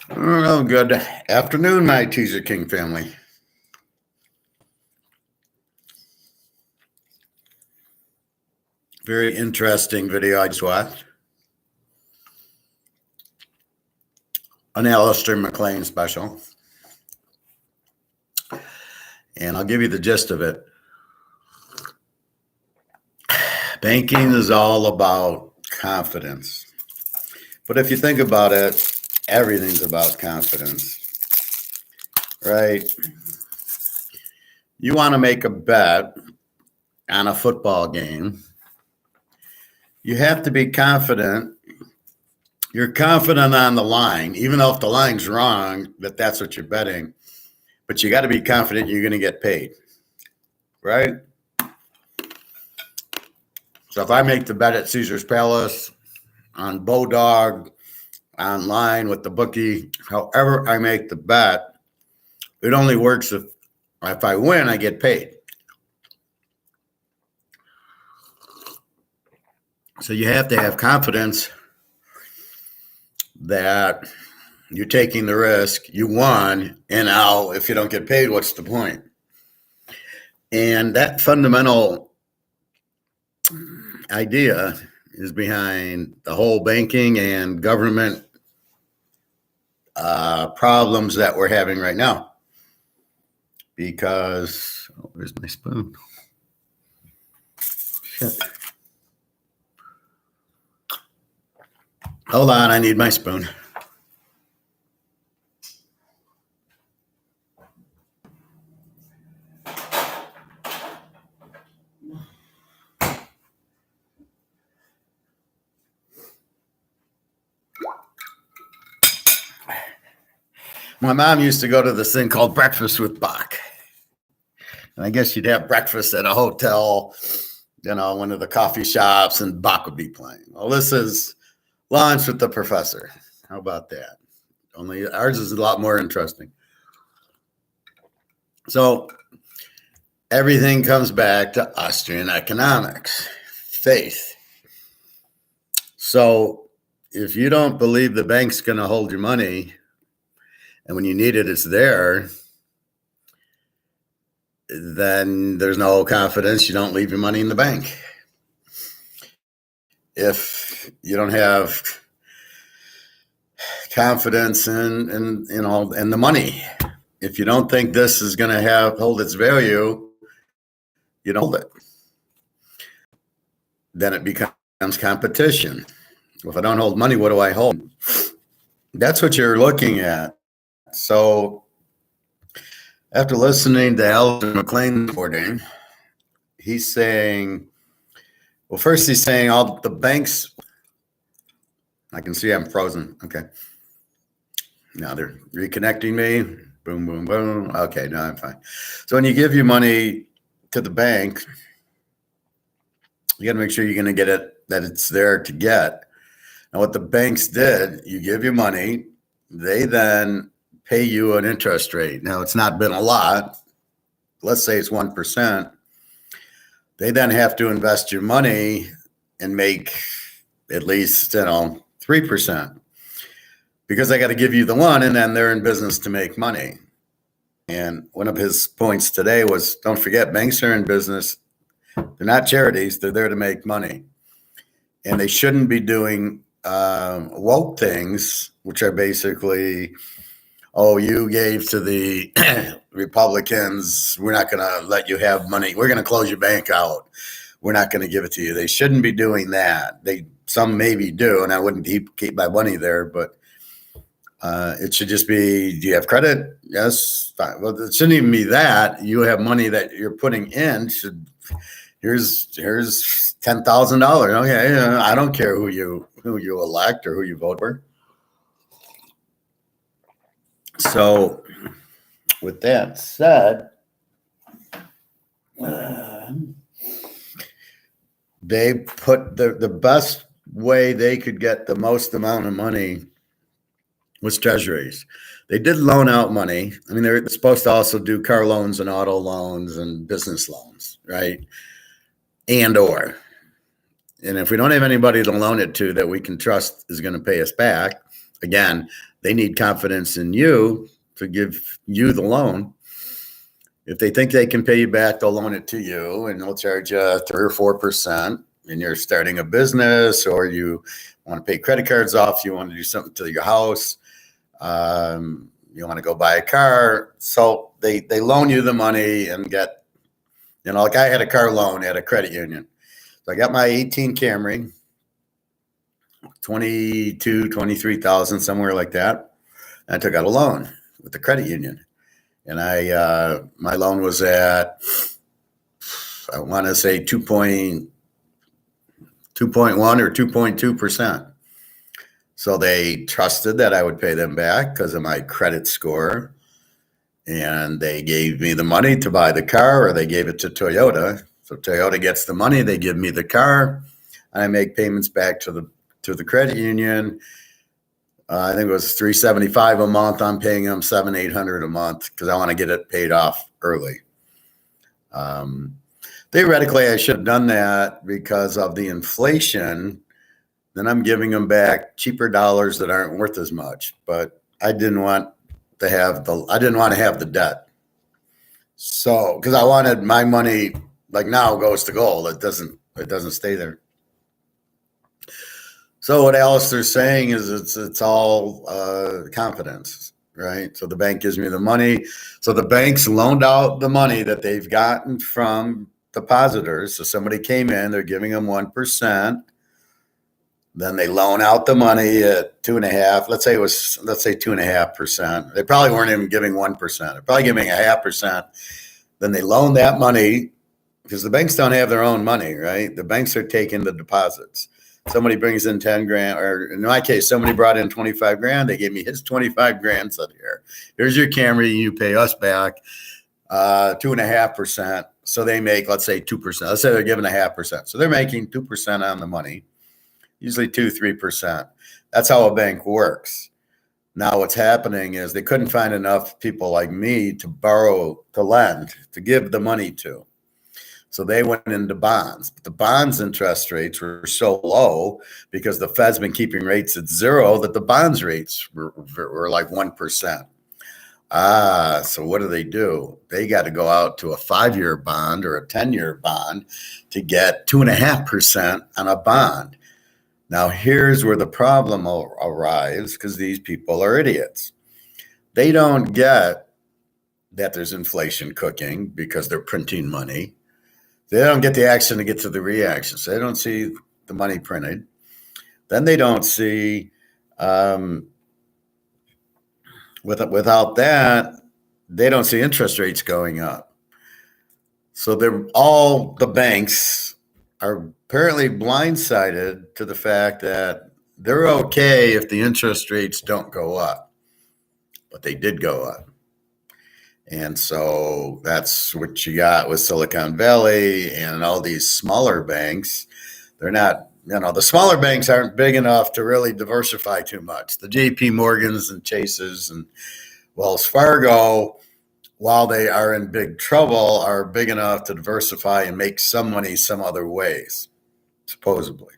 Well, good afternoon, my Teaserking family. Very interesting video I just watched. An Alistair McLean special. And I'll give you the gist of it. Banking is all about confidence. But if you think about it, everything's about confidence, right? You want to make a bet on a football game. You have to be confident. You're confident on the line, even though if the line's wrong, that's what you're betting. But you got to be confident you're going to get paid, right? So if I make the bet at Caesar's Palace, on Bodog, online with the bookie, however I make the bet, it only works if I win, I get paid. So you have to have confidence that you're taking the risk, you won, and now if you don't get paid, what's the point? And that fundamental idea is behind the whole banking and government problems that we're having right now. Because, where's my spoon? Shit. Hold on, I need my spoon. My mom used to go to this thing called Breakfast with Bach. And I guess you'd have breakfast at a hotel, one of the coffee shops, and Bach would be playing. Well, this is lunch with the professor. How about that? Only ours is a lot more interesting. So everything comes back to Austrian economics, faith. So if you don't believe the bank's going to hold your money, and when you need it, it's there, then there's no confidence. You don't leave your money in the bank. If you don't have confidence in the money, if you don't think this is going to hold its value, you don't hold it. Then it becomes competition. If I don't hold money, what do I hold? That's what you're looking at. So after listening to Alistair McLean reporting, he's saying, well, first he's saying all the banks, I can see I'm frozen. Okay. Now they're reconnecting me. Boom, boom, boom. Okay, now I'm fine. So when you give your money to the bank, you got to make sure you're going to get it, that it's there to get. And what the banks did, you give your money, they then pay you an interest rate. Now, it's not been a lot. Let's say it's 1%. They then have to invest your money and make at least, 3%. Because they got to give you the one, and then they're in business to make money. And one of his points today was, don't forget, banks are in business. They're not charities. They're there to make money. And they shouldn't be doing woke things, which are basically, oh, you gave to the Republicans, we're not going to let you have money. We're going to close your bank out. We're not going to give it to you. They shouldn't be doing that. Some maybe do, and I wouldn't keep my money there, but it should just be, do you have credit? Yes. Fine. Well, it shouldn't even be that. You have money that you're putting in. Here's $10,000. Okay, I don't care who you elect or who you vote for. So with that said, they put the best way they could get the most amount of money was treasuries. They did loan out money. I mean, they're supposed to also do car loans and auto loans and business loans, right? And if we don't have anybody to loan it to that we can trust is going to pay us back, again, they need confidence in you to give you the loan. If they think they can pay you back, they'll loan it to you and they'll charge you 3 or 4%. And you're starting a business, or you want to pay credit cards off, you want to do something to your house, you want to go buy a car. So they loan you the money and get, like I had a car loan at a credit union. So I got my 18 Camry, 23,000, somewhere like that. And I took out a loan with the credit union. And my loan was at, I want to say 2.1 or 2.2%. So they trusted that I would pay them back because of my credit score. And they gave me the money to buy the car, or they gave it to Toyota. So Toyota gets the money, they give me the car, and I make payments back to the credit union. I think it was $375 a month. I'm paying them $700-800 a month because I want to get it paid off early. Theoretically, I should have done that because of the inflation. Then I'm giving them back cheaper dollars that aren't worth as much. But I didn't want to have the debt. So because I wanted my money, like now, goes to gold. It doesn't stay there. So what Alistair's saying is it's all confidence, right? So the bank gives me the money. So the banks loaned out the money that they've gotten from depositors. So somebody came in, they're giving them 1%. Then they loan out the money at 2.5. Let's say 2.5%. They probably weren't even giving 1%. They're probably giving 0.5%. Then they loan that money because the banks don't have their own money, right? The banks are taking the deposits. Somebody brings in 10 grand, or in my case, somebody brought in 25 grand. They gave me his 25 grand. Said, here's your Camry. You pay us back 2.5%. So they make, let's say 2%. Let's say they're giving 0.5%. So they're making 2% on the money, usually 2-3%. That's how a bank works. Now what's happening is they couldn't find enough people like me to lend, to give the money to. So they went into bonds. But the bonds interest rates were so low because the Fed's been keeping rates at 0 that the bonds rates were like 1%. So what do? They got to go out to a 5-year bond or a 10-year bond to get 2.5% on a bond. Now, here's where the problem arrives, because these people are idiots. They don't get that there's inflation cooking because they're printing money. They don't get the action to get to the reaction. So they don't see the money printed. Then they don't see, without that, they don't see interest rates going up. So all the banks are apparently blindsided to the fact that they're okay if the interest rates don't go up. But they did go up. And so that's what you got with Silicon Valley and all these smaller banks. They're not, the smaller banks aren't big enough to really diversify too much. The JP Morgans and Chases and Wells Fargo, while they are in big trouble, are big enough to diversify and make some money some other ways, supposedly.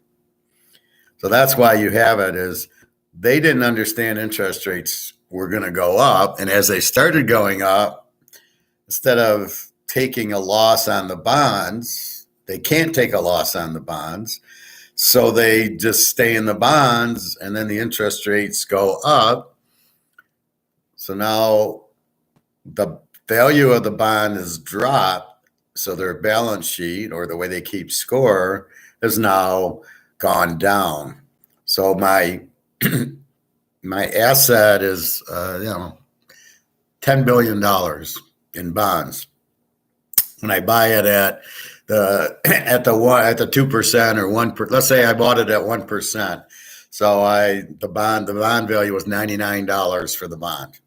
So that's why you have it, is they didn't understand interest rates were going to go up. And as they started going up, instead of taking a loss on the bonds, they can't take a loss on the bonds. So they just stay in the bonds, and then the interest rates go up. So now the value of the bond is dropped. So their balance sheet, or the way they keep score, has now gone down. So my asset is, $10 billion in bonds. When I buy it at the 2% or 1%, let's say I bought it at 1%. So the bond value was $99 for the bond,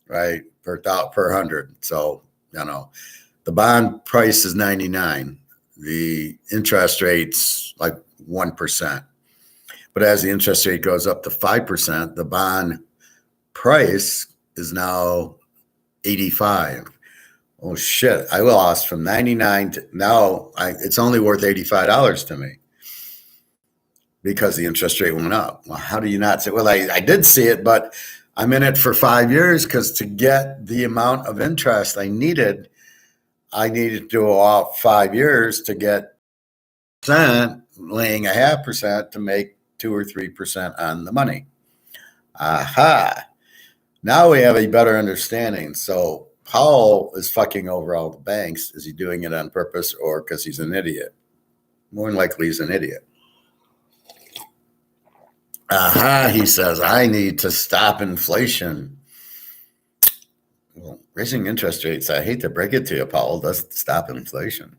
right? Per 100. So, the bond price is 99. The interest rate's like 1%. But as the interest rate goes up to 5%, the bond price is now 85. Oh shit! I lost from 99 to now. It's only worth $85 to me. because the interest rate went up. Well, how do you not say, well, I did see it, but I'm in it for 5 years because to get the amount of interest I needed to go off 5 years to get percent, laying 0.5% to make 2 or 3% on the money. Aha. Now we have a better understanding. So Powell is fucking over all the banks. Is he doing it on purpose or because he's an idiot? More than likely he's an idiot. Aha, he says, I need to stop inflation. Well, raising interest rates, I hate to break it to you, Powell, doesn't stop inflation.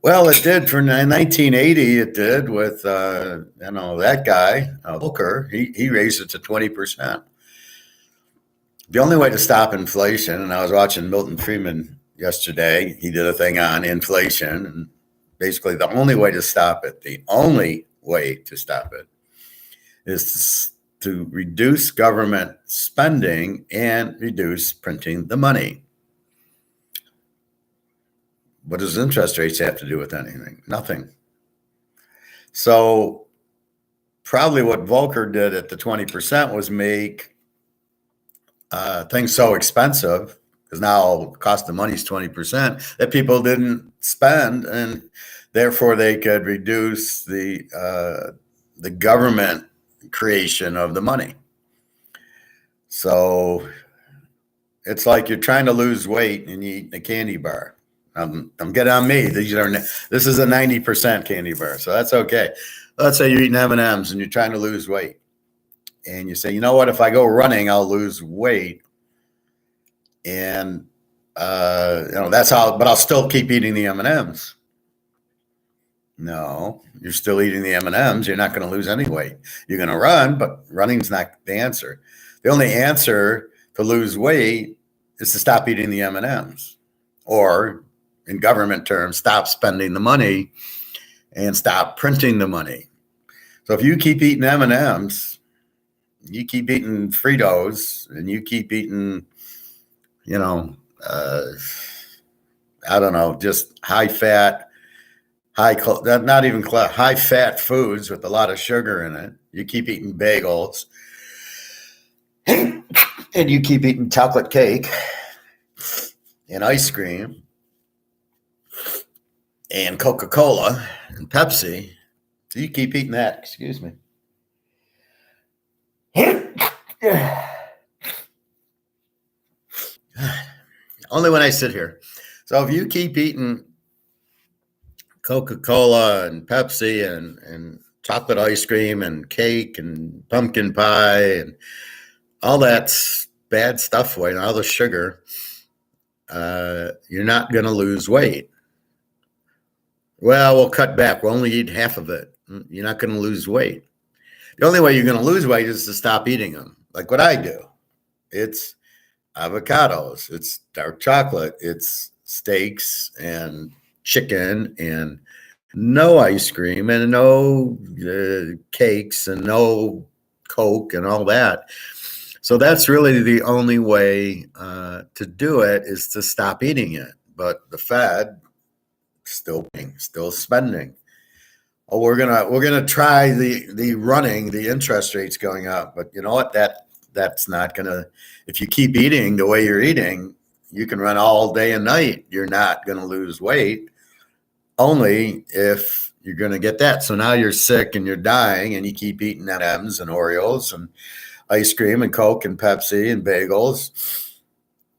Well, it did for 1980. It did with, that guy, Volcker. He raised it to 20%. The only way to stop inflation, and I was watching Milton Friedman yesterday. He did a thing on inflation, and basically the only way to stop it is to reduce government spending and reduce printing the money. What does interest rates have to do with anything? Nothing. So probably what Volcker did at the 20% was make things so expensive, because now the cost of money is 20%, that people didn't spend, and therefore they could reduce the government creation of the money. So it's like you're trying to lose weight and you eat a candy bar. I'm getting on me. This is a 90% candy bar, so that's okay. Let's say you're eating M&Ms and you're trying to lose weight, and you say, you know what? If I go running, I'll lose weight, and that's how. But I'll still keep eating the M&Ms. No, you're still eating the M&Ms. You're not going to lose any weight. You're going to run, but running's not the answer. The only answer to lose weight is to stop eating the M&Ms, or in government terms, stop spending the money and stop printing the money. So if you keep eating M&Ms, you keep eating Fritos, and you keep eating, just high fat, high fat foods with a lot of sugar in it. You keep eating bagels, and you keep eating chocolate cake and ice cream and Coca-Cola and Pepsi. So you keep eating that. Excuse me. Only when I sit here. So if you keep eating Coca-Cola and Pepsi and chocolate ice cream and cake and pumpkin pie and all that bad stuff for you, all the sugar, you're not going to lose weight. Well, we'll cut back. We'll only eat half of it. You're not going to lose weight. The only way you're going to lose weight is to stop eating them, like what I do. It's avocados, it's dark chocolate, it's steaks and chicken, and no ice cream, and no cakes, and no Coke, and all that. So that's really the only way to do it, is to stop eating it. But the Fed still spending. Oh, we're gonna try the interest rates going up, but you know what? That's not gonna. If you keep eating the way you're eating, you can run all day and night. You're not gonna lose weight. Only if you're gonna get that. So now you're sick and you're dying, and you keep eating M&Ms and Oreos and ice cream and Coke and Pepsi and bagels,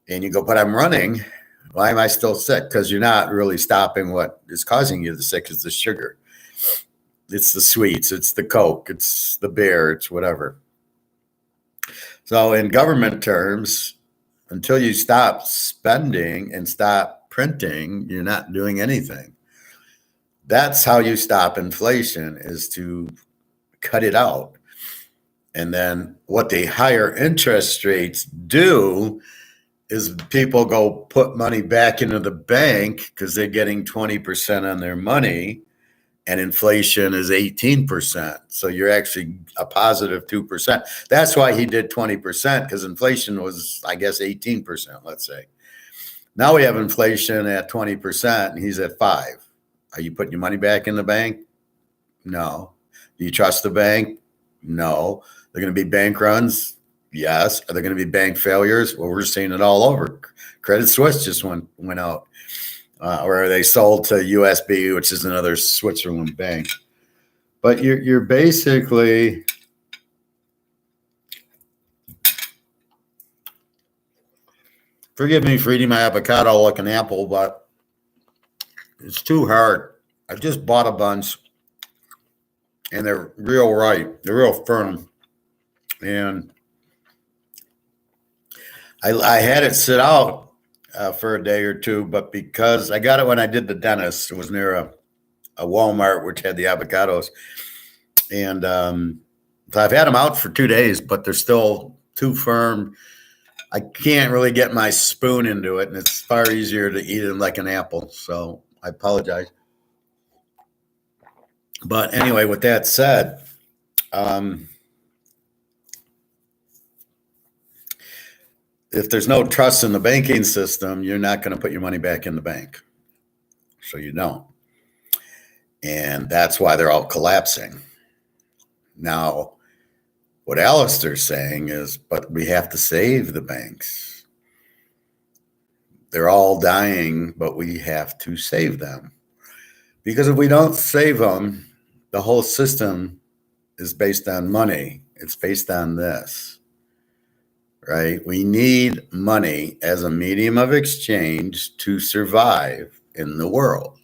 and you go, but I'm running. Why am I still sick? Because you're not really stopping what is causing you the sick. Is the sugar. It's the sweets, it's the Coke, it's the beer, it's whatever. So in government terms, until you stop spending and stop printing, you're not doing anything. That's how you stop inflation, is to cut it out. And then what the higher interest rates do is people go put money back into the bank because they're getting 20% on their money. And inflation is 18%. So you're actually a positive 2%. That's why he did 20%, because inflation was, I guess, 18%, let's say. Now we have inflation at 20% and he's at 5%. Are you putting your money back in the bank? No. Do you trust the bank? No. They're going to be bank runs? Yes. Are there going to be bank failures? Well, we're seeing it all over. Credit Suisse just went out. Or they sold to USB, which is another Switzerland bank. But you're basically, forgive me for eating my avocado like an apple, but it's too hard. I just bought a bunch, and they're real ripe. They're real firm. And I had it sit out for a day or two, but because I got it when I did the dentist, it was near a Walmart which had the avocados. And so I've had them out for 2 days, but they're still too firm. I can't really get my spoon into it, and it's far easier to eat it like an apple. So I apologize. But anyway, with that said, if there's no trust in the banking system, you're not going to put your money back in the bank. So you don't. And that's why they're all collapsing. Now, what Alistair's saying is, but we have to save the banks. They're all dying, but we have to save them. Because if we don't save them, the whole system is based on money. It's based on this, right? We need money as a medium of exchange to survive in the world.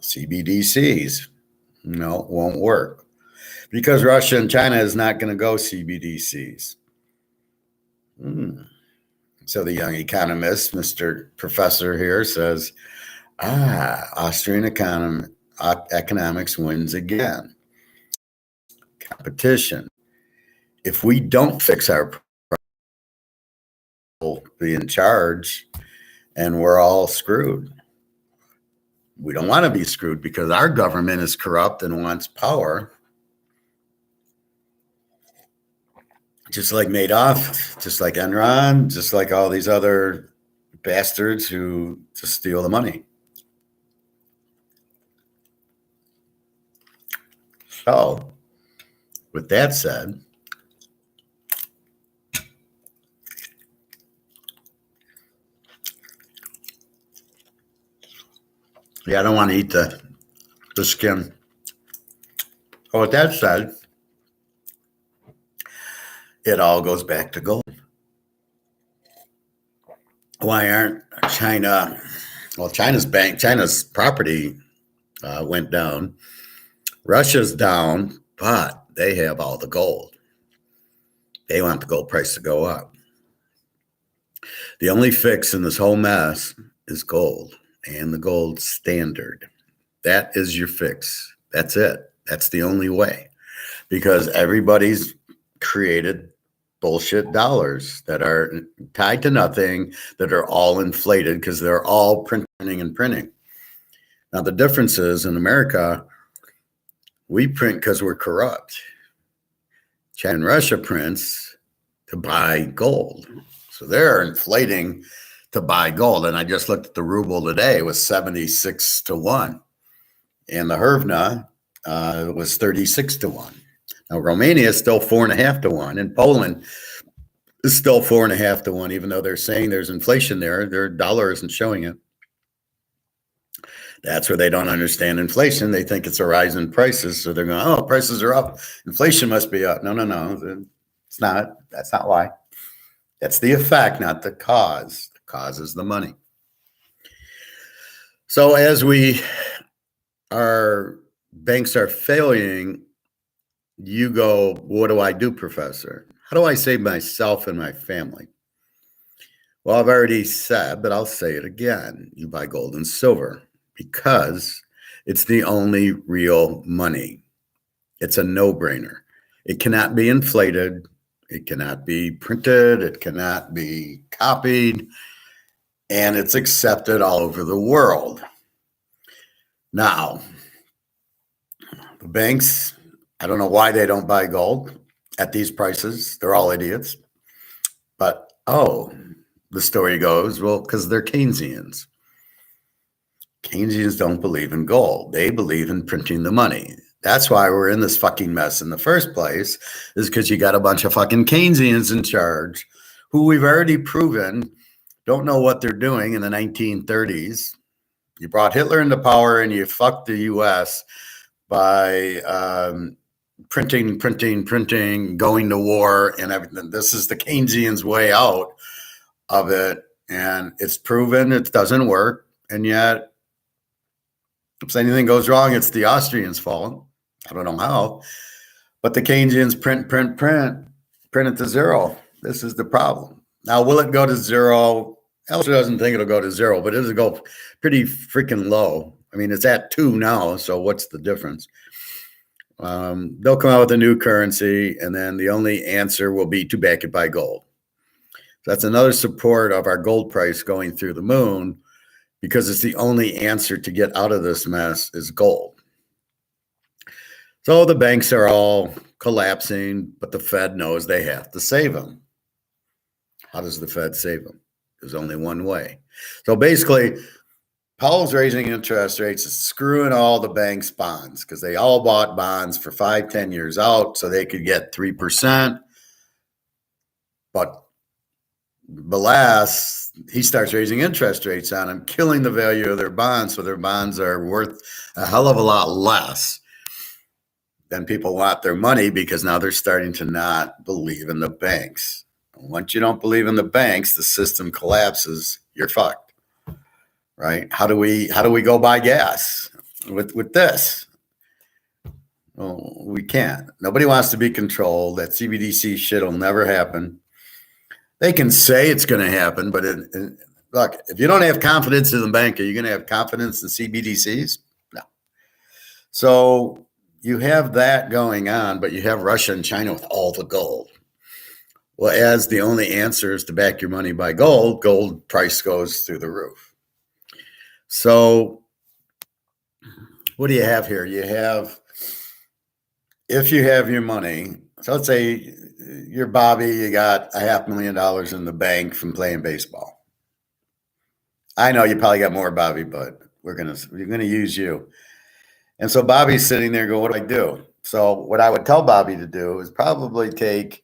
CBDCs, no, won't work. Because Russia and China is not going to go CBDCs. So the young economist, Mr. Professor here, says, Austrian economics wins again. Competition. If we don't fix our problem, we'll be in charge and we're all screwed. We don't want to be screwed because our government is corrupt and wants power. Just like Madoff, just like Enron, just like all these other bastards who just steal the money. So, with that said, yeah, I don't want to eat the skin. So with that said, it all goes back to gold. Why aren't China? Well, China's property went down. Russia's down, but they have all the gold. They want the gold price to go up. The only fix in this whole mess is gold and the gold standard. That is your fix. That's it. That's the only way. Because everybody's created bullshit dollars that are tied to nothing, that are all inflated because they're all printing and printing. Now, the difference is in America, we print because we're corrupt. China and Russia prints to buy gold. So they're inflating to buy gold. And I just looked at the ruble today. It was 76 to 1. And the hryvnia was 36 to 1. Now, Romania is still 4.5 to 1, and Poland is still 4.5 to 1, even though they're saying there's inflation there. Their dollar isn't showing it. That's where they don't understand inflation. They think it's a rise in prices. So they're going, oh, prices are up. Inflation must be up. No. It's not. That's not why. That's the effect, not the cause. The cause is the money. So as our banks are failing, you go, what do I do, Professor? How do I save myself and my family? Well, I've already said, but I'll say it again. You buy gold and silver because it's the only real money. It's a no-brainer. It cannot be inflated. It cannot be printed. It cannot be copied. And it's accepted all over the world. Now, the banks, I don't know why they don't buy gold at these prices. They're all idiots. But, the story goes, well, because they're Keynesians. Keynesians don't believe in gold. They believe in printing the money. That's why we're in this fucking mess in the first place, is because you got a bunch of fucking Keynesians in charge who we've already proven don't know what they're doing in the 1930s. You brought Hitler into power and you fucked the U.S. by printing, going to war and everything. This is the Keynesians' way out of it. And it's proven it doesn't work. And yet, if anything goes wrong, it's the Austrians' fault. I don't know how. But the Keynesians print it to zero. This is the problem. Now, will it go to zero? Elster doesn't think it'll go to zero, but it'll go pretty freaking low. I mean, it's at 2 now, so what's the difference? They'll come out with a new currency, and then the only answer will be to back it by gold. So that's another support of our gold price going through the moon, because it's the only answer to get out of this mess is gold. So the banks are all collapsing, but the Fed knows they have to save them. How does the Fed save them? There's only one way. So basically, Powell's raising interest rates is screwing all the banks' bonds, because they all bought bonds for 5-10 years out so they could get 3%. But he starts raising interest rates on them, killing the value of their bonds, so their bonds are worth a hell of a lot less than people want their money, because now they're starting to not believe in the banks. Once you don't believe in the banks, the system collapses. You're fucked, right? How do we go buy gas with this? Well, we can't. Nobody wants to be controlled. That CBDC shit will never happen. They can say it's going to happen, but look, if you don't have confidence in the bank, are you going to have confidence in CBDCs? No. So you have that going on, but you have Russia and China with all the gold. Well, as the only answer is to back your money by gold, gold price goes through the roof. So what do you have here? You have, if you have your money, so let's say you're Bobby, you got $500,000 in the bank from playing baseball. I know you probably got more, Bobby, but we're gonna use you. And so Bobby's sitting there going, what do I do? So what I would tell Bobby to do is probably take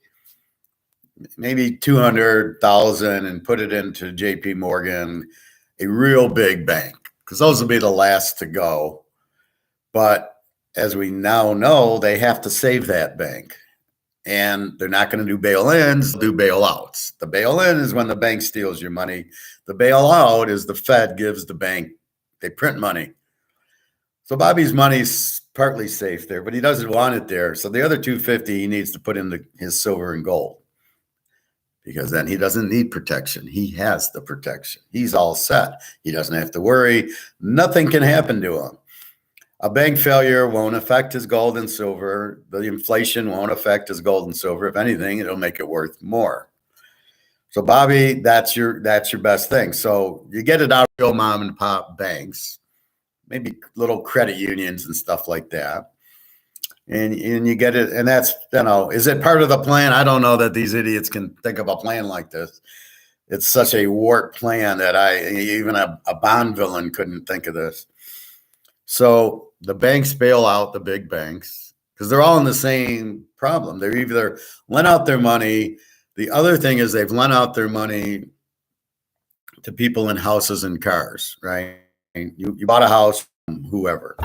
maybe 200,000 and put it into JP Morgan, a real big bank, because those will be the last to go. But as we now know, they have to save that bank. And they're not going to do bail-ins, they'll do bailouts. The bail-in is when the bank steals your money. The bailout is the Fed gives the bank, they print money. So Bobby's money's partly safe there, but he doesn't want it there. So the other 250 he needs to put into his silver and gold, because then he doesn't need protection. He has the protection. He's all set. He doesn't have to worry. Nothing can happen to him. A bank failure won't affect his gold and silver. The inflation won't affect his gold and silver. If anything, it'll make it worth more. So Bobby, that's your best thing. So you get it out of real mom and pop banks, maybe little credit unions and stuff like that. And you get it, and that's, is it part of the plan? I don't know that these idiots can think of a plan like this. It's such a warped plan that even a Bond villain couldn't think of this. So the banks bail out the big banks because they're all in the same problem. They're either lent out their money. The other thing is they've lent out their money to people in houses and cars, right? You bought a house from whoever.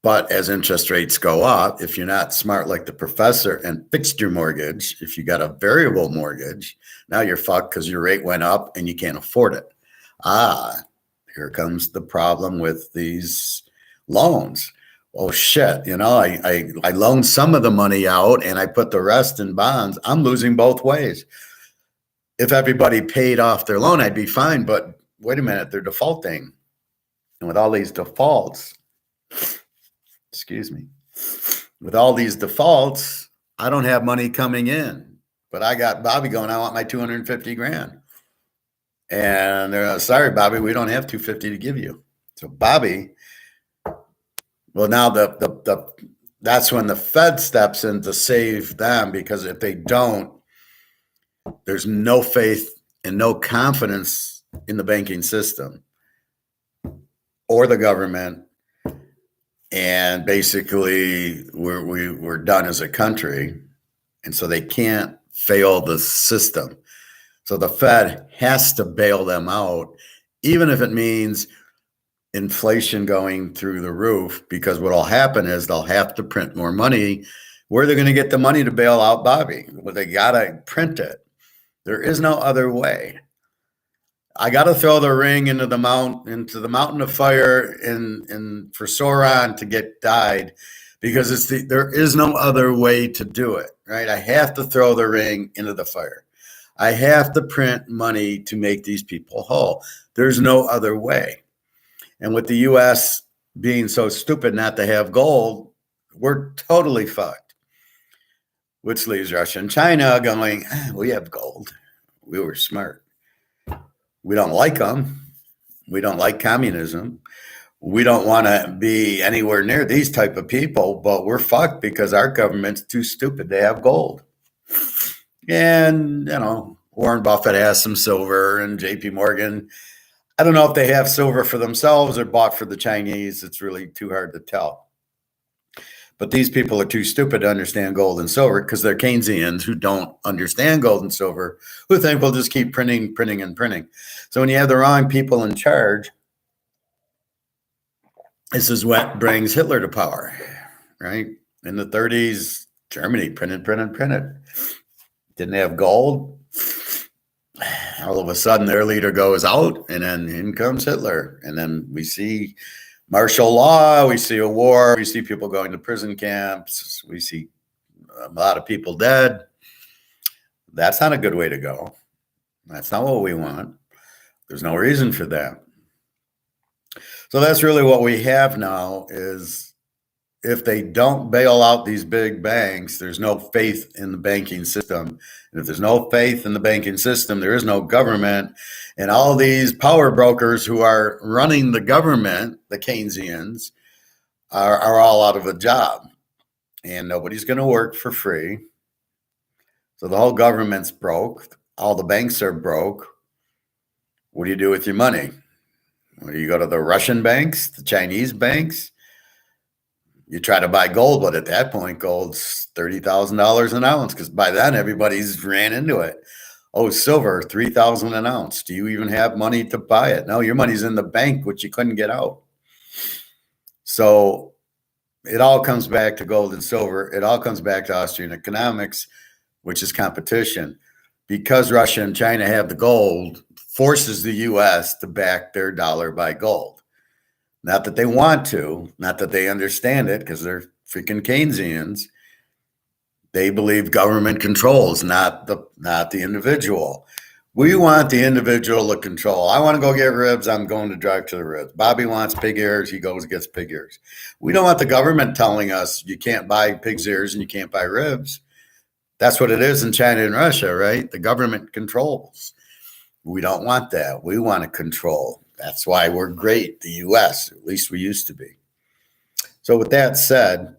But as interest rates go up, if you're not smart like the professor and fixed your mortgage, if you got a variable mortgage, now you're fucked because your rate went up and you can't afford it. Here comes the problem with these loans. Oh shit, I loaned some of the money out and I put the rest in bonds. I'm losing both ways. If everybody paid off their loan, I'd be fine. But wait a minute, they're defaulting. And with all these defaults, with all these defaults, I don't have money coming in. But I got Bobby going, I want my 250 grand. And they're sorry, Bobby, we don't have 250 to give you. So Bobby, well, now that's when the Fed steps in to save them, because if they don't, there's no faith and no confidence in the banking system. or the government, and basically we're done as a country. And so they can't fail the system. So the Fed has to bail them out, even if it means inflation going through the roof, because what will happen is they'll have to print more money. Where they're going to get the money to bail out Bobby? Well, they got to print it. There is no other way. I got to throw the ring into the mountain of fire in for Sauron to get dyed, because there is no other way to do it, right? I have to throw the ring into the fire. I have to print money to make these people whole. There's no other way. And with the U.S. being so stupid not to have gold, we're totally fucked. Which leaves Russia and China going, we have gold. We were smart. We don't like them. We don't like communism. We don't want to be anywhere near these type of people, but we're fucked because our government's too stupid to have gold. And, Warren Buffett has some silver, and JP Morgan, I don't know if they have silver for themselves or bought for the Chinese. It's really too hard to tell. But these people are too stupid to understand gold and silver, because they're Keynesians who don't understand gold and silver, who think we'll just keep printing, and printing. So when you have the wrong people in charge, this is what brings Hitler to power, right? In the 30s, Germany printed. Didn't have gold. All of a sudden, their leader goes out, and then in comes Hitler. And then we see martial law, we see a war, we see people going to prison camps, we see a lot of people dead. That's not a good way to go. That's not what we want. There's no reason for that. So that's really what we have now is, if they don't bail out these big banks, there's no faith in the banking system. And if there's no faith in the banking system, there is no government. And all these power brokers who are running the government, the Keynesians, are all out of a job. And nobody's going to work for free. So the whole government's broke. All the banks are broke. What do you do with your money? Well, you go to the Russian banks, the Chinese banks. You try to buy gold, but at that point, gold's $30,000 an ounce, because by then everybody's ran into it. Oh, silver, $3,000 an ounce. Do you even have money to buy it? No, your money's in the bank, which you couldn't get out. So it all comes back to gold and silver. It all comes back to Austrian economics, which is competition. Because Russia and China have the gold, forces the U.S. to back their dollar by gold. Not that they want to, not that they understand it, because they're freaking Keynesians. They believe government controls, not the individual. We want the individual to control. I want to go get ribs. I'm going to drive to the ribs. Bobby wants pig ears. He goes and gets pig ears. We don't want the government telling us you can't buy pig's ears and you can't buy ribs. That's what it is in China and Russia, right? The government controls. We don't want that. We want to control. That's why we're great, the U.S., at least we used to be. So with that said,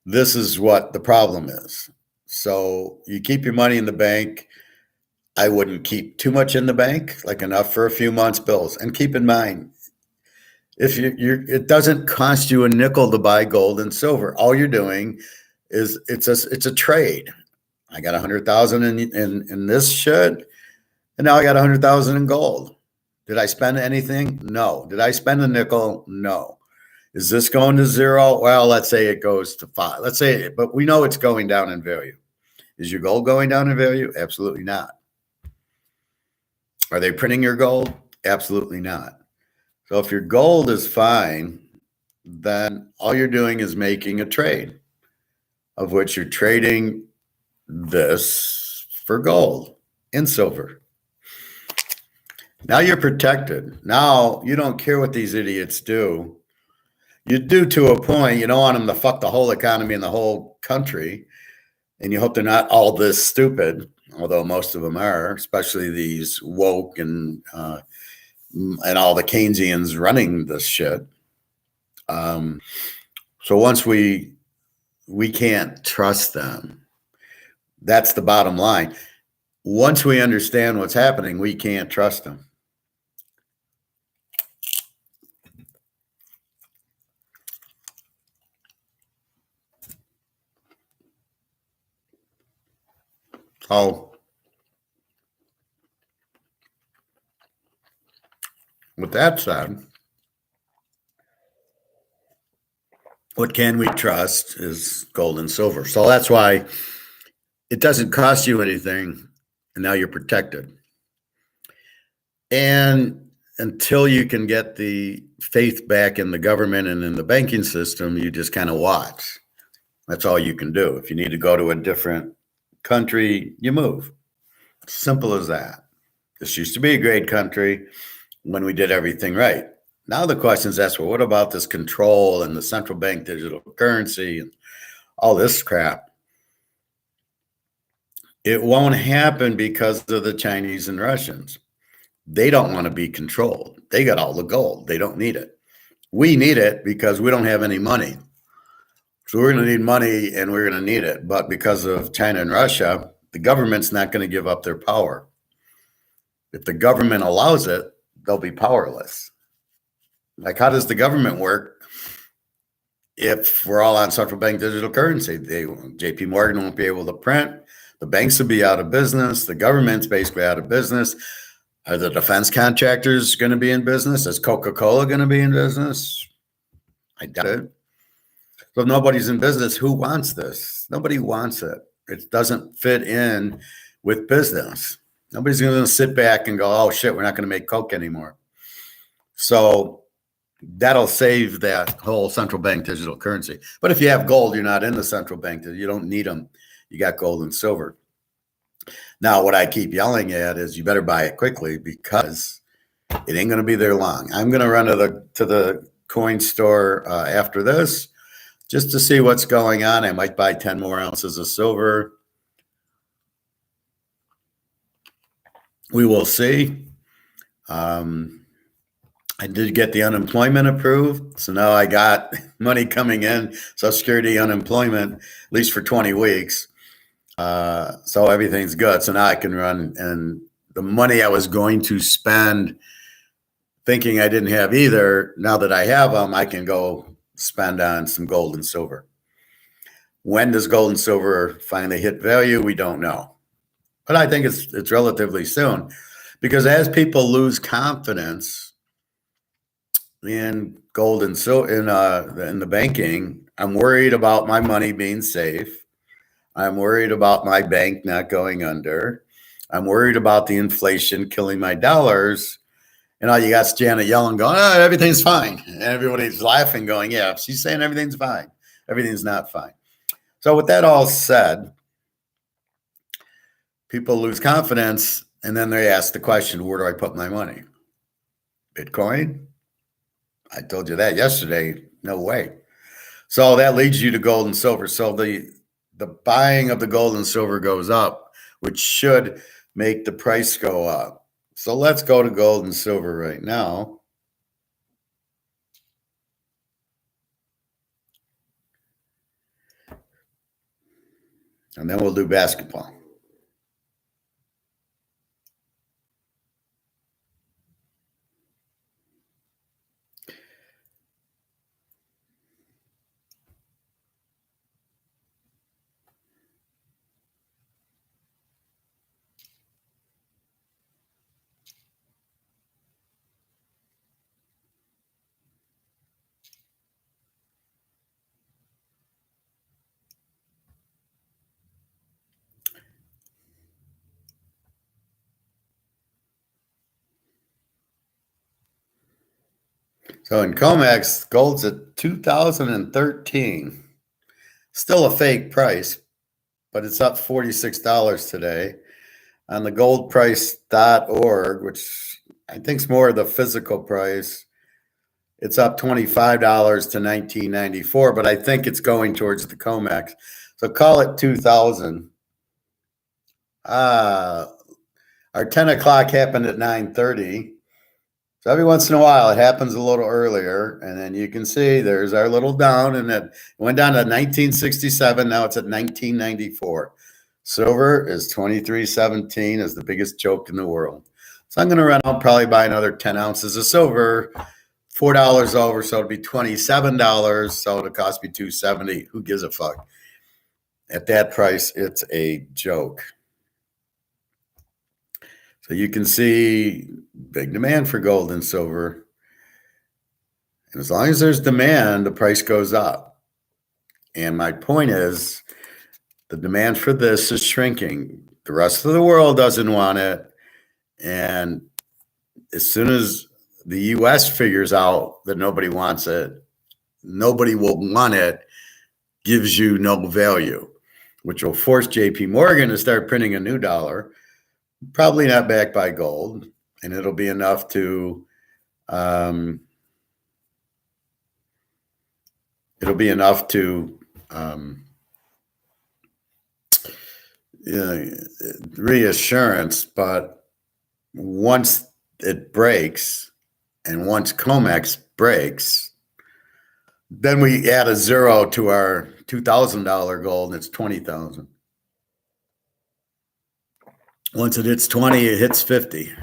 this is what the problem is. So you keep your money in the bank. I wouldn't keep too much in the bank, like enough for a few months' bills. And keep in mind, if it doesn't cost you a nickel to buy gold and silver. All you're doing is it's a trade. I got 100,000 in this shit, and now I got 100,000 in gold. Did I spend anything? No. Did I spend a nickel? No. Is this going to zero? Well, let's say it goes to 5. Let's say, but we know it's going down in value. Is your gold going down in value? Absolutely not. Are they printing your gold? Absolutely not. So if your gold is fine, then all you're doing is making a trade, of which you're trading this for gold and silver. Now you're protected. Now you don't care what these idiots do. You do to a point. You don't want them to fuck the whole economy and the whole country. And you hope they're not all this stupid, although most of them are, especially these woke and all the Keynesians running this shit. So once we can't trust them. That's the bottom line. Once we understand what's happening, we can't trust them. So with that said, what can we trust is gold and silver. So that's why it doesn't cost you anything, and now you're protected. And until you can get the faith back in the government and in the banking system, you just kind of watch. That's all you can do. If you need to go to a different country, you move. Simple as that. This used to be a great country when we did everything right. Now the question is asked, well, what about this control and the central bank digital currency and all this crap? It won't happen because of the Chinese and Russians. They don't want to be controlled. They got all the gold. They don't need it. We need it because we don't have any money. So we're going to need money and we're going to need it. But because of China and Russia, the government's not going to give up their power. If the government allows it, they'll be powerless. Like, how does the government work if we're all on central bank digital currency? JP Morgan won't be able to print. The banks will be out of business. The government's basically out of business. Are the defense contractors going to be in business? Is Coca-Cola going to be in business? I doubt it. So if nobody's in business, who wants this? Nobody wants it. It doesn't fit in with business. Nobody's going to sit back and go, oh, shit, we're not going to make Coke anymore. So that'll save that whole central bank digital currency. But if you have gold, you're not in the central bank. You don't need them. You got gold and silver. Now, what I keep yelling at is you better buy it quickly because it ain't going to be there long. I'm going to run to the coin store after this just to see what's going on. I might buy 10 more ounces of silver. We will see. I did get the unemployment approved. So now I got money coming in, Social Security, unemployment, at least for 20 weeks. So everything's good. So now I can run, and the money I was going to spend thinking I didn't have either, now that I have them, I can go spend on some gold and silver. When does gold and silver finally hit value? We don't know. But I think it's relatively soon, because as people lose confidence in gold and silver in the banking, I'm worried about my money being safe. I'm worried about my bank not going under. I'm worried about the inflation killing my dollars. And all you got is Janet Yellen going, oh, everything's fine. And everybody's laughing, going, yeah, she's saying everything's fine. Everything's not fine. So with that all said, people lose confidence, and then they ask the question, where do I put my money? Bitcoin? I told you that yesterday. No way. So that leads you to gold and silver. So the buying of the gold and silver goes up, which should make the price go up. So let's go to gold and silver right now. And then we'll do basketball. So in COMEX, gold's at 2013. Still a fake price, but it's up $46 today. On the goldprice.org, which I think is more of the physical price, it's up $25 to $19.94, but I think it's going towards the COMEX. So call it 2000. Our 10 o'clock happened at 9:30. So every once in a while, it happens a little earlier, and then you can see there's our little down, and it went down to 1967. Now it's at 1994. Silver is 23.17, is the biggest joke in the world. So I'm going to run out, probably buy another 10 ounces of silver, $4 over, so it'll be $27. So it'll cost me $2.70. Who gives a fuck? At that price, it's a joke. So you can see big demand for gold and silver. And as long as there's demand, the price goes up. And my point is, the demand for this is shrinking. The rest of the world doesn't want it. And as soon as the U.S. figures out that nobody wants it, nobody will want it, gives you no value, which will force JP Morgan to start printing a new dollar, probably not backed by gold. And it'll be enough to reassurance. But once it breaks, and once COMEX breaks, then we add a zero to our $2,000 gold, and it's 20,000. Once it hits 20, it hits 50.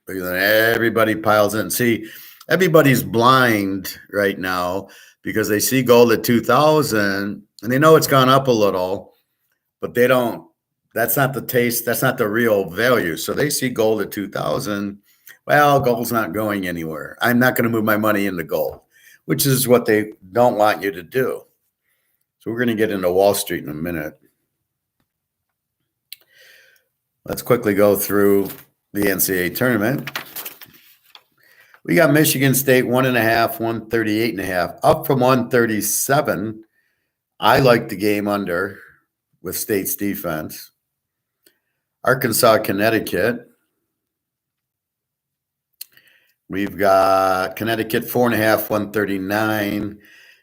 Because then everybody piles in. See, everybody's blind right now because they see gold at 2,000 and they know it's gone up a little, but they don't. That's not the taste. That's not the real value. So they see gold at 2,000. Well, gold's not going anywhere. I'm not going to move my money into gold, which is what they don't want you to do. So we're going to get into Wall Street in a minute. Let's quickly go through the NCAA tournament. We got Michigan State 1.5, 138.5, up from 137. I like the game under with State's defense. Arkansas, Connecticut. We've got Connecticut 4.5,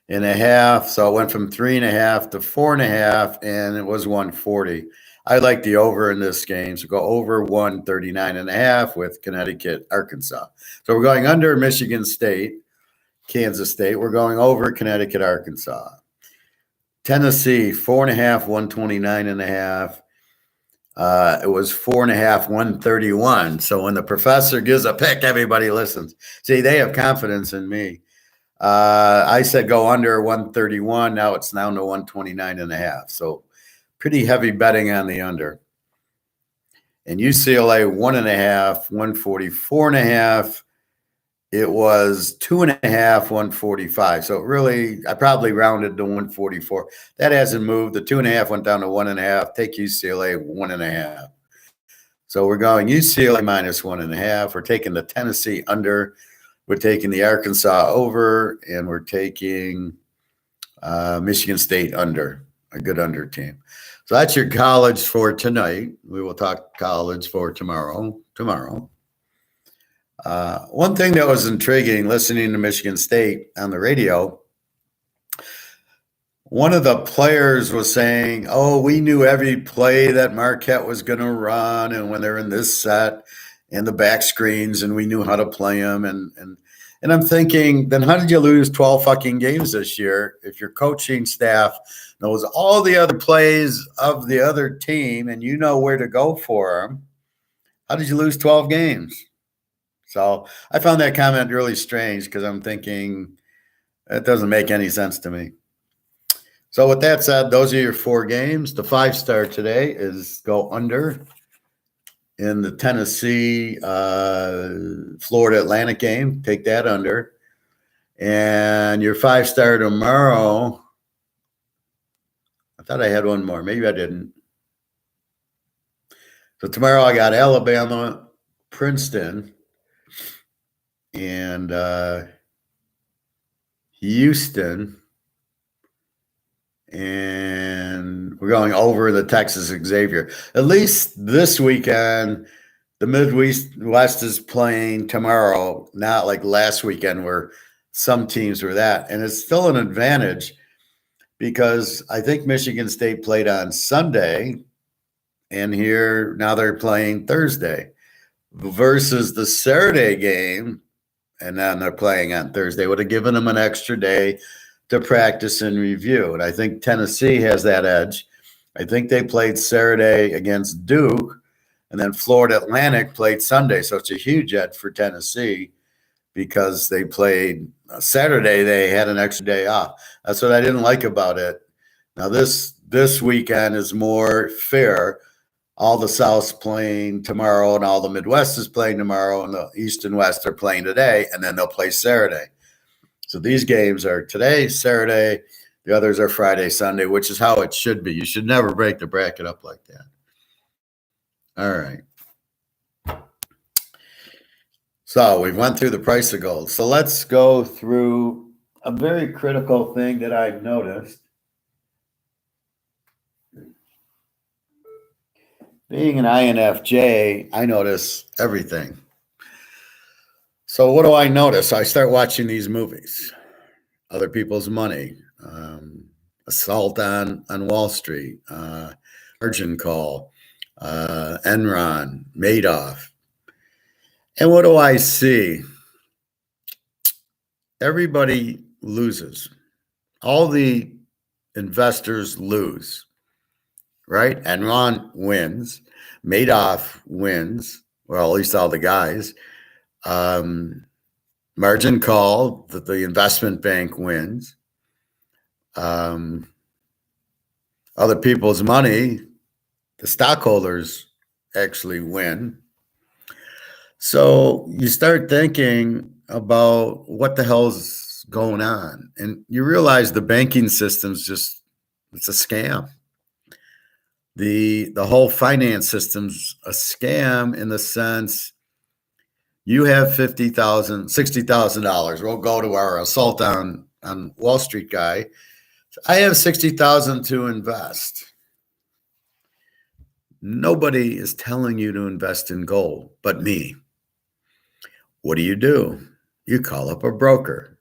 139.5. So it went from 3.5 to 4.5, and it was 140. I like the over in this game. So go over 139.5 with Connecticut, Arkansas. So we're going under Michigan State, Kansas State. We're going over Connecticut, Arkansas. Tennessee, 4.5, 129.5. It was 4.5, 131. So when the professor gives a pick, everybody listens. See, they have confidence in me. I said go under 131. Now it's down to 129.5. So pretty heavy betting on the under. And UCLA 1.5, 144.5. It was 2.5, 145. So really, I probably rounded to 144. That hasn't moved. The 2.5 went down to 1.5. Take UCLA 1.5. So we're going UCLA minus 1.5. We're taking the Tennessee under. We're taking the Arkansas over, and we're taking Michigan State under, a good under team. So that's your college for tonight. We will talk college for tomorrow. One thing that was intriguing, listening to Michigan State on the radio, one of the players was saying, oh, we knew every play that Marquette was going to run, and when they're in this set and the back screens, and we knew how to play them. And I'm thinking, then how did you lose 12 fucking games this year if your coaching staff knows all the other plays of the other team and you know where to go for them? How did you lose 12 games? So I found that comment really strange because I'm thinking that doesn't make any sense to me. So with that said, those are your 4 games. The 5-star today is go under in the Tennessee, Florida Atlantic game. Take that under. And your 5-star tomorrow, I thought I had one more. Maybe I didn't. So tomorrow I got Alabama, Princeton, and Houston. And we're going over the Texas Xavier. At least this weekend, the Midwest is playing tomorrow, not like last weekend where some teams were that. And it's still an advantage because I think Michigan State played on Sunday, and here now they're playing Thursday versus the Saturday game, and then they're playing on Thursday. Would have given them an extra day to practice and review. And I think Tennessee has that edge. I think they played Saturday against Duke, and then Florida Atlantic played Sunday. So it's a huge edge for Tennessee because they played Saturday. They had an extra day off. That's what I didn't like about it. Now this weekend is more fair. all the South's playing tomorrow and all the Midwest is playing tomorrow and the East and West are playing today, and then they'll play Saturday. So these games are today, Saturday, the others are Friday, Sunday, which is how it should be. You should never break the bracket up like that. All right. So we went through the price of gold. So let's go through a very critical thing that I've noticed. Being an INFJ, I notice everything. So what do I notice? I start watching these movies, Other People's Money, Assault on Wall Street, Margin Call, Enron, Madoff. And what do I see? Everybody loses. All the investors lose, right? Enron wins. Madoff wins. Well, at least all the guys. Margin call that the investment bank wins. Other people's money, the stockholders actually win. So you start thinking about what the hell's going on, and you realize the banking system's it's a scam. The whole finance system's a scam in the sense you have $50,000, $60,000. We'll go to our assault on Wall Street guy. I have $60,000 to invest. Nobody is telling you to invest in gold but me. What do? You call up a broker.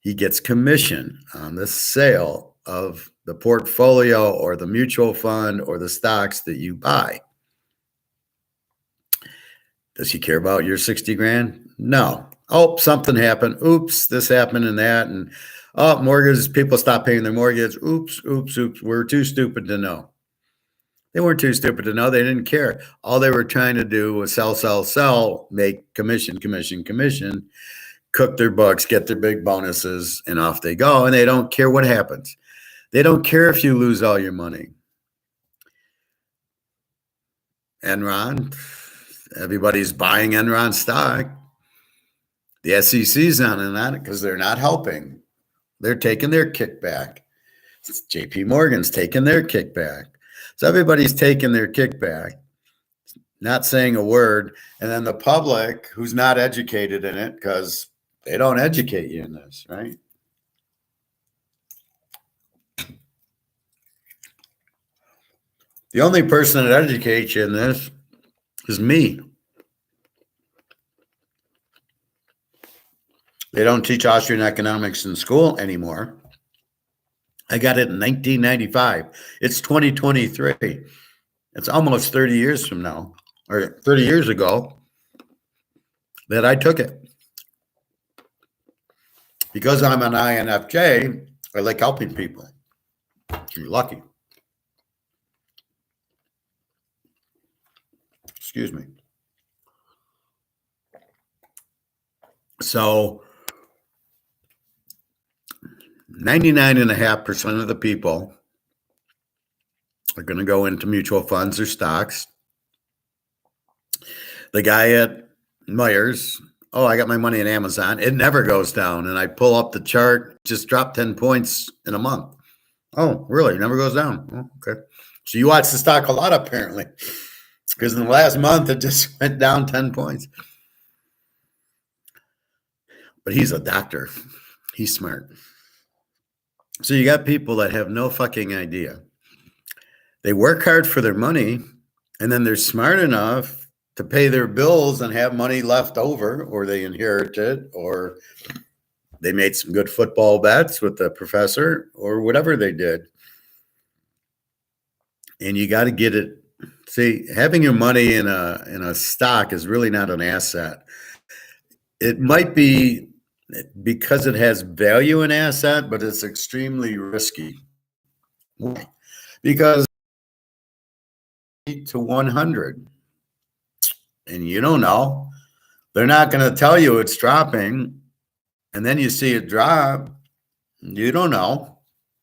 He gets commission on the sale of the portfolio or the mutual fund or the stocks that you buy. Does he care about your 60 grand? No. Oh, something happened. Oops, this happened and that. And mortgages, people stop paying their mortgage. Oops. We're too stupid to know. They weren't too stupid to know. They didn't care. All they were trying to do was sell, make commission, cook their books, get their big bonuses, and off they go. And they don't care what happens. They don't care if you lose all your money. Enron, everybody's buying Enron stock. The SEC's on it because they're not helping. They're taking their kickback. JP Morgan's taking their kickback. So everybody's taking their kickback, not saying a word. And then the public who's not educated in it, because they don't educate you in this, right? The only person that educates you in this is me. They don't teach Austrian economics in school anymore. I got it in 1995. It's 2023. It's almost 30 years from now, or 30 years ago, that I took it. Because I'm an INFJ, I like helping people. You're lucky. Excuse me. So 99.5% of the people are going to go into mutual funds or stocks. The guy at Myers, I got my money in Amazon. It never goes down. And I pull up the chart, just dropped 10 points in a month. Oh, really? It never goes down. Oh, okay. So you watch the stock a lot, apparently, because in the last month, it just went down 10 points. But he's a doctor. He's smart. So you got people that have no fucking idea. They work hard for their money, and then they're smart enough to pay their bills and have money left over, or they inherit it, or they made some good football bets with the professor, or whatever they did. And you got to get it. See, having your money in a stock is really not an asset. It might be because it has value in asset, but it's extremely risky. Why? Because to 100, and you don't know. They're not going to tell you it's dropping, and then you see it drop. You don't know.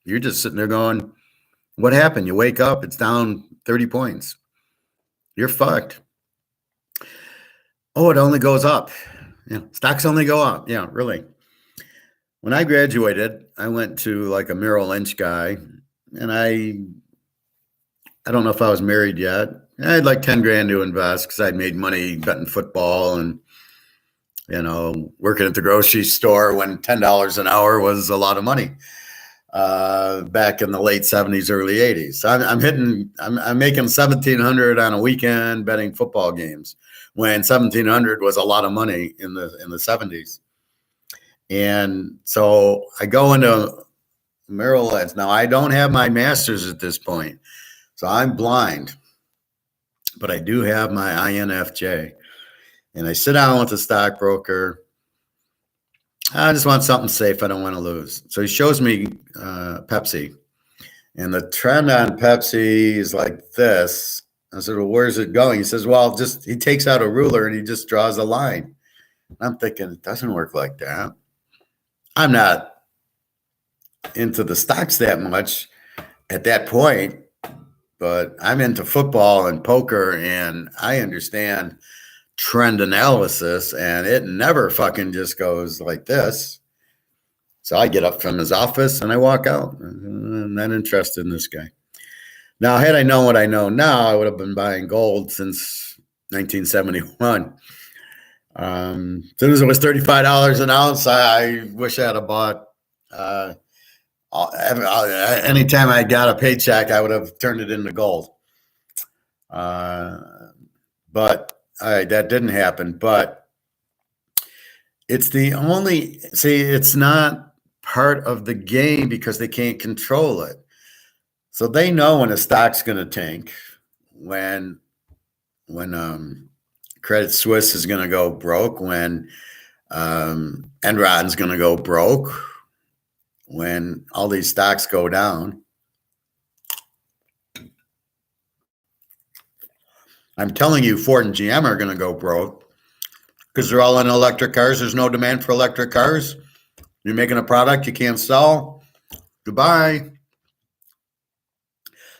You're just sitting there going, what happened? You wake up, it's down 30 points. you're fucked. Oh, it only goes up. Yeah, stocks only go up. Yeah, really. When I graduated, I went to like a Merrill Lynch guy, and I don't know if I was married yet. I had like 10 grand to invest because I'd made money betting football and, working at the grocery store when $10 an hour was a lot of money back in the late 70s, early 80s. So I'm making 1,700 on a weekend betting football games when 1,700 was a lot of money in the 70s. And so I go into Merrill Lynch. Now, I don't have my master's at this point, so I'm blind, but I do have my INFJ. And I sit down with the stockbroker. I just want something safe. I don't want to lose. So he shows me Pepsi. And the trend on Pepsi is like this. I said, well, where's it going? He says, well, he takes out a ruler and he just draws a line. I'm thinking, it doesn't work like that. I'm not into the stocks that much at that point, but I'm into football and poker, and I understand trend analysis, and it never fucking just goes like this. So I get up from his office and I walk out. I'm not interested in this guy. Now, had I known what I know now, I would have been buying gold since 1971. As soon as it was $35 an ounce, I wish I had bought. Anytime I got a paycheck, I would have turned it into gold. But that didn't happen. But it's it's not part of the game because they can't control it. So they know when a stock's going to tank, when Credit Suisse is going to go broke, when Enron's going to go broke, when all these stocks go down. I'm telling you, Ford and GM are going to go broke because they're all in electric cars. There's no demand for electric cars. You're making a product you can't sell. Goodbye.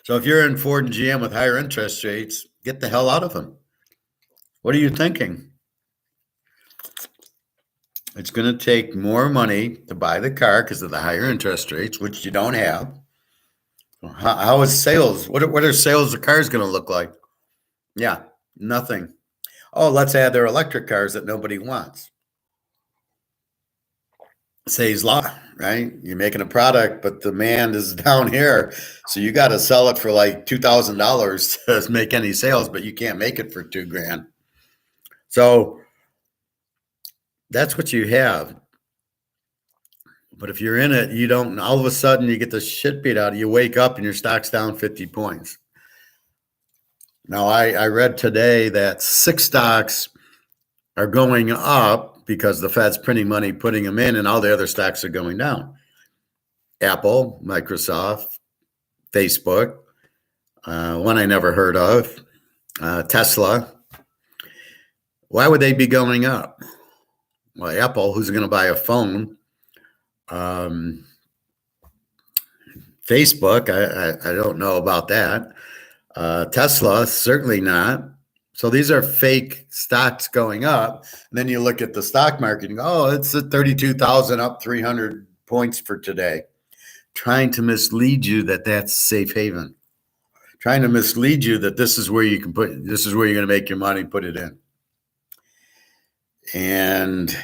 So if you're in Ford and GM with higher interest rates, get the hell out of them. What are you thinking? It's going to take more money to buy the car because of the higher interest rates, which you don't have. How is sales? What are sales of cars going to look like? Yeah, nothing. Oh, let's add their electric cars that nobody wants. Say's law, right? You're making a product, but demand is down here. So you got to sell it for like $2,000 to make any sales, but you can't make it for $2,000. So that's what you have. But if you're in it, you don't, all of a sudden you get the shit beat out of you. You wake up and your stock's down 50 points. Now, I read today that 6 stocks are going up because the Fed's printing money, putting them in, and all the other stocks are going down. Apple, Microsoft, Facebook, one I never heard of, Tesla. Why would they be going up? Well, Apple, who's going to buy a phone? Facebook, I don't know about that. Tesla, certainly not. So these are fake stocks going up. And then you look at the stock market and go, oh, it's at 32,000 up 300 points for today. Trying to mislead you that that's safe haven. Trying to mislead you that this is where you can this is where you're going to make your money, put it in. And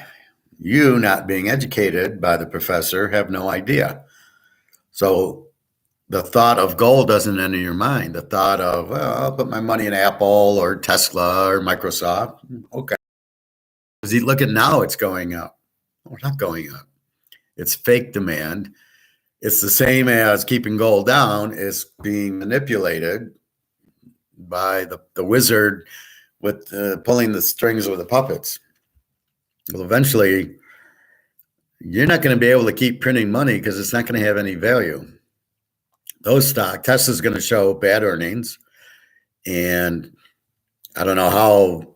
you, not being educated by the professor, have no idea. So the thought of gold doesn't enter your mind. The thought of, well, I'll put my money in Apple or Tesla or Microsoft. Okay. Because you look at now, it's going up. Oh, it's not going up. It's fake demand. It's the same as keeping gold down is being manipulated by the wizard with pulling the strings with the puppets. Well, eventually, you're not going to be able to keep printing money because it's not going to have any value. Those stock, Tesla's going to show bad earnings, and I don't know how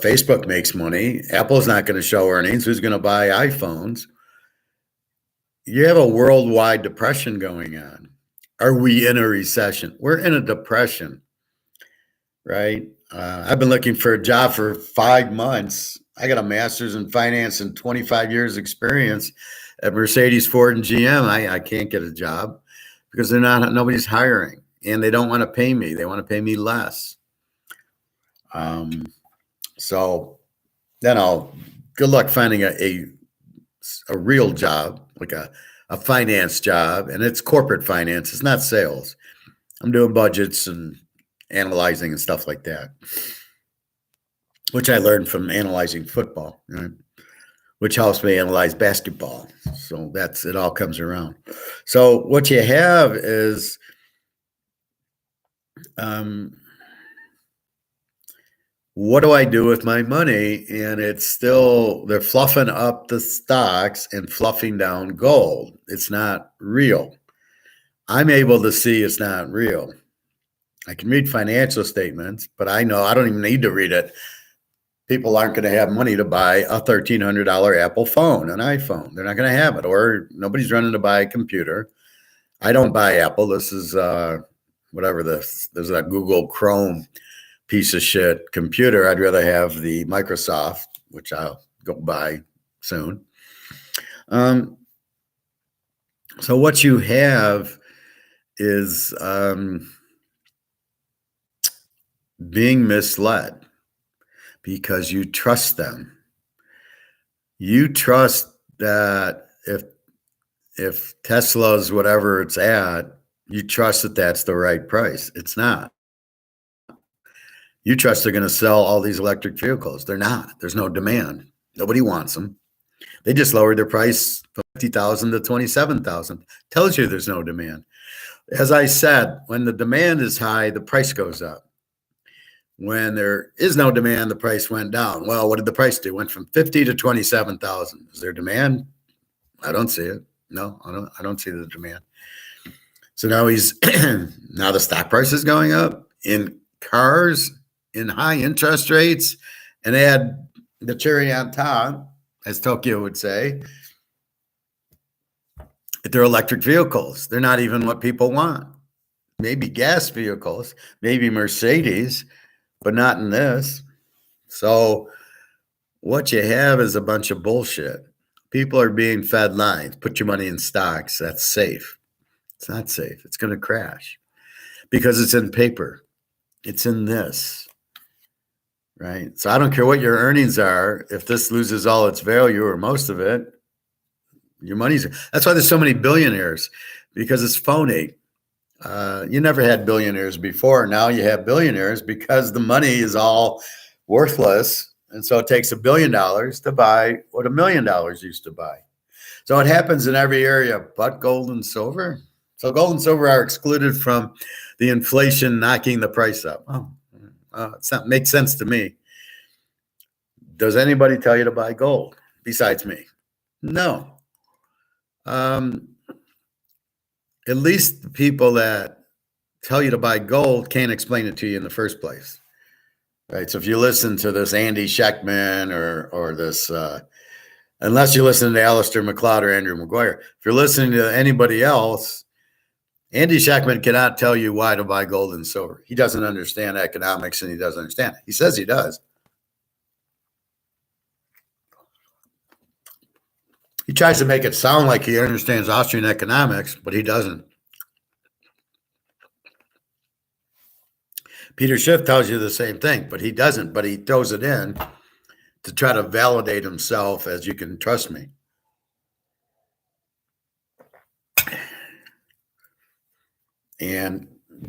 Facebook makes money. Apple's not going to show earnings. Who's going to buy iPhones? You have a worldwide depression going on. Are we in a recession? We're in a depression. right? I've been looking for a job for 5 months. I got a master's in finance and 25 years experience at Mercedes, Ford, and GM. I can't get a job because nobody's hiring, and they don't want to pay me. They want to pay me less. So, good luck finding a real job, like a finance job, and it's corporate finance. It's not sales. I'm doing budgets and analyzing and stuff like that, which I learned from analyzing football, right? Which helps me analyze basketball. So it all comes around. So what you have is what do I do with my money? And they're fluffing up the stocks and fluffing down gold. It's not real. I'm able to see it's not real. I can read financial statements, but I know I don't even need to read it. People aren't going to have money to buy a $1,300 Apple phone, an iPhone. They're not going to have it, or nobody's running to buy a computer. I don't buy Apple. This is there's that Google Chrome piece of shit computer. I'd rather have the Microsoft, which I'll go buy soon. So what you have is being misled because you trust them. You trust that if Tesla's whatever it's at, you trust that that's the right price. It's not. You trust they're going to sell all these electric vehicles. They're not. There's no demand. Nobody wants them. They just lowered their price from 50,000 to 27,000. Tells you there's no demand. As I said, when the demand is high, the price goes up. When there is no demand, the price went down. Well, what did the price do? It went from 50 to 27,000. Is there demand? I don't see it. No, I don't see the demand. So now now the stock price is going up in cars, in high interest rates, and add the cherry on top, as Tokyo would say, they're electric vehicles. They're not even what people want. Maybe gas vehicles, maybe Mercedes, but not in this. So what you have is a bunch of bullshit. People are being fed lines. Put your money in stocks. That's safe. It's not safe. It's going to crash because it's in paper. It's in this, right? So I don't care what your earnings are. If this loses all its value or most of it, your money's. That's why there's so many billionaires, because it's phony. You never had billionaires before. Now you have billionaires because the money is all worthless. And so it takes $1 billion to buy what $1 million used to buy. So it happens in every area but gold and silver. So gold and silver are excluded from the inflation knocking the price up. It's not makes sense to me. Does anybody tell you to buy gold besides me? No. At least the people that tell you to buy gold can't explain it to you in the first place. Right. So if you listen to this Andy Scheckman or this, unless you listen to Alistair McLeod or Andrew McGuire, if you're listening to anybody else, Andy Scheckman cannot tell you why to buy gold and silver. He doesn't understand economics, and he doesn't understand it. He says he does. He tries to make it sound like he understands Austrian economics, but he doesn't. Peter Schiff tells you the same thing, but he doesn't. But he throws it in to try to validate himself as you can trust me.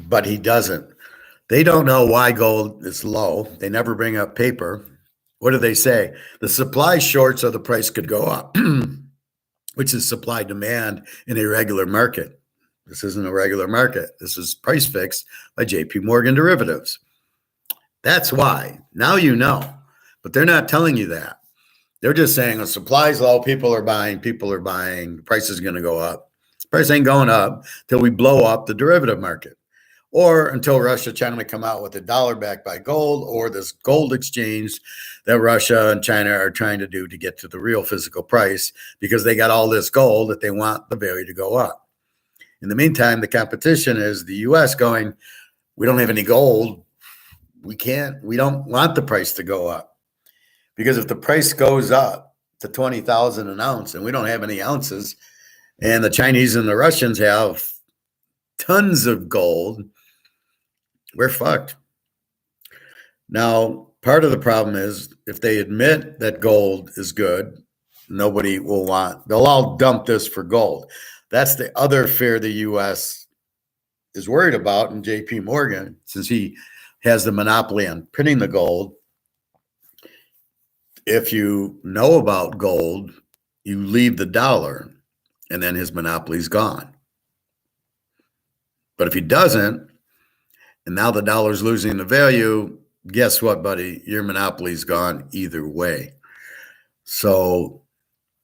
But he doesn't. They don't know why gold is low. They never bring up paper. What do they say? The supply short, so the price could go up, which is supply demand in a regular market. This isn't a regular market. This is price fixed by JP Morgan derivatives. That's why. Now you know. But they're not telling you that. They're just saying the supply's low, people are buying, the price is going to go up. The price ain't going up till we blow up the derivative market, or until Russia, China come out with a dollar backed by gold, or this gold exchange that Russia and China are trying to do to get to the real physical price, because they got all this gold that they want the value to go up. In the meantime, the competition is the U.S. going, we don't have any gold. we don't want the price to go up, because if the price goes up to 20,000 an ounce and we don't have any ounces, and the Chinese and the Russians have tons of gold, we're fucked. Now, part of the problem is if they admit that gold is good, nobody will want, they'll all dump this for gold. That's the other fear the U.S. is worried about. And JP Morgan, since he has the monopoly on printing the gold, if you know about gold, you leave the dollar and then his monopoly's gone. But if he doesn't, and now the dollar's losing the value, guess what, buddy? Your monopoly's gone either way. So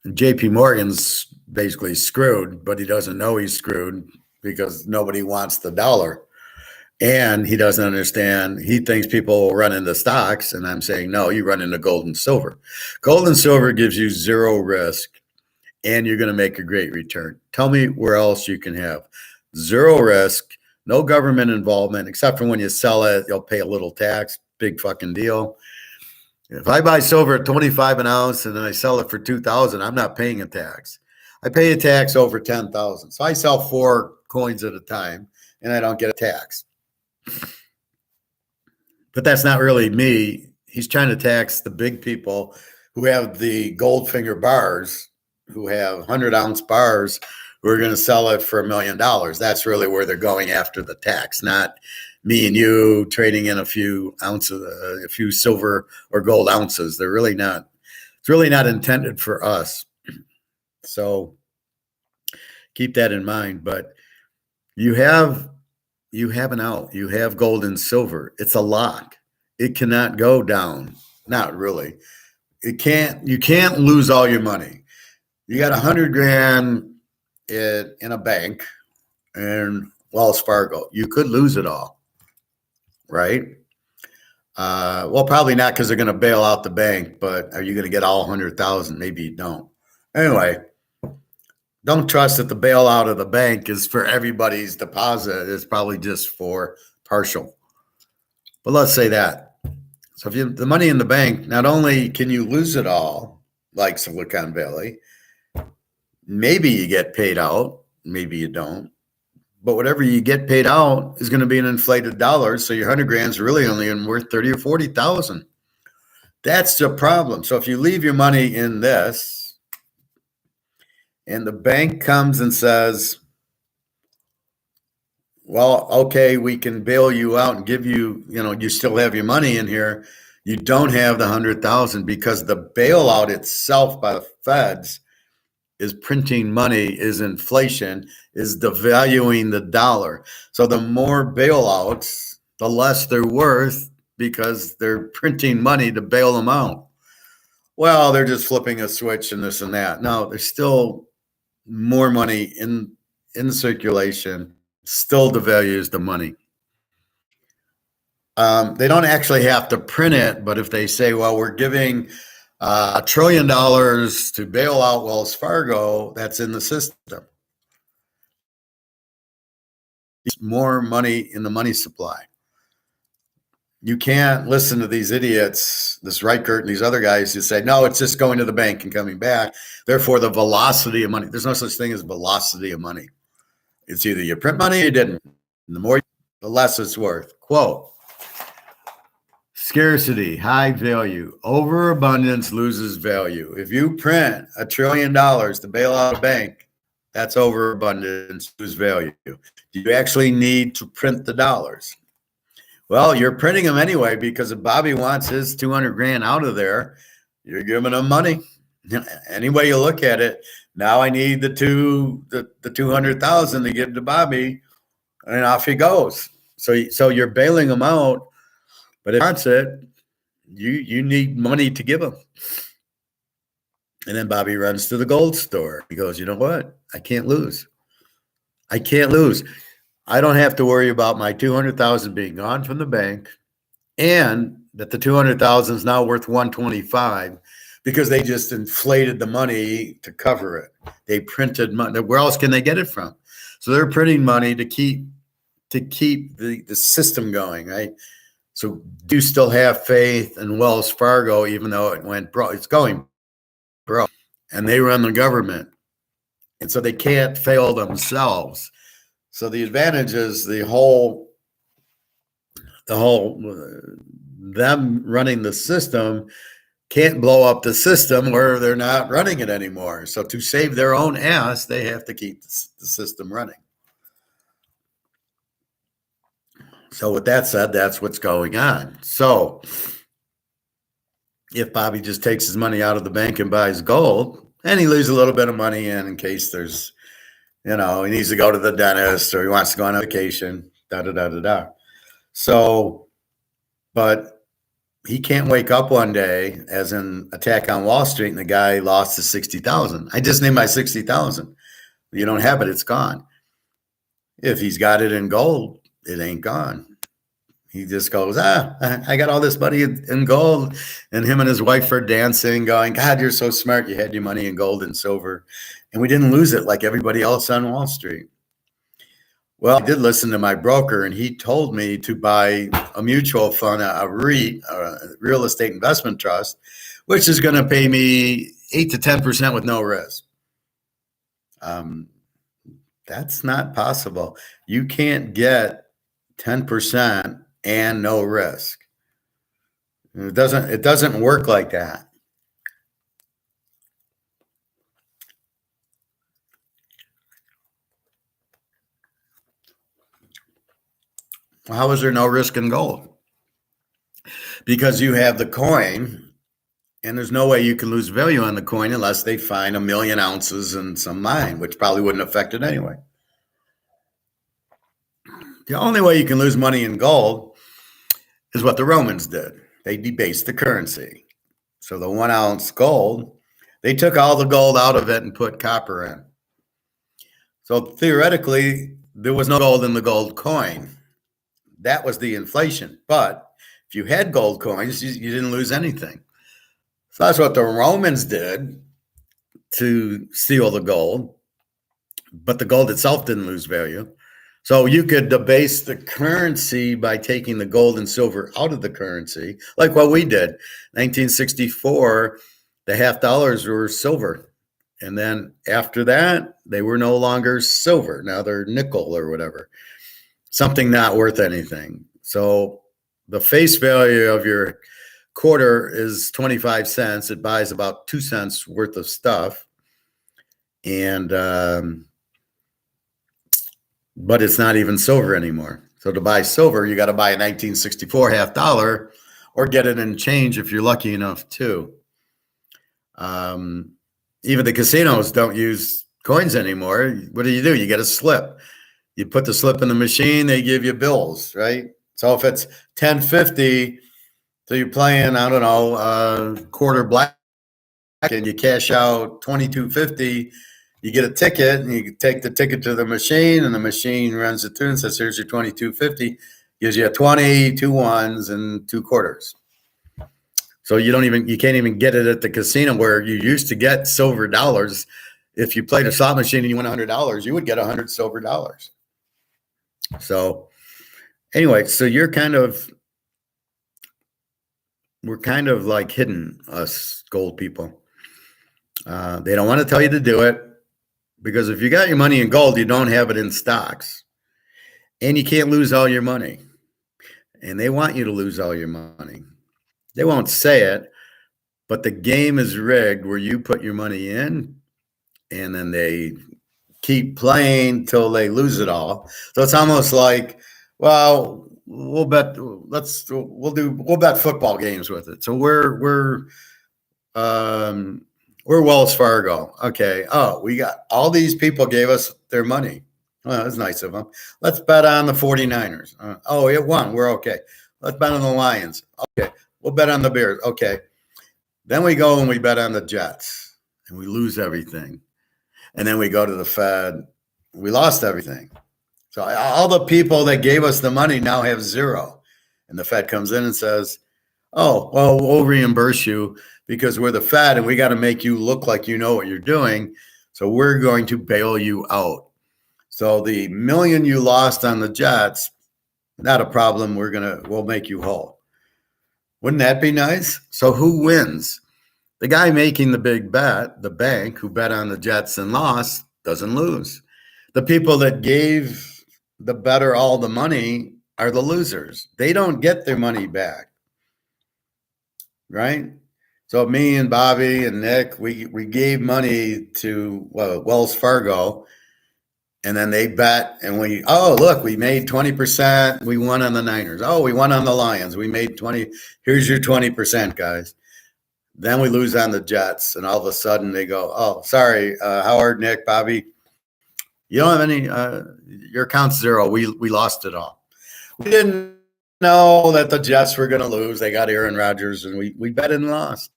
JP Morgan's basically screwed, but he doesn't know he's screwed because nobody wants the dollar. And he doesn't understand. He thinks people will run into stocks. And I'm saying, no, you run into gold and silver. Gold and silver gives you zero risk, and you're going to make a great return. Tell me where else you can have zero risk, no government involvement, except for when you sell it, you'll pay a little tax. Big fucking deal. If I buy silver at 25 an ounce and then I sell it for 2,000, I'm not paying a tax. I pay a tax over 10,000. So I sell 4 coins at a time and I don't get a tax. But that's not really me. He's trying to tax the big people who have the Goldfinger bars, who have 100-ounce bars, who are going to sell it for $1 million. That's really where they're going after the tax, not me and you trading in a few ounces, a few silver or gold ounces. They're really not. It's really not intended for us. So keep that in mind. But you have an out. You have gold and silver. It's a lock. It cannot go down. Not really. It can't. You can't lose all your money. You got $100,000 in a bank and Wells Fargo. You could lose it all, right? Well, probably not, because they're going to bail out the bank. But are you going to get all 100,000? Maybe you don't. Anyway, don't trust that the bailout of the bank is for everybody's deposit. It's probably just for partial. But let's say that. So if you have the money in the bank, not only can you lose it all, like Silicon Valley, maybe you get paid out, maybe you don't. But whatever you get paid out is going to be an inflated dollar. So your $100,000 is really only worth 30 or 40,000. That's the problem. So if you leave your money in this, and the bank comes and says, well, okay, we can bail you out and give you, you still have your money in here. You don't have the 100,000, because the bailout itself by the feds is printing money, is inflation, is devaluing the dollar. So the more bailouts, the less they're worth, because they're printing money to bail them out. Well, they're just flipping a switch and this and that. No, there's still more money in circulation, still devalues the money. They don't actually have to print it, but if they say, well, we're giving $1 trillion to bail out Wells Fargo, that's in the system. It's more money in the money supply. You can't listen to these idiots, this Reichert and these other guys who say, no, it's just going to the bank and coming back. Therefore, the velocity of money, there's no such thing as velocity of money. It's either you print money or you didn't. And the more, the less it's worth. Quote, scarcity, high value, overabundance loses value. If you print $1 trillion to bail out a bank, that's overabundance, lose value. Do you actually need to print the dollars? Well, you're printing them anyway, because if Bobby wants his 200,000 out of there, you're giving him money. Any way you look at it, now I need the 200,000 to give to Bobby, and off he goes. So you're bailing him out, but if he wants it, you need money to give him. And then Bobby runs to the gold store. He goes, you know what? I can't lose. I can't lose. I don't have to worry about my 200,000 being gone from the bank, and that the 200,000 is now worth 125 because they just inflated the money to cover it. They printed money. Where else can they get it from? So they're printing money to keep the system going, right? So do you still have faith in Wells Fargo, even though it went broke? It's going broke, and they run the government. And so they can't fail themselves. So the advantage is them running the system can't blow up the system where they're not running it anymore. So to save their own ass, they have to keep the system running. So with that said, that's what's going on. So if Bobby just takes his money out of the bank and buys gold, and he leaves a little bit of money in case there's, he needs to go to the dentist or he wants to go on a vacation, So, but he can't wake up one day, as in Attack on Wall Street, and the guy lost his 60,000. I just need my 60,000. You don't have it, it's gone. If he's got it in gold, it ain't gone. He just goes, I got all this money in gold. And him and his wife are dancing, going, God, you're so smart. You had your money in gold and silver. And we didn't lose it like everybody else on Wall Street. Well, I did listen to my broker, and he told me to buy a mutual fund, a REIT, a real estate investment trust, which is going to pay me 8 to 10% with no risk. That's not possible. You can't get 10% and no risk. It doesn't work like that. How is there no risk in gold? Because you have the coin, and there's no way you can lose value on the coin unless they find 1 million ounces in some mine, which probably wouldn't affect it anyway. The only way you can lose money in gold is what the Romans did. They debased the currency. So the 1 ounce gold, they took all the gold out of it and put copper in. So theoretically, there was no gold in the gold coin. That was the inflation. But if you had gold coins, you didn't lose anything. So that's what the Romans did to steal the gold. But the gold itself didn't lose value. So you could debase the currency by taking the gold and silver out of the currency, like what we did. 1964, the half dollars were silver. And then after that, they were no longer silver. Now they're nickel or whatever. Something not worth anything. So the face value of your quarter is 25 cents. It buys about 2 cents worth of stuff. And but it's not even silver anymore. So to buy silver, you got to buy a 1964 half dollar or get it in change if you're lucky enough to. Even the casinos don't use coins anymore. What do? You get a slip. You put the slip in the machine, they give you bills, right? So if it's 10.50, so you're playing, I don't know, quarter black, and you cash out 22.50, you get a ticket, and you take the ticket to the machine, and the machine runs it through and says, here's your 22.50, gives you a 20, 2 ones, and 2 quarters. So you can't even get it at the casino where you used to get silver dollars. If you played a slot machine and you won $100, you would get 100 silver dollars. So anyway, so we're kind of like hidden, us gold people. They don't want to tell you to do it because if you got your money in gold, you don't have it in stocks, and you can't lose all your money. And they want you to lose all your money. They won't say it, but the game is rigged where you put your money in, and then they keep playing till they lose it all. So it's almost like, well, we'll bet football games with it. So we're Wells Fargo. Okay. Oh, we got all these people gave us their money. Well, that's nice of them. Let's bet on the 49ers. Oh, it won. We're okay. Let's bet on the Lions. Okay. We'll bet on the Bears. Okay. Then we go and we bet on the Jets, and we lose everything. And then we go to the Fed. We lost everything. So all the people that gave us the money now have zero. And the Fed comes in and says, oh, well, we'll reimburse you because we're the Fed and we got to make you look like you know what you're doing. So we're going to bail you out. So the $1 million you lost on the Jets, not a problem. We'll make you whole. Wouldn't that be nice? So who wins? The guy making the big bet, the bank who bet on the Jets and lost, doesn't lose. The people that gave the bettor all the money are the losers. They don't get their money back, right? So me and Bobby and Nick, we gave money to Wells Fargo, and then they bet, and look, we made 20%. We won on the Niners. Oh, we won on the Lions. We made 20. Here's your 20%, guys. Then we lose on the Jets, and all of a sudden they go, oh, sorry, Howard, Nick, Bobby, you don't have any, your account's zero. We lost it all. We didn't know that the Jets were going to lose. They got Aaron Rodgers, and we bet and lost.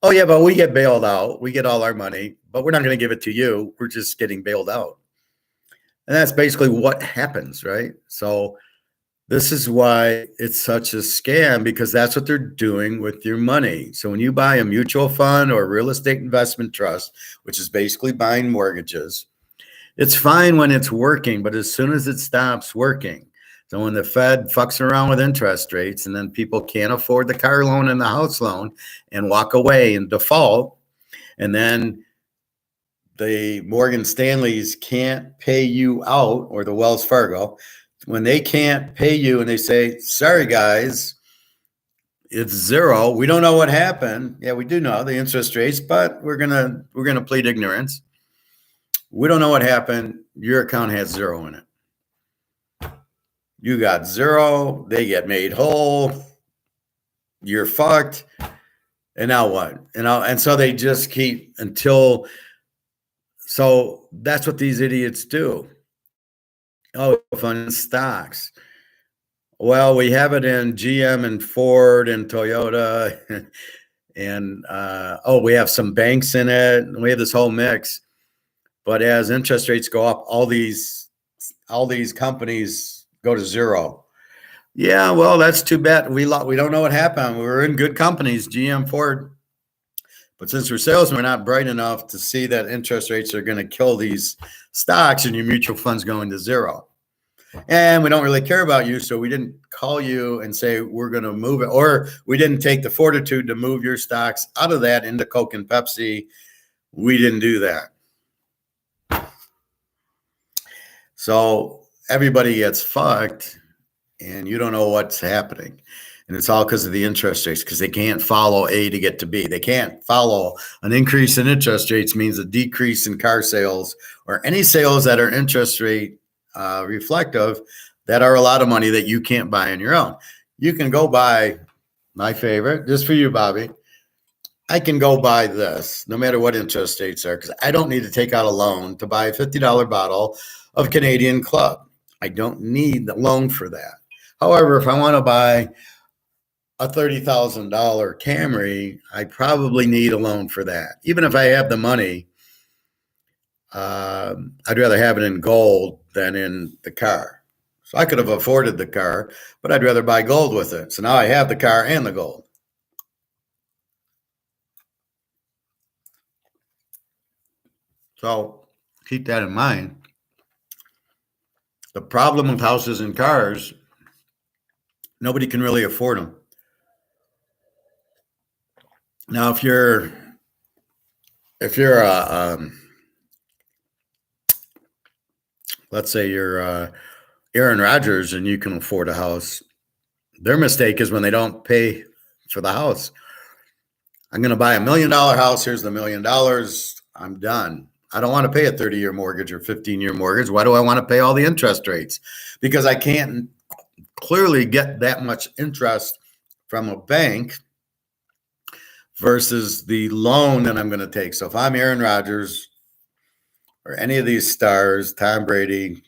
Oh, yeah, but we get bailed out. We get all our money, but we're not going to give it to you. We're just getting bailed out. And that's basically what happens, right? So this is why it's such a scam, because that's what they're doing with your money. So when you buy a mutual fund or a real estate investment trust, which is basically buying mortgages, it's fine when it's working, but as soon as it stops working, so when the Fed fucks around with interest rates and then people can't afford the car loan and the house loan and walk away and default, and then the Morgan Stanleys can't pay you out, or the Wells Fargo, when they can't pay you and they say, sorry, guys, it's zero. We don't know what happened. Yeah, we do know the interest rates, but we're gonna plead ignorance. We don't know what happened. Your account has zero in it. You got zero. They get made whole. You're fucked. And now what? And so they just keep until. So that's what these idiots do. Oh, fund stocks. Well, we have it in GM and Ford and Toyota, and we have some banks in it. And we have this whole mix. But as interest rates go up, all these companies go to zero. Yeah, well, that's too bad. We don't know what happened. We were in good companies, GM, Ford. But since we're salesmen, we're not bright enough to see that interest rates are going to kill these stocks and your mutual funds going to zero. And we don't really care about you, so we didn't call you and say we're going to move it, or we didn't take the fortitude to move your stocks out of that into Coke and Pepsi. We didn't do that. So everybody gets fucked, and you don't know what's happening. And it's all because of the interest rates, because they can't follow A to get to B. They can't follow an increase in interest rates means a decrease in car sales or any sales that are interest rate reflective that are a lot of money that you can't buy on your own. You can go buy my favorite, just for you, Bobby. I can go buy this no matter what interest rates are, because I don't need to take out a loan to buy a $50 bottle of Canadian Club. I don't need the loan for that. However, if I want to buy a $30,000 Camry, I probably need a loan for that. Even if I have the money, I'd rather have it in gold than in the car. So I could have afforded the car, but I'd rather buy gold with it. So now I have the car and the gold. So keep that in mind. The problem with houses and cars, nobody can really afford them. Now, if you're let's say you're Aaron Rodgers and you can afford a house, their mistake is when they don't pay for the house. I'm going to buy $1 million house. Here's the $1 million. I'm done. I don't want to pay a 30-year mortgage or 15-year mortgage. Why do I want to pay all the interest rates? Because I can't clearly get that much interest from a bank versus the loan that I'm going to take. So if I'm Aaron Rodgers or any of these stars, Tom Brady,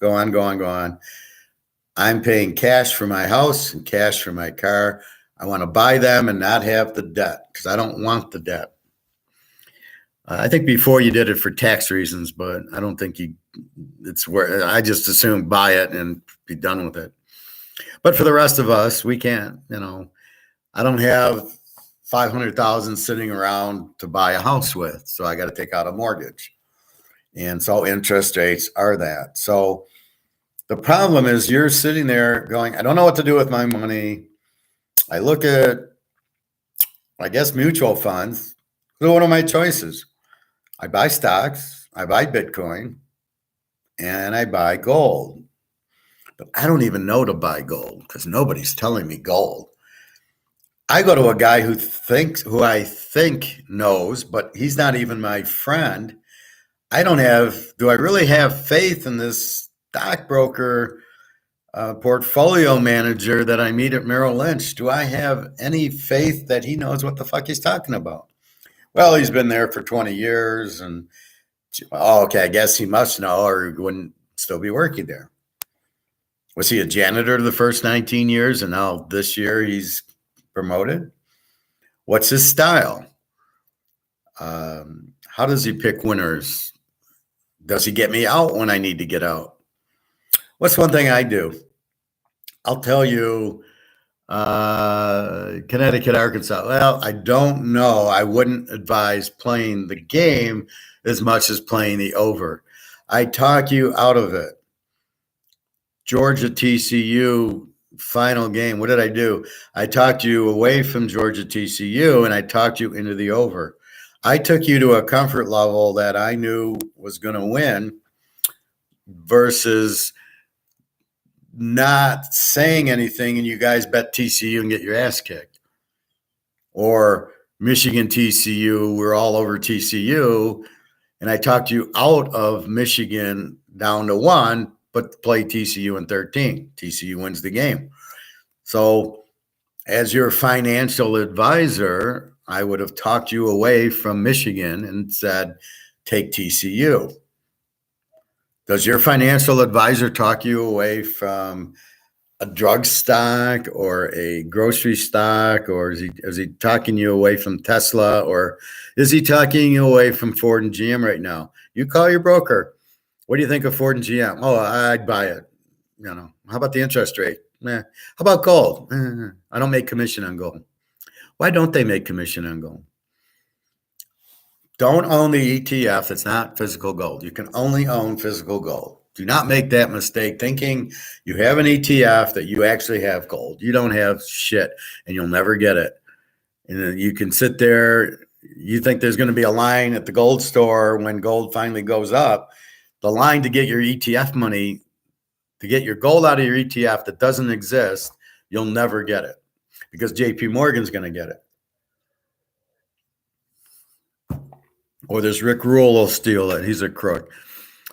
go on. I'm paying cash for my house and cash for my car. I want to buy them and not have the debt because I don't want the debt. I think before you did it for tax reasons, but I don't think it's where I just assume buy it and be done with it. But for the rest of us, we can't, I don't have $500,000 sitting around to buy a house with. So I got to take out a mortgage. And so interest rates are that. So The problem is you're sitting there going, I don't know what to do with my money. I look at, I guess, mutual funds. What are my choices? I buy stocks, I buy Bitcoin, and I buy gold. But I don't even know to buy gold because nobody's telling me gold. I go to a guy who I think knows, but he's not even my friend. Do I really have faith in this stockbroker portfolio manager that I meet at Merrill Lynch? Do I have any faith that he knows what the fuck he's talking about? Well, he's been there for 20 years and, okay, I guess he must know or he wouldn't still be working there. Was he a janitor the first 19 years and now this year he's promoted? What's his style? How does he pick winners? Does he get me out when I need to get out? What's one thing I do? I'll tell you, Connecticut, Arkansas. Well, I don't know. I wouldn't advise playing the game as much as playing the over. I talk you out of it. Georgia TCU final game. What did I do? I talked you away from Georgia TCU and I talked you into the over. I took you to a comfort level that I knew was going to win versus not saying anything and you guys bet TCU and get your ass kicked. Or Michigan TCU, we're all over TCU. And I talked you out of Michigan down to 1, but play TCU in 13. TCU wins the game. So as your financial advisor, I would have talked you away from Michigan and said, take TCU. Does your financial advisor talk you away from a drug stock or a grocery stock, or is he talking you away from Tesla, or is he talking you away from Ford and GM right now? You call your broker. What do you think of Ford and GM? Oh, I'd buy it. How about the interest rate? How about gold? I don't make commission on gold. Why don't they make commission on gold? Don't own the ETF that's not physical gold. You can only own physical gold. Do not make that mistake thinking you have an ETF that you actually have gold. You don't have shit and you'll never get it. And you can sit there. You think there's going to be a line at the gold store when gold finally goes up. The line to get your ETF money, to get your gold out of your ETF that doesn't exist, you'll never get it because JP Morgan's going to get it. Or this Rick Rule will steal it. He's a crook.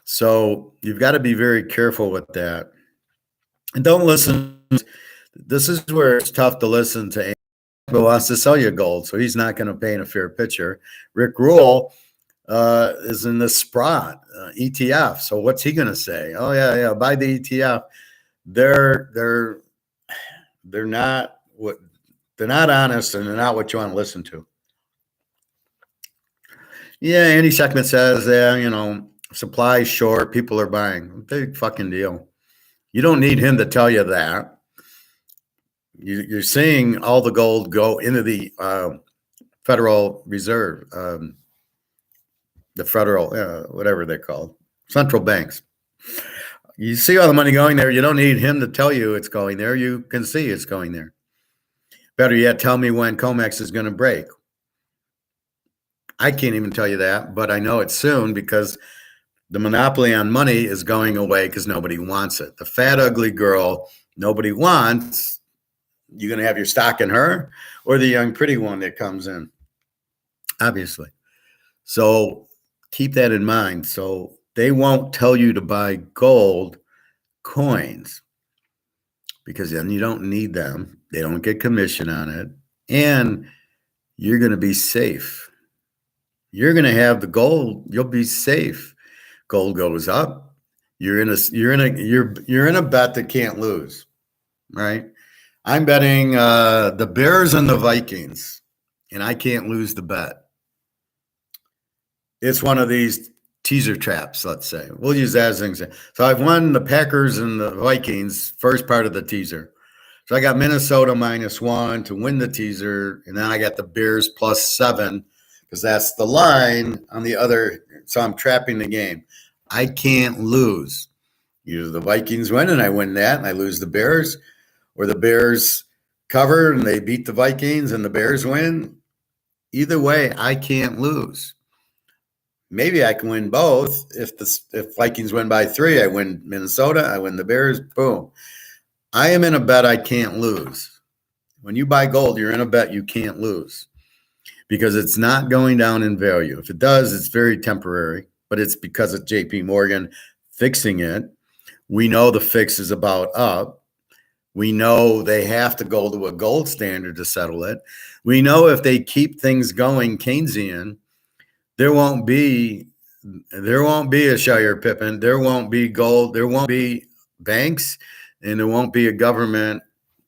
So you've got to be very careful with that. And don't listen. This is where it's tough to listen to. But wants to sell you gold, so he's not going to paint a fair picture. Rick Rule is in the Sprott ETF. So what's he going to say? Oh yeah, buy the ETF. They're not honest, and they're not what you want to listen to. Yeah, Andy Schectman says, supply short, people are buying. Big fucking deal. You don't need him to tell you that. You're seeing all the gold go into the Federal Reserve, the federal, whatever they're called, central banks. You see all the money going there. You don't need him to tell you it's going there. You can see it's going there. Better yet, tell me when COMEX is going to break. I can't even tell you that, but I know it's soon because the monopoly on money is going away because nobody wants it. The fat, ugly girl nobody wants, you're going to have your stock in her or the young, pretty one that comes in, obviously. So keep that in mind. So they won't tell you to buy gold coins because then you don't need them. They don't get commission on it. And you're going to be safe. You're going to have the gold. You'll be safe. Gold goes up. You're in a bet that can't lose, right? I'm betting the Bears and the Vikings, and I can't lose the bet. It's one of these teaser traps, let's say. We'll use that as an example. So I've won the Packers and the Vikings, first part of the teaser. So I got Minnesota -1 to win the teaser, and then I got the Bears +7 because that's the line on the other. So I'm trapping the game. I can't lose. Either the Vikings win and I win that and I lose the Bears, or the Bears cover and they beat the Vikings and the Bears win. Either way, I can't lose. Maybe I can win both. If Vikings win by 3, I win Minnesota, I win the Bears, boom. I am in a bet I can't lose. When you buy gold, you're in a bet you can't lose because it's not going down in value. If it does, it's very temporary, but it's because of JP Morgan fixing it. We know the fix is about up. We know they have to go to a gold standard to settle it. We know if they keep things going Keynesian, there won't be a Shire Pippin. There won't be gold. There won't be banks, and there won't be a government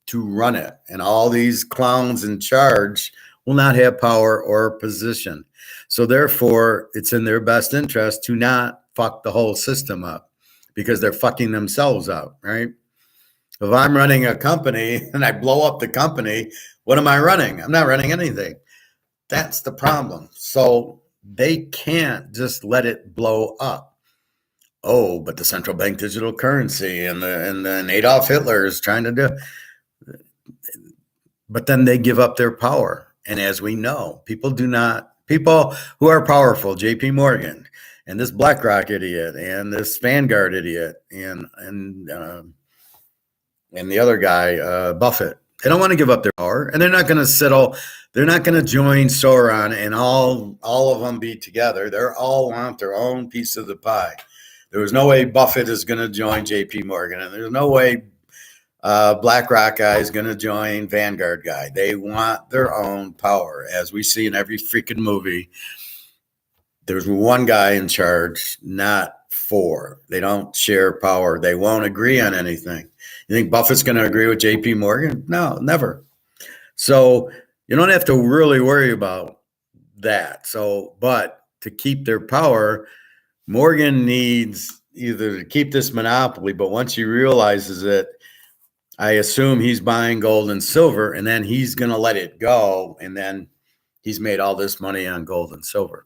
to run it. And all these clowns in charge will not have power or position. So therefore, it's in their best interest to not fuck the whole system up because they're fucking themselves up, right? If I'm running a company and I blow up the company, what am I running? I'm not running anything. That's the problem. So they can't just let it blow up. Oh, but the central bank digital currency and then Adolf Hitler is trying to do. But then they give up their power. And as we know, people who are powerful, JP Morgan and this BlackRock idiot and this Vanguard idiot and the other guy, Buffett, they don't want to give up their power, and they're not going to settle. They're not going to join Sauron and all of them be together. They're all want their own piece of the pie. There was no way Buffett is going to join JP Morgan, and there's no way BlackRock guy is going to join Vanguard guy. They want their own power, as we see in every freaking movie. There's one guy in charge, not 4. They don't share power. They won't agree on anything. You think Buffett's going to agree with JP Morgan? No, never. So you don't have to really worry about that. So, but to keep their power, Morgan needs either to keep this monopoly, but once he realizes it, I assume he's buying gold and silver, and then he's going to let it go, and then he's made all this money on gold and silver.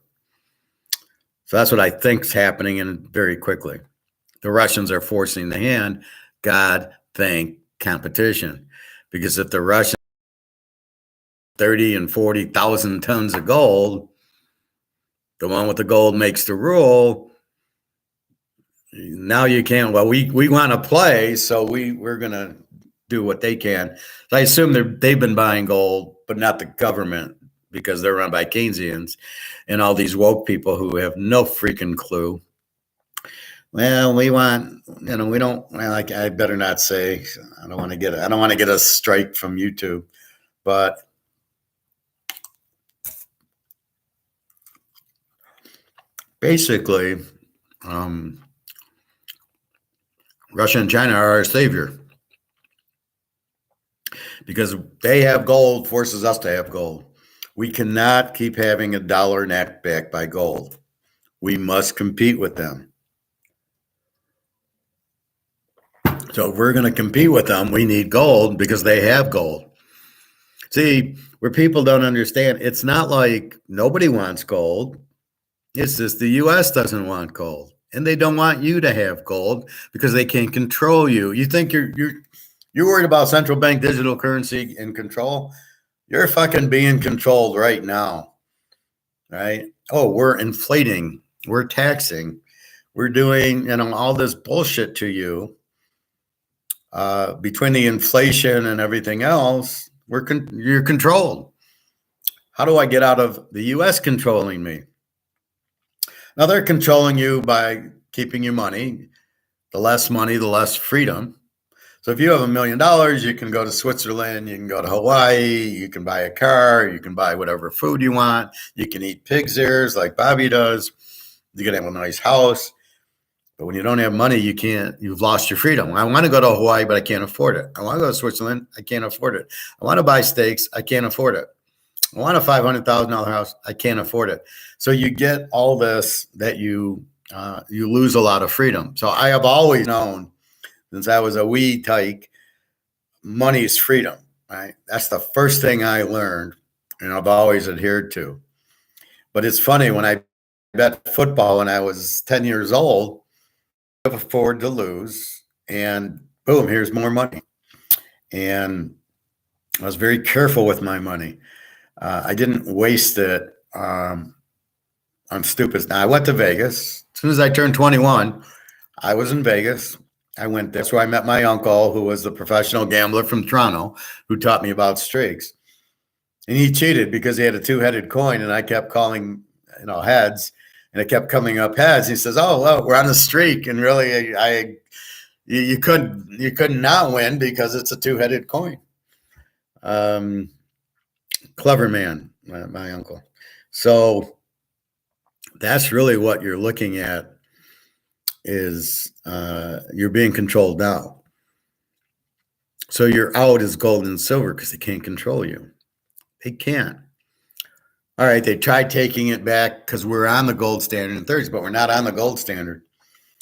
So that's what I think is happening, and very quickly. The Russians are forcing the hand. God thank competition, because if the Russians 30 and 40,000 tons of gold, the one with the gold makes the rule. Now you can't. Well, we want to play, so we're going to do what they can. So I assume they've been buying gold, but not the government, because they're run by Keynesians and all these woke people who have no freaking clue. Well, we want, we don't. Well, I better not say. I don't want to get a strike from YouTube, but basically, Russia and China are our savior, because they have gold, forces us to have gold. We cannot keep having a dollar neck back by gold. We must compete with them. So if we're going to compete with them, we need gold because they have gold. See, where people don't understand, it's not like nobody wants gold. It's just the U.S. doesn't want gold, and they don't want you to have gold because they can't control you. You think you're worried about central bank digital currency and control? You're fucking being controlled right now, right? Oh, we're inflating, we're taxing, we're doing all this bullshit to you. Between the inflation and everything else, you're controlled. How do I get out of the U.S. controlling me? Now they're controlling you by keeping you money. The less money, the less freedom. So if you have $1 million, you can go to Switzerland, you can go to Hawaii, you can buy a car, you can buy whatever food you want, you can eat pig's ears like Bobby does, you can have a nice house. But when you don't have money, you've lost your freedom. I want to go to Hawaii, but I can't afford it. I want to go to Switzerland, I can't afford it. I want to buy steaks, I can't afford it. I want a $500,000 house, I can't afford it. So you get all this that you lose a lot of freedom. So I have always known, since I was a wee tyke, money is freedom, right? That's the first thing I learned, and I've always adhered to. But it's funny, when I bet football when I was 10 years old, afford to lose, and boom, here's more money. And I was very careful with my money. I didn't waste it on stupid. Now, I went to Vegas. As soon as I turned 21, I was in Vegas. I went there. That's where I met my uncle, who was the professional gambler from Toronto, who taught me about streaks. And he cheated because he had a two-headed coin, and I kept calling, heads, and it kept coming up heads. He says, "Oh, well, we're on a streak," and really, you couldn't not win because it's a two-headed coin. Clever man, my uncle. So that's really what you're looking at. Is you're being controlled now. So your out is gold and silver because they can't control you. They can't. All right, they tried taking it back because we're on the gold standard in the 30s, but we're not on the gold standard.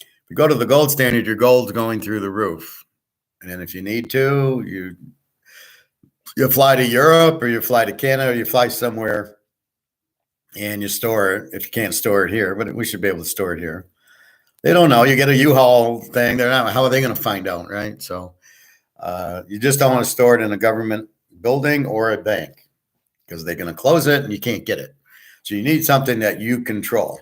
If you go to the gold standard, your gold's going through the roof. And then if you need to, you fly to Europe, or you fly to Canada, or you fly somewhere and you store it. If you can't store it here, but we should be able to store it here. They don't know. You get a U-Haul thing. They're not. How are they going to find out, right? So you just don't want to store it in a government building or a bank because they're going to close it and you can't get it. So you need something that you control.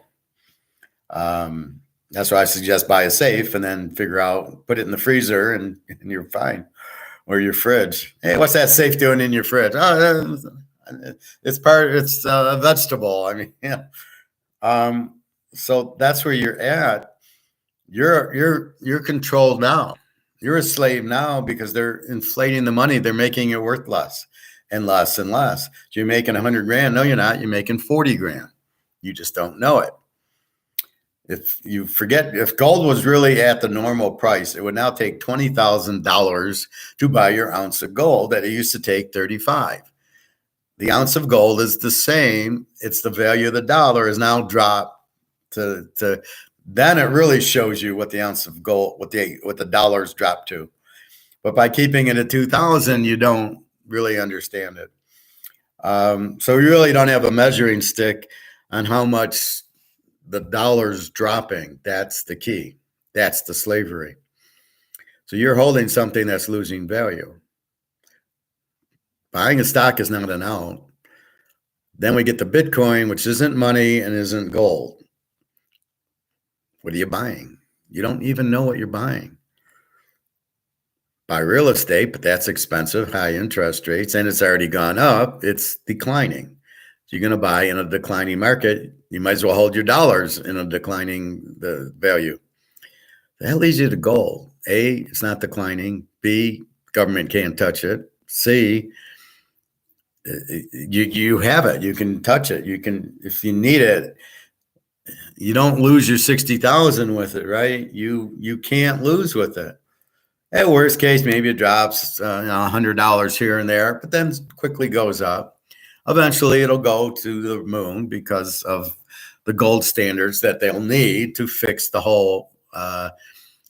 That's why I suggest buy a safe and then figure out, put it in the freezer and you're fine, or your fridge. Hey, what's that safe doing in your fridge? Oh, it's a vegetable. I mean, yeah. So that's where you're at. You're controlled now. You're a slave now because they're inflating the money. They're making it worth less and less and less. So you're making 100 grand. No, you're not. You're making 40 grand. You just don't know it. If you forget, if gold was really at the normal price, it would now take $20,000 to buy your ounce of gold that it used to take 35. The ounce of gold is the same. It's the value of the dollar is now dropped to then it really shows you what the ounce of gold, what the dollars dropped to. But by keeping it at 2,000, you don't really understand it. So you really don't have a measuring stick on how much the dollar's dropping. That's the key. That's the slavery. So you're holding something that's losing value. Buying a stock is not an out. Then we get the Bitcoin, which isn't money and isn't gold. What are you buying? You don't even know what you're buying. Buy real estate, but that's expensive, high interest rates, and it's already gone up. It's declining. So you're going to buy in a declining market. You might as well hold your dollars in a declining the value. That leads you to gold. A, it's not declining. B, government can't touch it. C, you have it. You can touch it. You can, if you need it. You don't lose your 60,000 with it, right? You can't lose with it. At worst case, maybe it drops $100 here and there, but then quickly goes up. Eventually, it'll go to the moon because of the gold standards that they'll need to fix the whole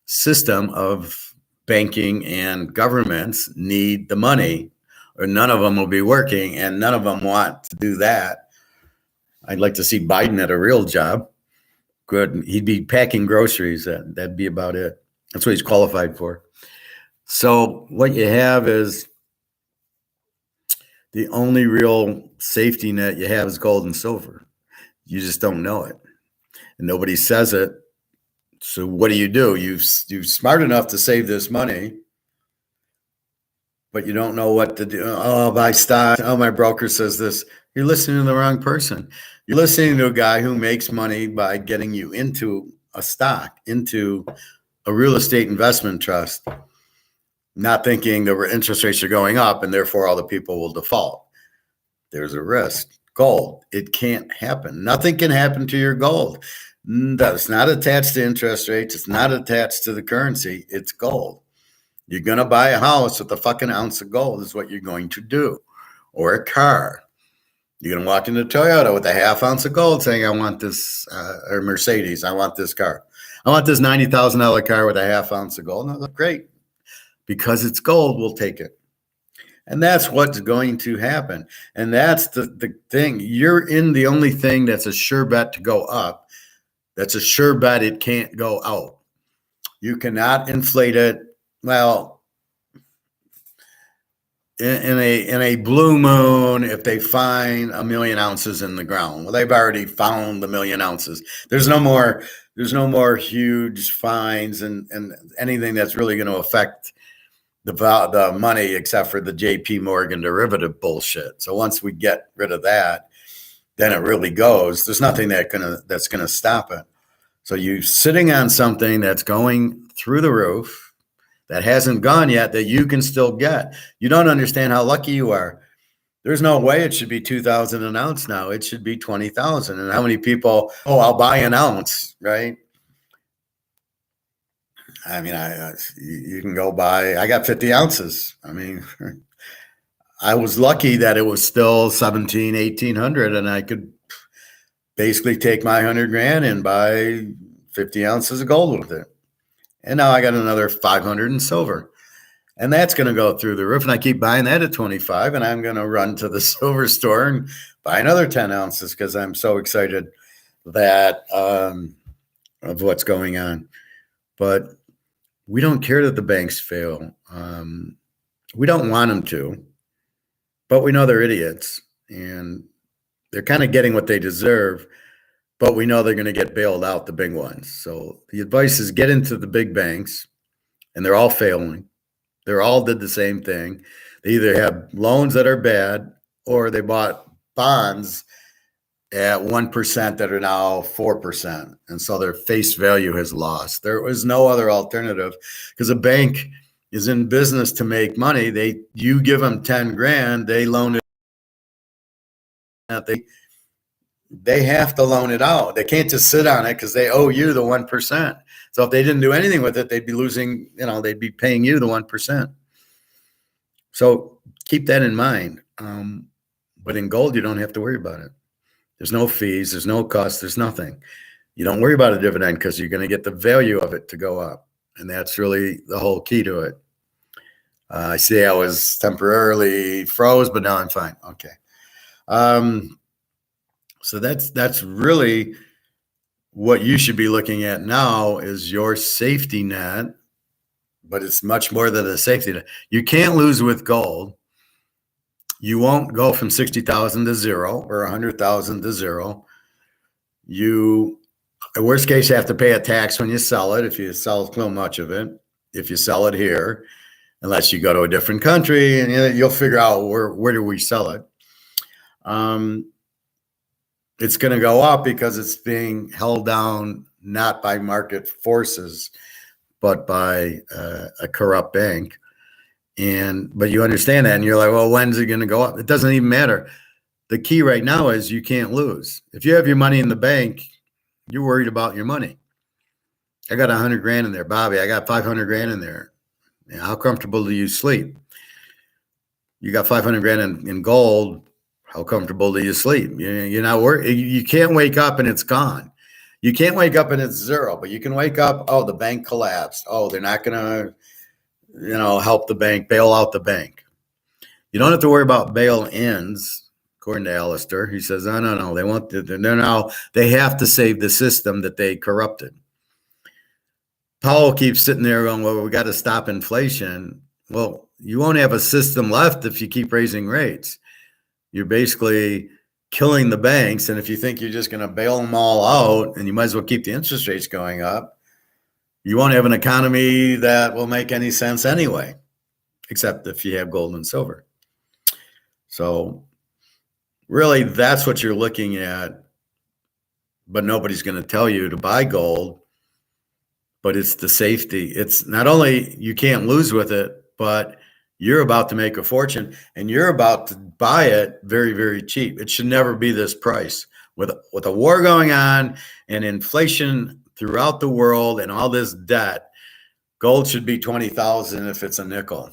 system of banking, and governments need the money, or none of them will be working, and none of them want to do that. I'd like to see Biden at a real job. Good. He'd be packing groceries. That'd be about it. That's what he's qualified for. So what you have is the only real safety net you have is gold and silver. You just don't know it. And nobody says it. So what do? You're smart enough to save this money, but you don't know what to do. Oh, buy stock. Oh, my broker says this. You're listening to the wrong person. You're listening to a guy who makes money by getting you into a stock, into a real estate investment trust, not thinking the interest rates are going up and therefore all the people will default. There's a risk. Gold, it can't happen. Nothing can happen to your gold. That's not attached to interest rates. It's not attached to the currency. It's gold. You're going to buy a house with a fucking ounce of gold is what you're going to do, or a car. You're going to walk into Toyota with a half ounce of gold saying, I want this, or Mercedes, I want this car. I want this $90,000 car with a half ounce of gold. No, great. Because it's gold, we'll take it. And that's what's going to happen. And that's the thing. You're in the only thing that's a sure bet to go up. That's a sure bet it can't go out. You cannot inflate it. Well, in a blue moon, if they find 1,000,000 ounces in the ground, well, they've already found the 1,000,000 ounces. There's no more huge fines and anything that's really going to affect the money, except for the JP Morgan derivative bullshit. So once we get rid of that, then it really goes. There's nothing that's gonna stop it. So you sitting on something that's going through the roof, that hasn't gone yet, that you can still get. You don't understand how lucky you are. There's no way it should be 2,000 an ounce now. It should be 20,000. And how many people, oh, I'll buy an ounce, right? I mean, you can go buy, I got 50 ounces. I mean, I was lucky that it was still 17, 1,800, and I could basically take my 100 grand and buy 50 ounces of gold with it. And now I got another 500 in silver. And that's going to go through the roof. And I keep buying that at 25. And I'm going to run to the silver store and buy another 10 ounces because I'm so excited that of what's going on. But we don't care that the banks fail. We don't want them to. But we know they're idiots. And they're kind of getting what they deserve. But we know they're going to get bailed out, the big ones. So the advice is get into the big banks, and they're all failing. They all did the same thing. They either have loans that are bad, or they bought bonds at 1% that are now 4%. And so their face value has lost. There was no other alternative because a bank is in business to make money. You give them 10 grand, they loan it. They have to loan it out. They can't just sit on it because they owe you the 1%. So if they didn't do anything with it, they'd be losing, they'd be paying you the 1%. So keep that in mind. But in gold, you don't have to worry about it. There's no fees, there's no cost, there's nothing. You don't worry about a dividend because you're going to get the value of it to go up. And that's really the whole key to it. I see I was temporarily froze, but now I'm fine. Okay. So that's really what you should be looking at now is your safety net, but it's much more than a safety net. You can't lose with gold. You won't go from 60,000 to zero or 100,000 to zero. In worst case, you have to pay a tax when you sell it if you sell too much of it. If you sell it here, unless you go to a different country, and you'll figure out where do we sell it. It's going to go up because it's being held down not by market forces, but by a corrupt bank. But you understand that, and you're like, well, when's it going to go up? It doesn't even matter. The key right now is you can't lose. If you have your money in the bank, you're worried about your money. I got 100 grand in there, Bobby. I got 500 grand in there. How comfortable do you sleep? You got 500 grand in gold. How comfortable do you sleep? You're not worried. You can't wake up and it's gone. You can't wake up and it's zero, but you can wake up, oh, the bank collapsed. Oh, they're not going to, help the bank, bail out the bank. You don't have to worry about bail-ins, according to Alistair. He says, no, they want to, they have to save the system that they corrupted. Powell keeps sitting there going, well, we got to stop inflation. Well, you won't have a system left if you keep raising rates. You're basically killing the banks. And if you think you're just going to bail them all out and you might as well keep the interest rates going up, you won't have an economy that will make any sense anyway, except if you have gold and silver. So really, that's what you're looking at. But nobody's going to tell you to buy gold, but it's the safety. It's not only you can't lose with it, but you're about to make a fortune and you're about to buy it very, very cheap. It should never be this price. With a war going on and inflation throughout the world and all this debt, gold should be 20,000 if it's a nickel.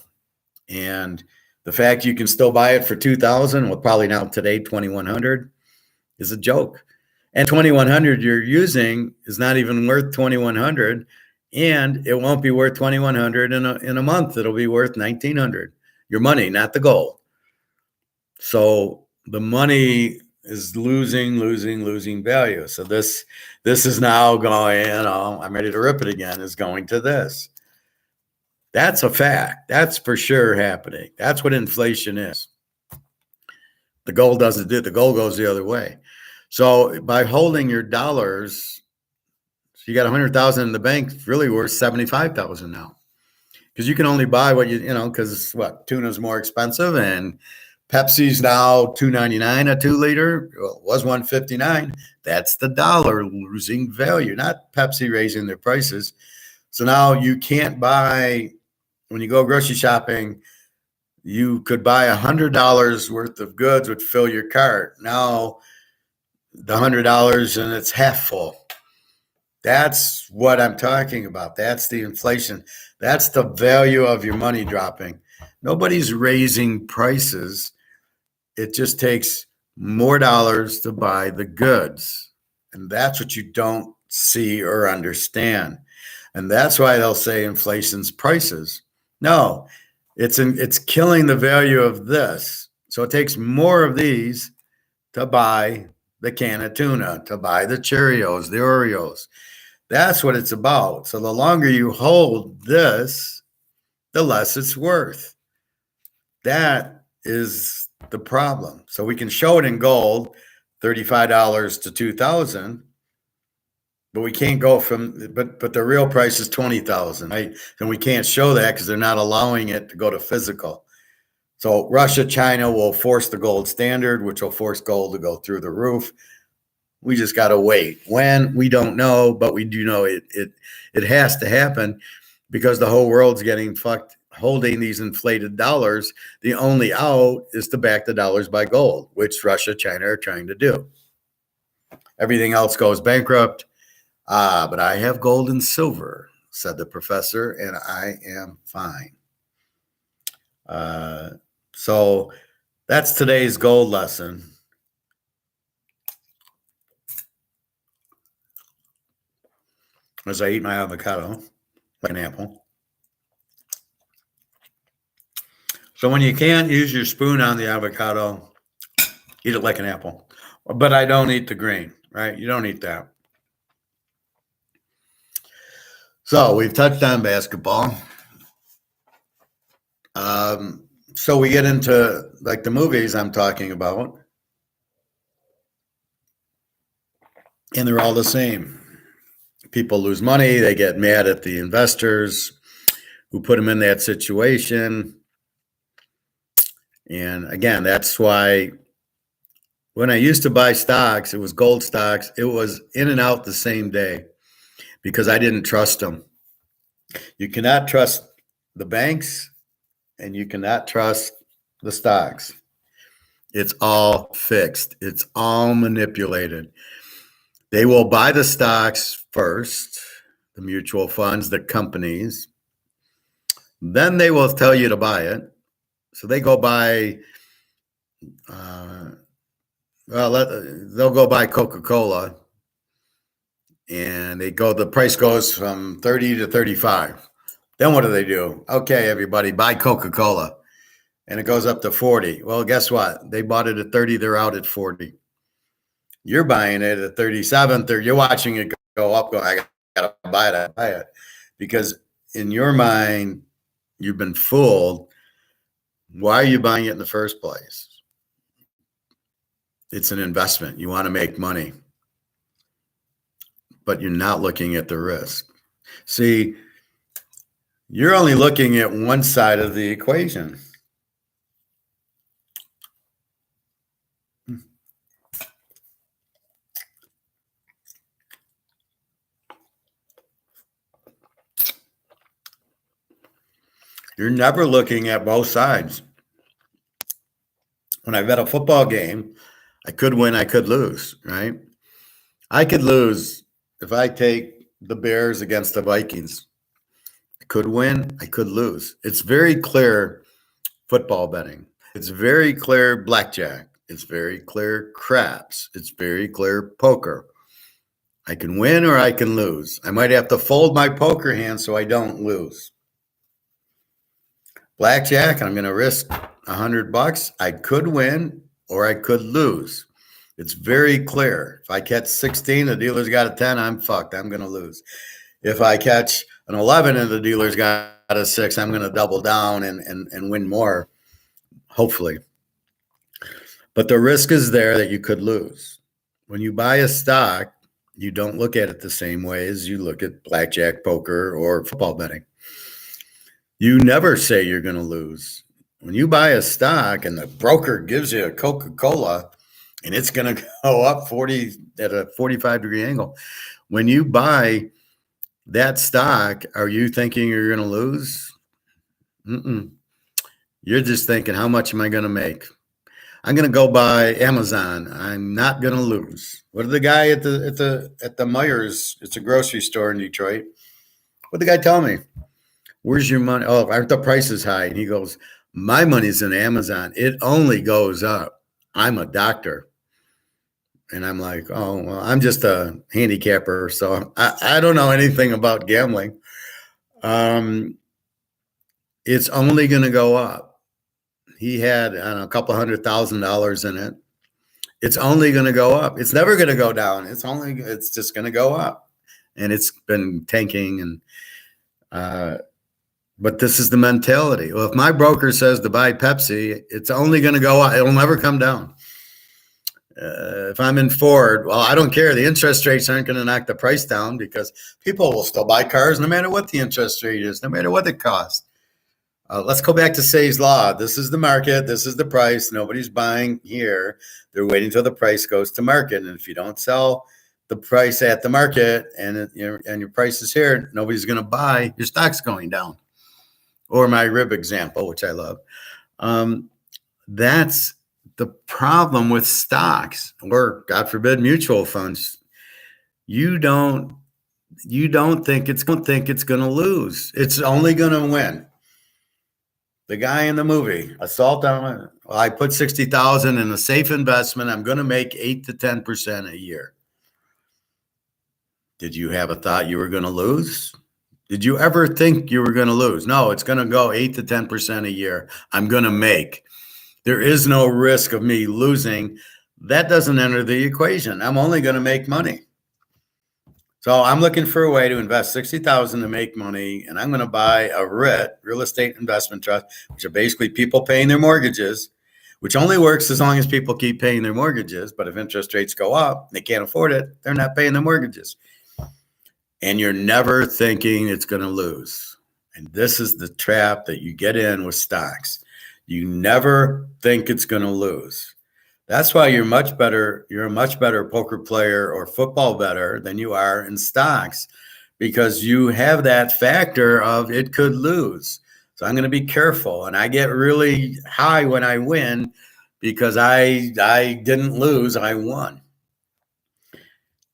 And the fact you can still buy it for 2,000, well, probably now today 2,100 is a joke. And 2,100 you're using is not even worth 2,100. And it won't be worth 2,100 in a month. It'll be worth 1,900. Your money, not the gold. So the money is losing value. So this is now going, I'm ready to rip it again, is going to this. That's a fact. That's for sure happening. That's what inflation is. The gold doesn't do it. The gold goes the other way. So by holding your dollars, you got 100,000 in the bank, really worth 75,000 now. Because you can only buy what because tuna's more expensive, and Pepsi's now $2.99 a 2-liter. Well, it was $1.59. That's the dollar losing value, not Pepsi raising their prices. So now you can't buy, when you go grocery shopping, you could buy $100 worth of goods would fill your cart. Now the $100 and it's half full. That's what I'm talking about. That's the inflation. That's the value of your money dropping. Nobody's raising prices. It just takes more dollars to buy the goods. And that's what you don't see or understand. And that's why they'll say inflation's prices. No, it's killing the value of this. So it takes more of these to buy the can of tuna, to buy the Cheerios, the Oreos. That's what it's about. So the longer you hold this, the less it's worth. That is the problem. So we can show it in gold, $35 to $2,000, but we can't go from, but the real price is $20,000, right? And we can't show that because they're not allowing it to go to physical. So Russia, China will force the gold standard, which will force gold to go through the roof. We just got to wait. When, we don't know, but we do know it has to happen because the whole world's getting fucked holding these inflated dollars. The only out is to back the dollars by gold, which Russia, China are trying to do. Everything else goes bankrupt. But I have gold and silver, said the professor, and I am fine. So that's today's gold lesson. As I eat my avocado like an apple. So when you can't use your spoon on the avocado, eat it like an apple. But I don't eat the grain, right? You don't eat that. So we've touched on basketball. So we get into like the movies I'm talking about. And they're all the same. People lose money. They get mad at the investors who put them in that situation. And again, that's why when I used to buy stocks, it was gold stocks. It was in and out the same day because I didn't trust them. You cannot trust the banks and you cannot trust the stocks. It's all fixed. It's all manipulated. They will buy the stocks first, the mutual funds, the companies. Then they will tell you to buy it. So they go buy, they'll go buy Coca-Cola. And the price goes from 30 to 35. Then what do? Okay, everybody, buy Coca-Cola. And it goes up to 40. Well, guess what? They bought it at 30. They're out at 40. You're buying it at 37. You're watching it go up, going, I got to buy it. Because in your mind, you've been fooled. Why are you buying it in the first place? It's an investment. You want to make money. But you're not looking at the risk. See, you're only looking at one side of the equation. You're never looking at both sides. When I bet a football game, I could win, I could lose, right? I could lose if I take the Bears against the Vikings. I could win, I could lose. It's very clear football betting. It's very clear blackjack. It's very clear craps. It's very clear poker. I can win or I can lose. I might have to fold my poker hand so I don't lose. Blackjack, I'm going to risk $100. I could win or I could lose. It's very clear. If I catch 16, the dealer's got a 10, I'm fucked. I'm going to lose. If I catch an 11 and the dealer's got a 6, I'm going to double down and win more, hopefully. But the risk is there that you could lose. When you buy a stock, you don't look at it the same way as you look at blackjack, poker, or football betting. You never say you're going to lose. When you buy a stock and the broker gives you a Coca-Cola and it's going to go up 40 at a 45-degree angle, when you buy that stock, are you thinking you're going to lose? Mm-mm. You're just thinking, how much am I going to make? I'm going to go buy Amazon. I'm not going to lose. What did the guy at the Myers? It's a grocery store in Detroit. What did the guy tell me? Where's your money? Oh, aren't the prices high? And he goes, my money's in Amazon. It only goes up. I'm a doctor. And I'm like, oh, well, I'm just a handicapper. So I don't know anything about gambling. It's only going to go up. He had, I don't know, a couple $100,000 in it. It's only going to go up. It's never going to go down. It's just going to go up. And it's been tanking. But this is the mentality. Well, if my broker says to buy Pepsi, it's only going to go up. It'll never come down. If I'm in Ford, well, I don't care. The interest rates aren't going to knock the price down because people will still buy cars no matter what the interest rate is, no matter what it costs. Let's go back to Say's law. This is the market. This is the price. Nobody's buying here. They're waiting until the price goes to market. And if you don't sell the price at the market and your price is here, nobody's going to buy. Your stock's going down. Or my rib example, which I love. That's the problem with stocks, or God forbid, mutual funds. You don't think it's going to lose. It's only going to win. The guy in the movie, assault on. Well, I put 60,000 in a safe investment. I'm going to make 8 to 10% a year. Did you have a thought you were going to lose? Did you ever think you were going to lose? No, it's going to go 8 to 10% a year. I'm going to make. There is no risk of me losing. That doesn't enter the equation. I'm only going to make money. So I'm looking for a way to invest 60,000 to make money, and I'm going to buy a RIT, real estate investment trust, which are basically people paying their mortgages, which only works as long as people keep paying their mortgages. But if interest rates go up, they can't afford it, they're not paying their mortgages. And you're never thinking it's going to lose. And this is the trap that you get in with stocks. You never think it's going to lose. That's why you're a much better poker player or football bettor than you are in stocks, because you have that factor of it could lose. So I'm going to be careful, and I get really high when I win because I didn't lose, I won.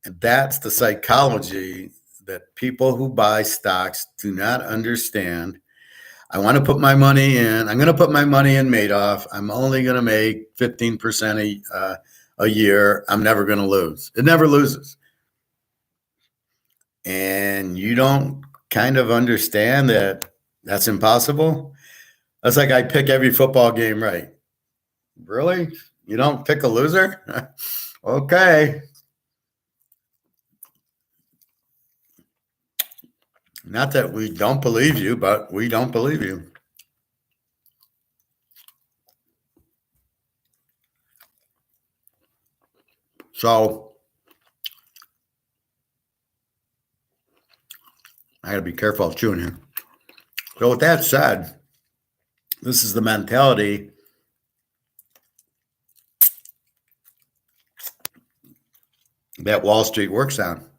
And that's the psychology that people who buy stocks do not understand. I want to put my money in. I'm going to put my money in Madoff. I'm only going to make 15% a year. I'm never going to lose. It never loses. And you don't kind of understand that that's impossible. That's like I pick every football game right. Really? You don't pick a loser? Okay. Not that we don't believe you, but we don't believe you. So I got to be careful of chewing here. So with that said, this is the mentality that Wall Street works on,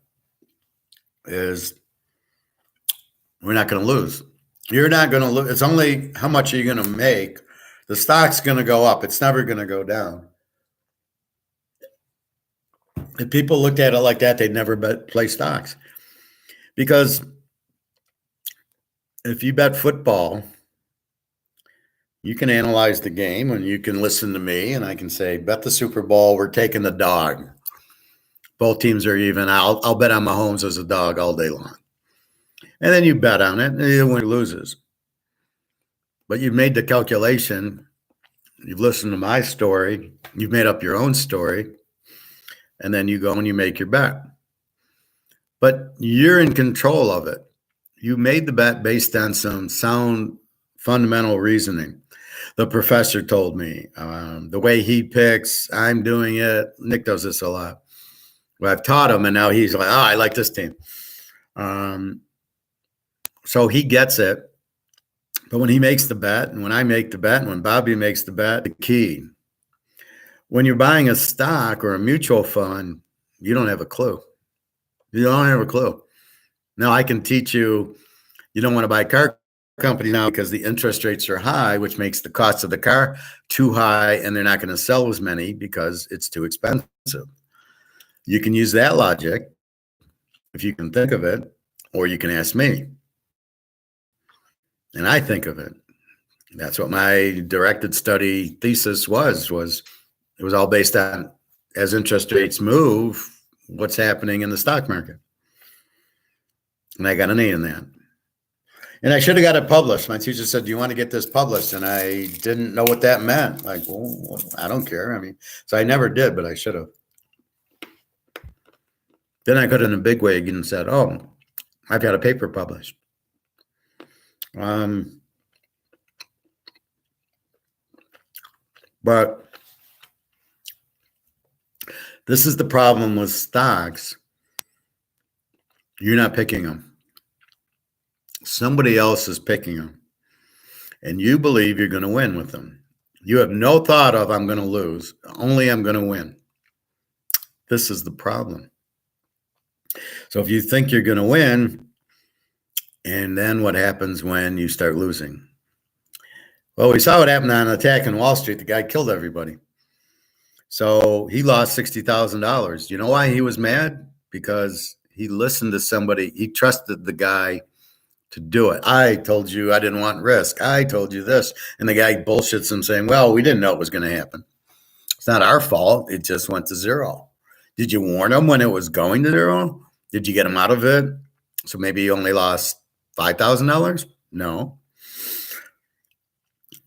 is we're not going to lose. You're not going to lose. It's only how much are you going to make. The stock's going to go up. It's never going to go down. If people looked at it like that, they'd never play stocks. Because if you bet football, you can analyze the game and you can listen to me and I can say, bet the Super Bowl, we're taking the dog. Both teams are even. I'll bet on Mahomes as a dog all day long. And then you bet on it, and the winner loses. But you've made the calculation. You've listened to my story. You've made up your own story. and then you go and you make your bet. But you're in control of it. You made the bet based on some sound fundamental reasoning. The professor told me the way he picks, I'm doing it. Nick does this a lot. Well, I've taught him, and now he's like, oh, I like this team. So he gets it. But when he makes the bet, and when I make the bet, and when Bobby makes the bet, the key. When you're buying a stock or a mutual fund, you don't have a clue. You don't have a clue. Now, I can teach you, you don't want to buy car company now because the interest rates are high, which makes the cost of the car too high, and they're not going to sell as many because it's too expensive. You can use that logic if you can think of it, or you can ask me. And I think of it. That's what my directed study thesis was it was all based on, as interest rates move, what's happening in the stock market. And I got an A in that. And I should have got it published. My teacher said, do you want to get this published? And I didn't know what that meant. Like, well, I don't care. I mean, so I never did, but I should have. Then I got in a big wig and said, oh, I've got a paper published. But this is the problem with stocks. You're not picking them. Somebody else is picking them. And you believe you're going to win with them. You have no thought of, I'm going to lose. Only I'm going to win. This is the problem. So if you think you're going to win, and then what happens when you start losing? Well, we saw what happened on Attack on Wall Street. The guy killed everybody. So he lost $60,000. You know why he was mad? Because he listened to somebody. He trusted the guy to do it. I told you I didn't want risk. I told you this. And the guy bullshits him saying, well, we didn't know it was going to happen. It's not our fault. It just went to zero. Did you warn him when it was going to zero? Did you get him out of it? So maybe he only lost $5,000? No.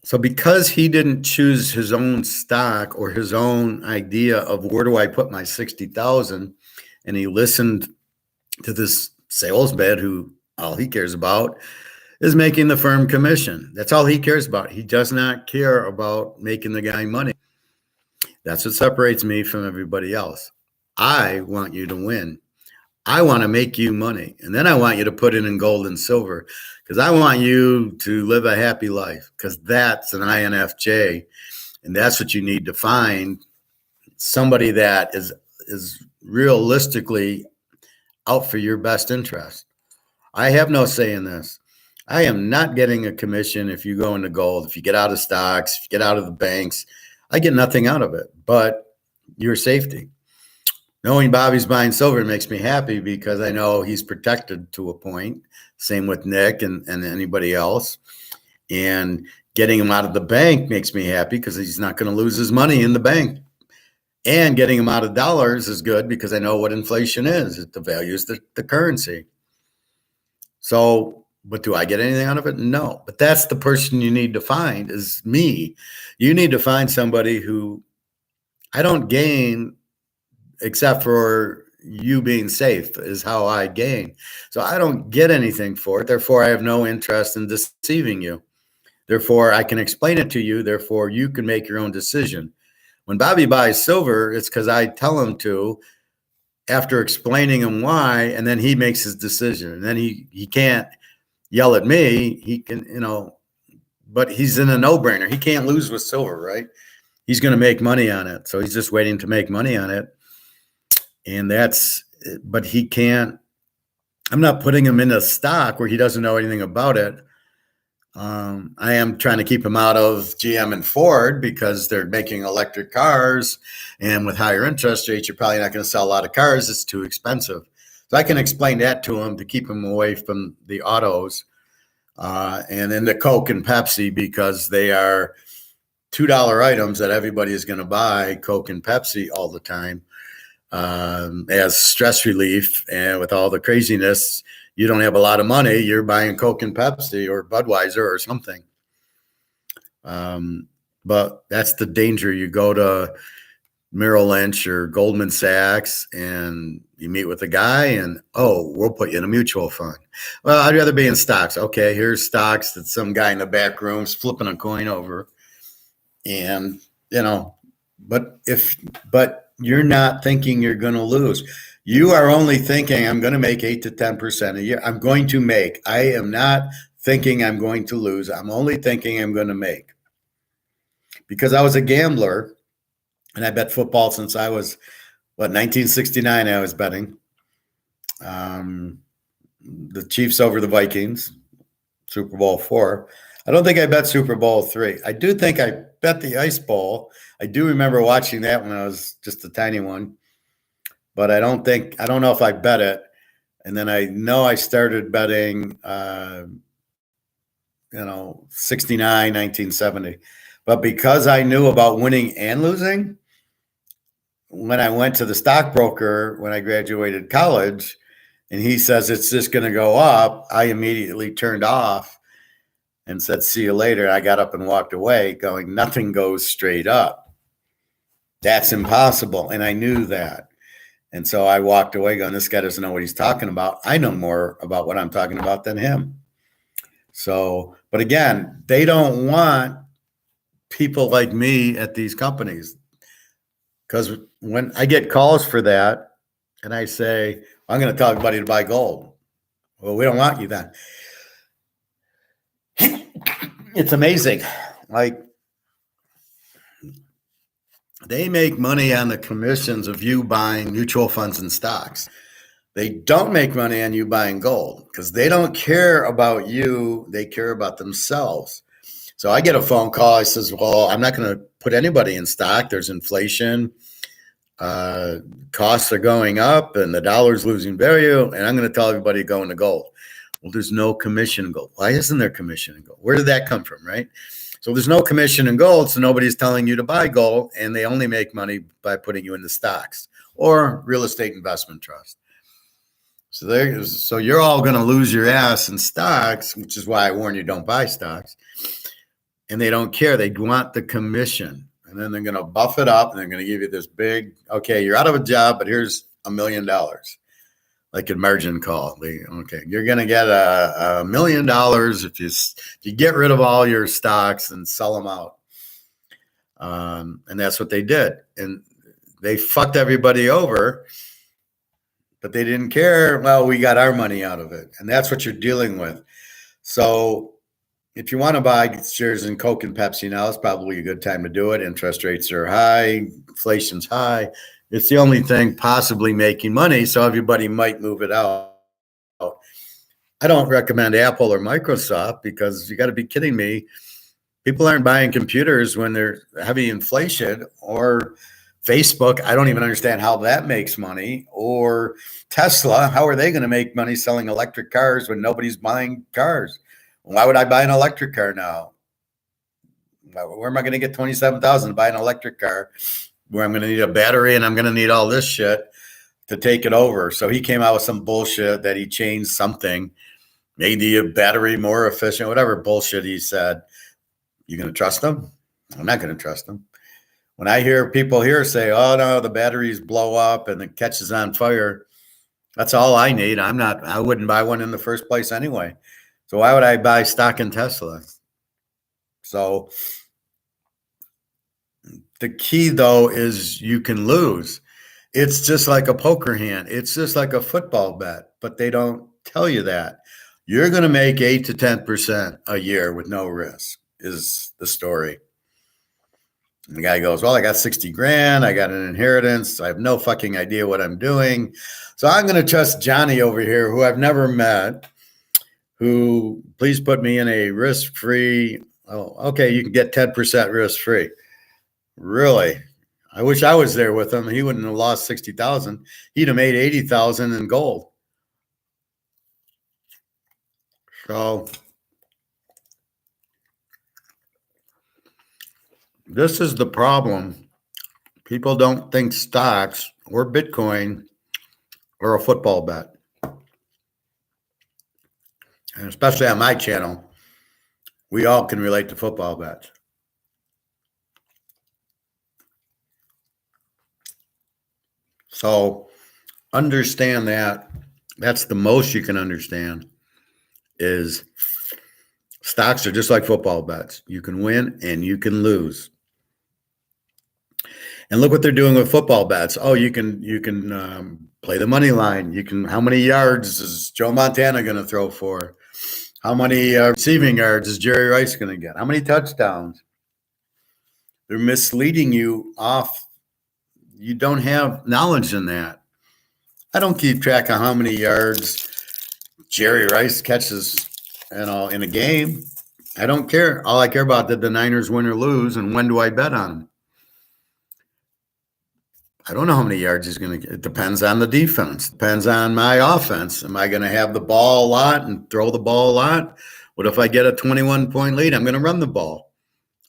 So because he didn't choose his own stock or his own idea of where do I put my 60,000, and he listened to this salesman who all he cares about is making the firm commission. That's all he cares about. He does not care about making the guy money. That's what separates me from everybody else. I want you to win. I want to make you money. And then I want you to put it in gold and silver because I want you to live a happy life because that's an INFJ. And that's what you need to find, somebody that is realistically out for your best interest. I have no say in this. I am not getting a commission if you go into gold, if you get out of stocks, if you get out of the banks. I get nothing out of it but your safety. Knowing Bobby's buying silver makes me happy because I know he's protected to a point. Same with Nick and anybody else. And getting him out of the bank makes me happy because he's not going to lose his money in the bank. And getting him out of dollars is good because I know what inflation is. It devalues the currency. So, but do I get anything out of it? No. But that's the person you need to find is me. You need to find somebody who I don't gain except for you being safe is how I gain. So I don't get anything for it. Therefore, I have no interest in deceiving you. Therefore, I can explain it to you. Therefore, you can make your own decision. When Bobby buys silver, it's because I tell him to after explaining him why, and then he makes his decision. And then he can't yell at me. He can, but he's in a no-brainer. He can't lose with silver, right? He's going to make money on it. So he's just waiting to make money on it. And but he can't, I'm not putting him in a stock where he doesn't know anything about it. I am trying to keep him out of GM and Ford because they're making electric cars. And with higher interest rates, you're probably not going to sell a lot of cars. It's too expensive. So I can explain that to him to keep him away from the autos and then the Coke and Pepsi because they are $2 items that everybody is going to buy Coke and Pepsi all the time. As stress relief, and with all the craziness, you don't have a lot of money, you're buying Coke and Pepsi or Budweiser or something. But that's the danger. You go to Merrill Lynch or Goldman Sachs, and you meet with a guy and, oh, we'll put you in a mutual fund. Well, I'd rather be in stocks. Okay, here's stocks that some guy in the back room's flipping a coin over. And, but you're not thinking you're going to lose. You are only thinking, I'm going to make 8 to 10% a year. I'm going to make. I am not thinking I'm going to lose. I'm only thinking I'm going to make. Because I was a gambler, and I bet football since I was, 1969 I was betting. The Chiefs over the Vikings, Super Bowl 4. I don't think I bet Super Bowl 3. I do think I bet the Ice Bowl. I do remember watching that when I was just a tiny one. But I don't know if I bet it. And then I know I started betting, 69, 1970. But because I knew about winning and losing, when I went to the stockbroker when I graduated college, and he says it's just going to go up, I immediately turned off and said, see you later. I got up and walked away going, nothing goes straight up. That's impossible. And I knew that. And so I walked away going, this guy doesn't know what he's talking about. I know more about what I'm talking about than him. So, but again, they don't want people like me at these companies. Because when I get calls for that and I say, I'm going to tell everybody to buy gold. Well, we don't want you then. It's amazing. Like, they make money on the commissions of you buying mutual funds and stocks. They don't make money on you buying gold because they don't care about you. They care about themselves. So I get a phone call. I says, well, I'm not going to put anybody in stock. There's inflation. Costs are going up and the dollar's losing value. And I'm going to tell everybody to go into gold. Well, there's no commission in gold. Why isn't there commission in gold? Where did that come from, right? So there's no commission in gold, so nobody's telling you to buy gold, and they only make money by putting you into stocks or real estate investment trust. So you're all going to lose your ass in stocks, which is why I warn you, don't buy stocks. And they don't care. They want the commission. And then they're going to buff it up, and they're going to give you this big, okay, you're out of a job, but here's $1 million. Like a margin call. Okay, you're going to get $1 million if you get rid of all your stocks and sell them out. And that's what they did. And they fucked everybody over, but they didn't care. Well, we got our money out of it. And that's what you're dealing with. So if you want to buy shares in Coke and Pepsi now, it's probably a good time to do it. Interest rates are high. Inflation's high. It's the only thing possibly making money, so everybody might move it out. I don't recommend Apple or Microsoft because you got to be kidding me. People aren't buying computers when there's heavy inflation, or Facebook. I don't even understand how that makes money. Or Tesla. How are they going to make money selling electric cars when nobody's buying cars? Why would I buy an electric car now? Where am I going to get $27,000 to buy an electric car? Where I'm going to need a battery and I'm going to need all this shit to take it over. So he came out with some bullshit that he changed something, made the battery more efficient, whatever bullshit he said. You going to trust him? I'm not going to trust him. When I hear people here say, oh no, the batteries blow up and it catches on fire, that's all I need. I wouldn't buy one in the first place anyway. So why would I buy stock in Tesla? So the key, though, is you can lose. It's just like a poker hand. It's just like a football bet, but they don't tell you that. You're going to make 8 to 10% a year with no risk is the story. And the guy goes, well, I got 60 grand. I got an inheritance. I have no fucking idea what I'm doing. So I'm going to trust Johnny over here, who I've never met, who please put me in a risk-free. Oh, okay, you can get 10% risk-free. Really? I wish I was there with him. He wouldn't have lost 60,000. He'd have made 80,000 in gold. So this is the problem. People don't think stocks or Bitcoin are a football bet. And especially on my channel, we all can relate to football bets. So understand that. That's the most you can understand is stocks are just like football bets. You can win and you can lose. And look what they're doing with football bets. Oh, you can play the money line. You can. How many yards is Joe Montana going to throw for? How many receiving yards is Jerry Rice going to get? How many touchdowns? They're misleading you off. You don't have knowledge in that. I don't keep track of how many yards Jerry Rice catches, in a game. I don't care. All I care about did the Niners win or lose, and when do I bet on them? I don't know how many yards he's going to get. It depends on the defense. Depends on my offense. Am I going to have the ball a lot and throw the ball a lot? What if I get a 21-point lead? I'm going to run the ball.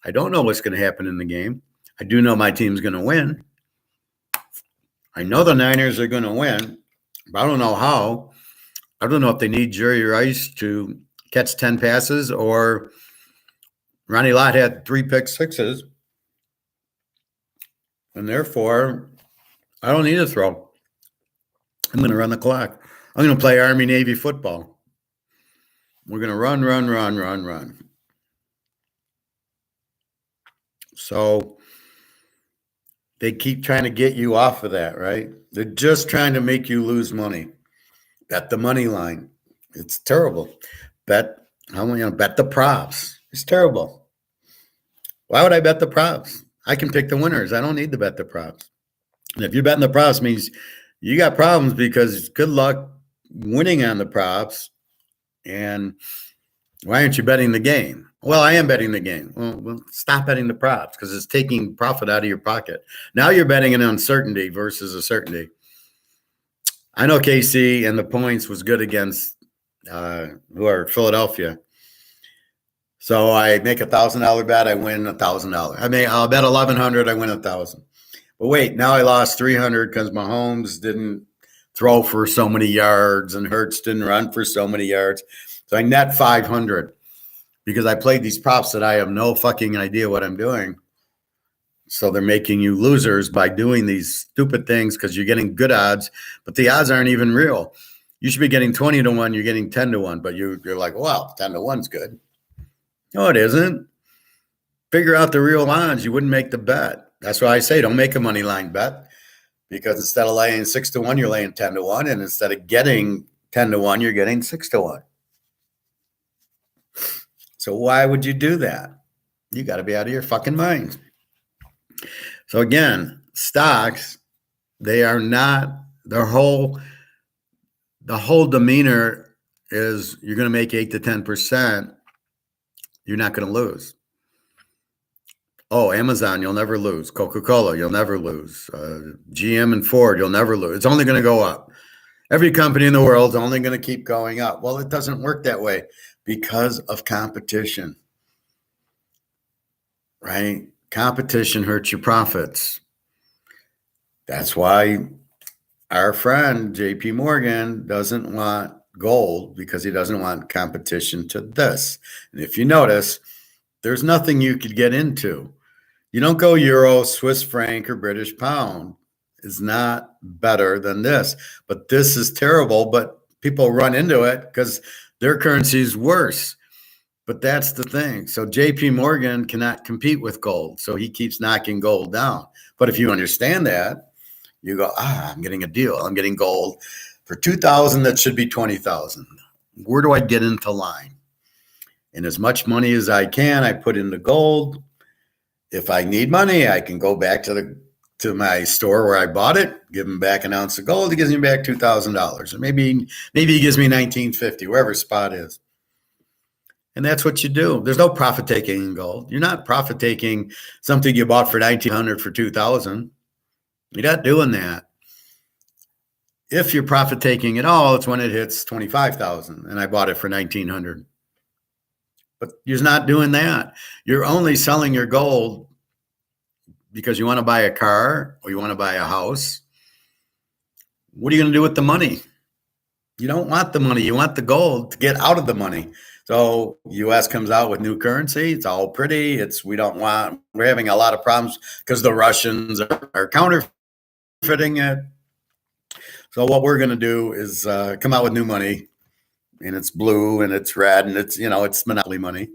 I don't know what's going to happen in the game. I do know my team's going to win. I know the Niners are going to win, but I don't know how. I don't know if they need Jerry Rice to catch 10 passes or Ronnie Lott had 3 pick sixes. And therefore, I don't need to throw. I'm going to run the clock. I'm going to play Army-Navy football. We're going to run. So they keep trying to get you off of that, right? They're just trying to make you lose money. Bet the money line. It's terrible. Bet the props. It's terrible. Why would I bet the props? I can pick the winners. I don't need to bet the props. And if you're betting the props, means you got problems because good luck winning on the props. And why aren't you betting the game? Well, I am betting the game. Well, stop betting the props because it's taking profit out of your pocket. Now you're betting an uncertainty versus a certainty. I know KC and the points was good against who are Philadelphia. So I make $1,000 bet, I win $1,000. I'll bet 1,100, I win 1,000. But wait, now I lost 300 because Mahomes didn't throw for so many yards and Hurts didn't run for so many yards. So I net 500 because I played these props that I have no fucking idea what I'm doing. So they're making you losers by doing these stupid things because you're getting good odds, but the odds aren't even real. You should be getting 20 to 1, you're getting 10 to 1, but you're like, well, 10 to 1's good. No, it isn't. Figure out the real odds. You wouldn't make the bet. That's why I say don't make a money line bet because instead of laying 6 to 1, you're laying 10 to 1. And instead of getting 10 to 1, you're getting 6 to 1. So why would you do that? You got to be out of your fucking mind. So again, stocks, they are not, the whole demeanor is you're going to make 8 to 10%. You're not going to lose. Oh, Amazon, you'll never lose. Coca-Cola, you'll never lose. GM and Ford, you'll never lose. It's only going to go up. Every company in the world is only going to keep going up. Well, it doesn't work that way because of competition, right? Competition hurts your profits. That's why our friend JP Morgan doesn't want gold because he doesn't want competition to this. And if you notice, there's nothing you could get into. You don't go euro, Swiss franc, or British pound. Is not better than this. But this is terrible, but people run into it because their currency is worse. But that's the thing. So JP Morgan cannot compete with gold. So he keeps knocking gold down. But if you understand that, you go, I'm getting a deal. I'm getting gold for 2,000 that should be 20,000. Where do I get into line? And as much money as I can, I put into gold. If I need money, I can go back to my store where I bought it, give him back an ounce of gold. He gives me back $2,000. Or maybe he gives me $1,950, wherever spot is. And that's what you do. There's no profit taking in gold. You're not profit taking something you bought for $1,900 for $2,000. You're not doing that. If you're profit taking at all, it's when it hits $25,000 and I bought it for $1,900. But you're not doing that. You're only selling your gold because you want to buy a car or you want to buy a house. What are you going to do with the money? You don't want the money. You want the gold to get out of the money. So U.S. comes out with new currency. It's all pretty. We're having a lot of problems because the Russians are counterfeiting it. So what we're going to do is come out with new money, and it's blue and it's red and it's monopoly money.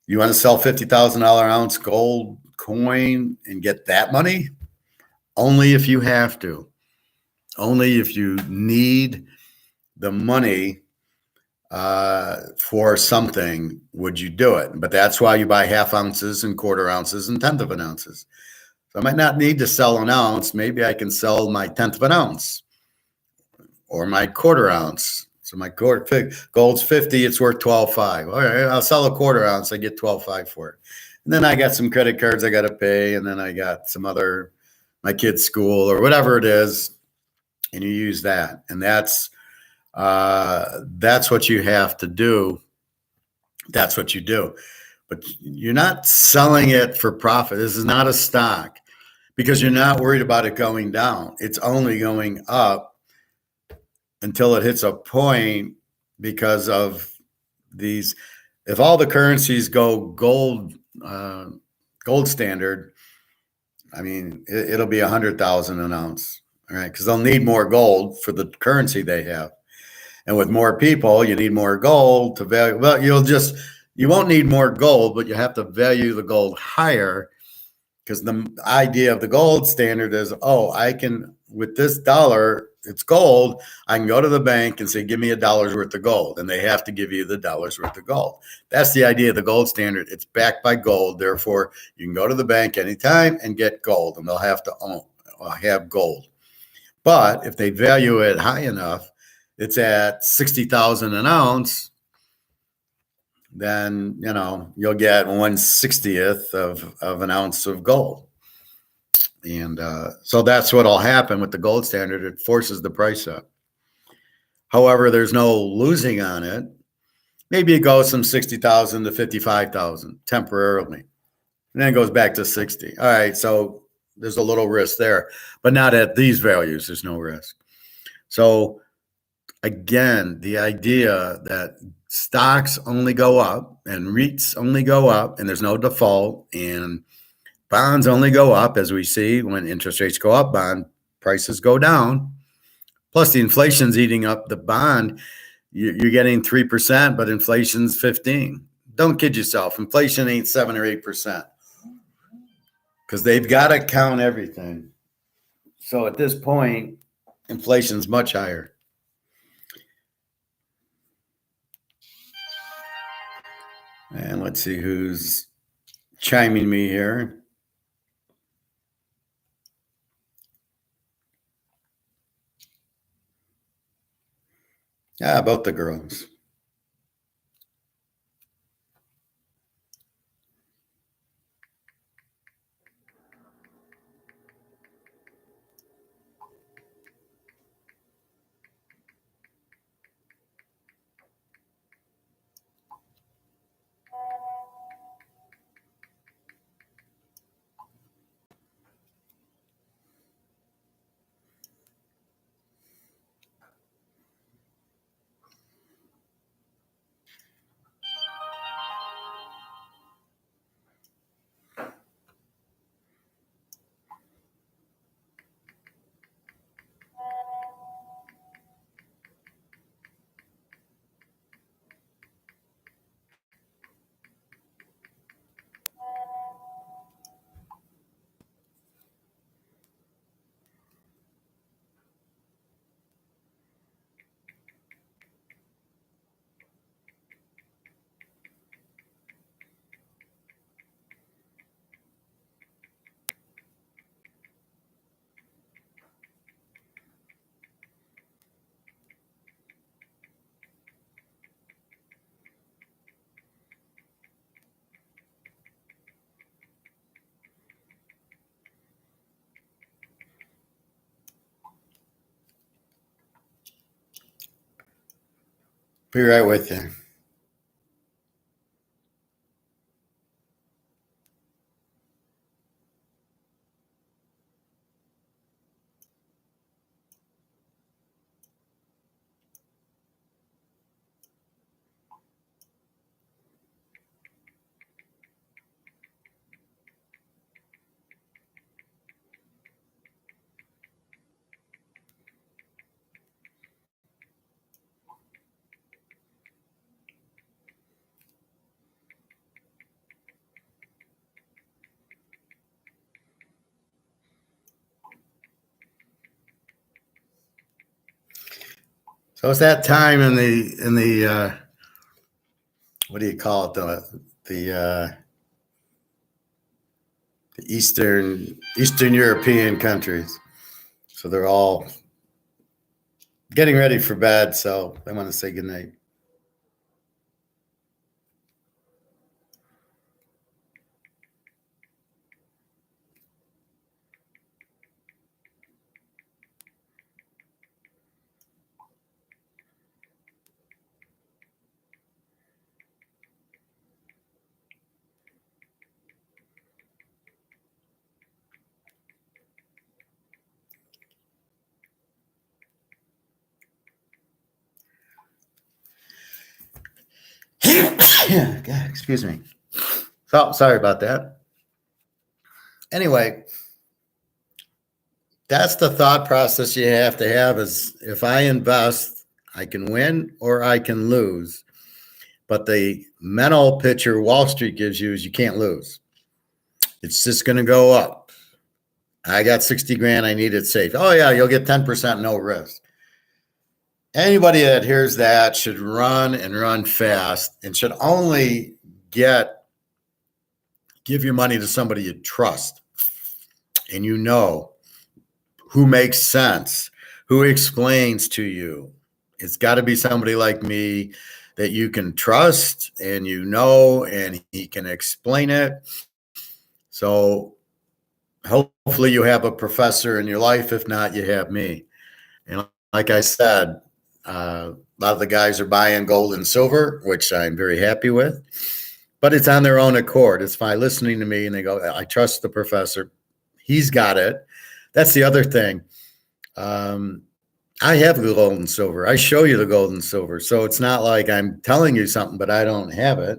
You want to sell $50,000 ounce gold coin and get that money? Only if you have to. Only if you need the money for something would you do it. But that's why you buy half ounces and quarter ounces and tenth of an ounces. So I might not need to sell an ounce. Maybe I can sell my tenth of an ounce or my quarter ounce. So my gold's 50, it's worth 12.5. All right, I'll sell a quarter ounce. I get 12.5 for it. And then I got some credit cards I got to pay. And then I got some other, my kid's school or whatever it is. And you use that. And that's what you have to do. That's what you do. But you're not selling it for profit. This is not a stock because you're not worried about it going down. It's only going up until it hits a point because of these. If all the currencies go gold standard, I mean, it'll be 100,000 an ounce, all right? Because they'll need more gold for the currency they have. And with more people, you need more gold to value. Well, you won't need more gold, but you have to value the gold higher because the idea of the gold standard is, I can, with this dollar, it's gold. I can go to the bank and say, give me $1 worth of gold. And they have to give you the $1 worth of gold. That's the idea of the gold standard. It's backed by gold. Therefore, you can go to the bank anytime and get gold, and they'll have to have gold. But if they value it high enough, it's at 60,000 an ounce, then, you'll get 1/60th of an ounce of gold. And so that's what will happen with the gold standard. It forces the price up. However, there's no losing on it. Maybe it goes from 60,000 to 55,000 temporarily. And then it goes back to 60. All right. So there's a little risk there, but not at these values. There's no risk. So again, the idea that stocks only go up and REITs only go up and there's no default and bonds only go up, as we see when interest rates go up, bond prices go down. Plus the inflation's eating up the bond. You're getting 3%, but inflation's 15%. Don't kid yourself. Inflation ain't 7 or 8% because they've got to count everything. So at this point, inflation's much higher. And let's see who's chiming me here. About the girls. Be right with you. So it's that time in the what do you call it, the Eastern European countries. So they're all getting ready for bed. So I want to say goodnight. Yeah, God, excuse me. So sorry about that. Anyway, that's the thought process you have to have is if I invest, I can win or I can lose. But the mental picture Wall Street gives you is you can't lose. It's just going to go up. I got 60 grand. I need it safe. Oh, yeah, you'll get 10% no risk. Anybody that hears that should run and run fast and should only give your money to somebody you trust and you know who makes sense, who explains to you. It's got to be somebody like me that you can trust and you know, and he can explain it. So hopefully you have a professor in your life. If not, you have me. And like I said, a lot of the guys are buying gold and silver, which I'm very happy with. But it's on their own accord. It's by listening to me and they go, I trust the professor. He's got it. That's the other thing. I have the gold and silver. I show you the gold and silver. So it's not like I'm telling you something, but I don't have it.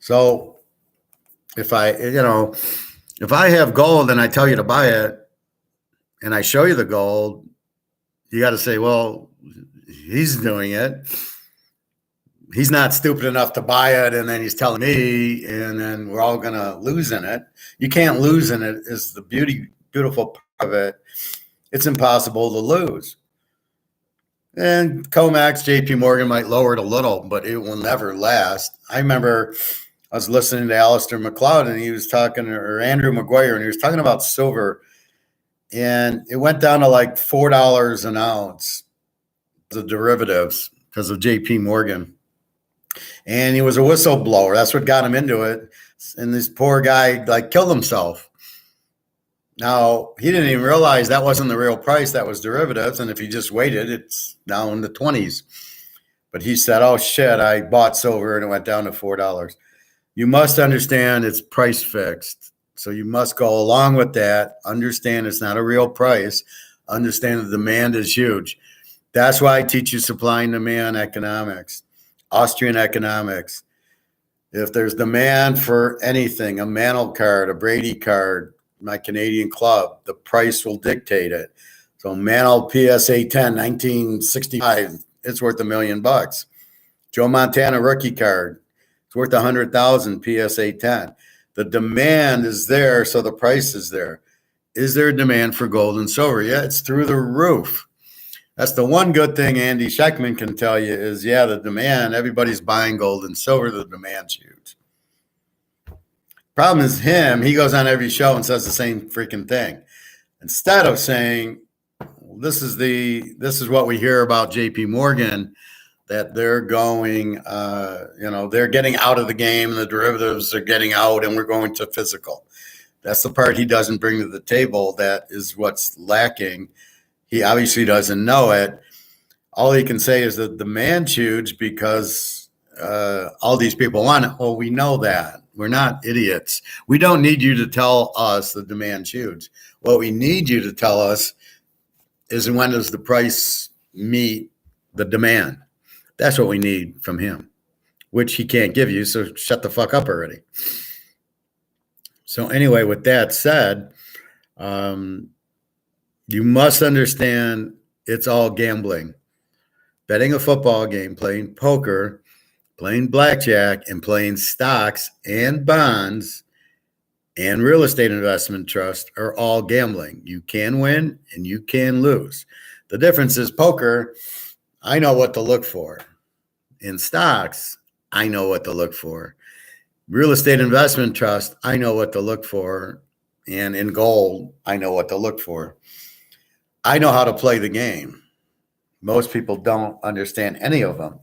So if I have gold and I tell you to buy it and I show you the gold, you got to say, well, he's doing it. He's not stupid enough to buy it. And then he's telling me, and then we're all going to lose in it. You can't lose in it is the beautiful part of it. It's impossible to lose. And Comex, JP Morgan might lower it a little, but it will never last. I remember I was listening to Alistair McLeod and he was talking, or Andrew McGuire, and he was talking about silver. And it went down to like $4 an ounce, the derivatives, because of JP Morgan. And he was a whistleblower. That's what got him into it. And this poor guy like killed himself. Now, he didn't even realize that wasn't the real price. That was derivatives. And if he just waited, it's down in the 20s. But he said, oh, shit, I bought silver and it went down to $4. You must understand it's price fixed. So you must go along with that. Understand it's not a real price. Understand the demand is huge. That's why I teach you supply and demand economics, Austrian economics. If there's demand for anything, a Mantle card, a Brady card, my Canadian club, the price will dictate it. So Mantle PSA 10, 1965, it's worth $1 million. Joe Montana rookie card, it's worth 100,000 PSA 10. The demand is there, so the price is there. Is there a demand for gold and silver? Yeah, it's through the roof. That's the one good thing Andy Scheckman can tell you is, yeah, the demand, everybody's buying gold and silver, the demand's huge. Problem is him, he goes on every show and says the same freaking thing. Instead of saying, well, this is what we hear about JP Morgan, that they're going, they're getting out of the game and the derivatives are getting out and we're going to physical. That's the part he doesn't bring to the table. That is what's lacking. He obviously doesn't know it. All he can say is the demand's huge because all these people want it. Well, we know that. We're not idiots. We don't need you to tell us the demand's huge. What we need you to tell us is when does the price meet the demand? That's what we need from him, which he can't give you. So shut the fuck up already. So anyway, with that said, you must understand it's all gambling. Betting a football game, playing poker, playing blackjack, and playing stocks and bonds and real estate investment trust are all gambling. You can win and you can lose. The difference is poker, I know what to look for. In stocks, I know what to look for. Real estate investment trust, I know what to look for. And in gold, I know what to look for. I know how to play the game. Most people don't understand any of them.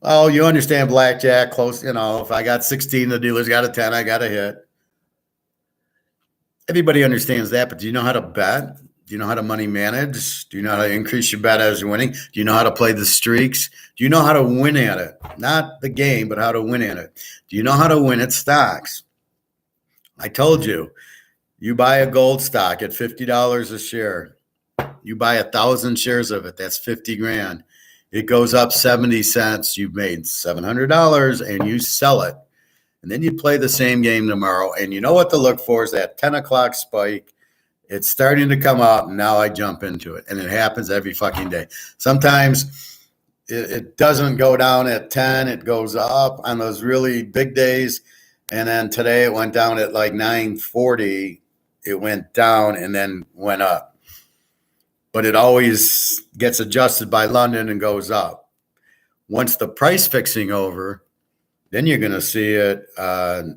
Oh, you understand blackjack, close, if I got 16, the dealer's got a 10, I got a hit. Everybody understands that, but do you know how to bet? Do you know how to money manage? Do you know how to increase your bet as you're winning? Do you know how to play the streaks? Do you know how to win at it? Not the game, but how to win at it. Do you know how to win at stocks? I told you, you buy a gold stock at $50 a share. You buy 1,000 shares of it. That's 50 grand. It goes up 70 cents. You've made $700 and you sell it. And then you play the same game tomorrow. And you know what to look for is that 10 o'clock spike. It's starting to come up. And now I jump into it. And it happens every fucking day. Sometimes it doesn't go down at 10. It goes up on those really big days. And then today it went down at like 9:40. It went down and then went up. But it always gets adjusted by London and goes up. Once the price fixing over, then you're going to see it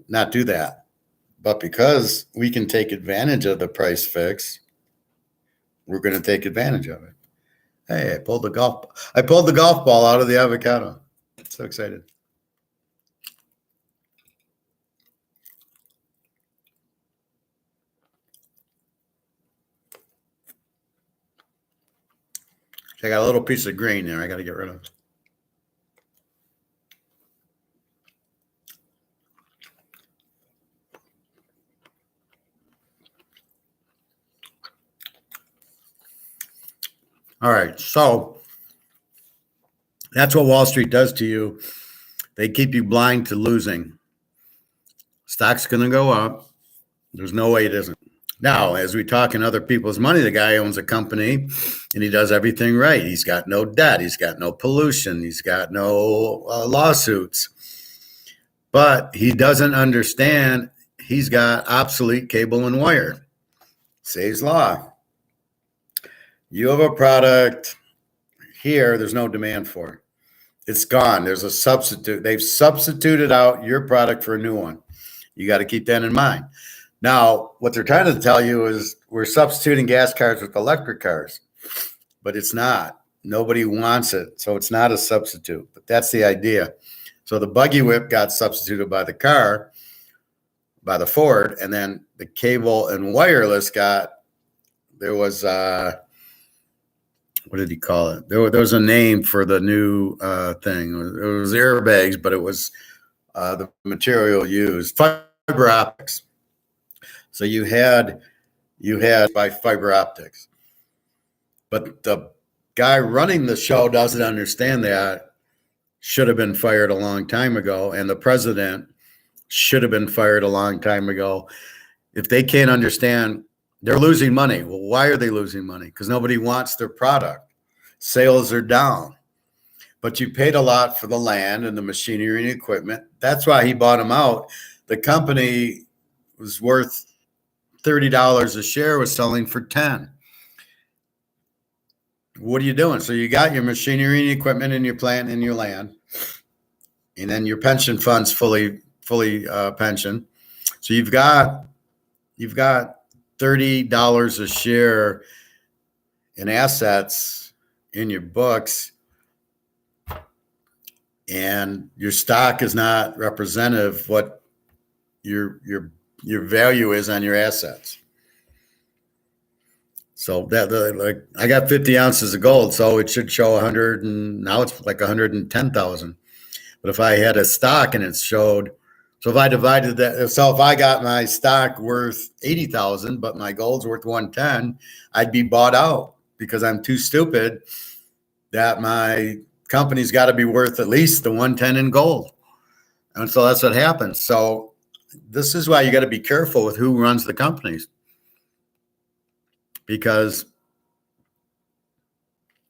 not do that. But because we can take advantage of the price fix, we're going to take advantage of it. Hey, I pulled the golf ball out of the avocado. So excited. I got a little piece of green there I got to get rid of. All right, so that's what Wall Street does to you. They keep you blind to losing. Stock's going to go up. There's no way it isn't. Now, as we talk in other people's money, the guy owns a company and he does everything right. He's got no debt. He's got no pollution. He's got no lawsuits. But he doesn't understand he's got obsolete cable and wire. Say's law. You have a product here, there's no demand for it. It's gone. There's a substitute. They've substituted out your product for a new one. You got to keep that in mind. Now, what they're trying to tell you is we're substituting gas cars with electric cars, but it's not. Nobody wants it, so it's not a substitute. But that's the idea. So the buggy whip got substituted by the car, by the Ford, and then the cable and wireless there was, what did he call it? There was a name for the new thing. It was airbags, but it was the material used, fiber optics. So you had by fiber optics, but the guy running the show doesn't understand that. Should have been fired a long time ago, and the president should have been fired a long time ago. If they can't understand, they're losing money. Well, why are they losing money? Because nobody wants their product. Sales are down, but you paid a lot for the land and the machinery and equipment. That's why he bought them out. The company was worth $30 a share, was selling for 10. What are you doing? So you got your machinery and equipment and your plant and your land, and then your pension funds fully pension. So you've got $30 a share in assets in your books, and your stock is not representative of what your value is on your assets. So that I got 50 ounces of gold, so it should show 100, and now it's like 110,000. But if I had a stock and it showed, so if I divided that, so if I got my stock worth 80,000, but my gold's worth 110, I'd be bought out because I'm too stupid that my company's got to be worth at least the 110 in gold. And so that's what happens. So this is why you got to be careful with who runs the companies, because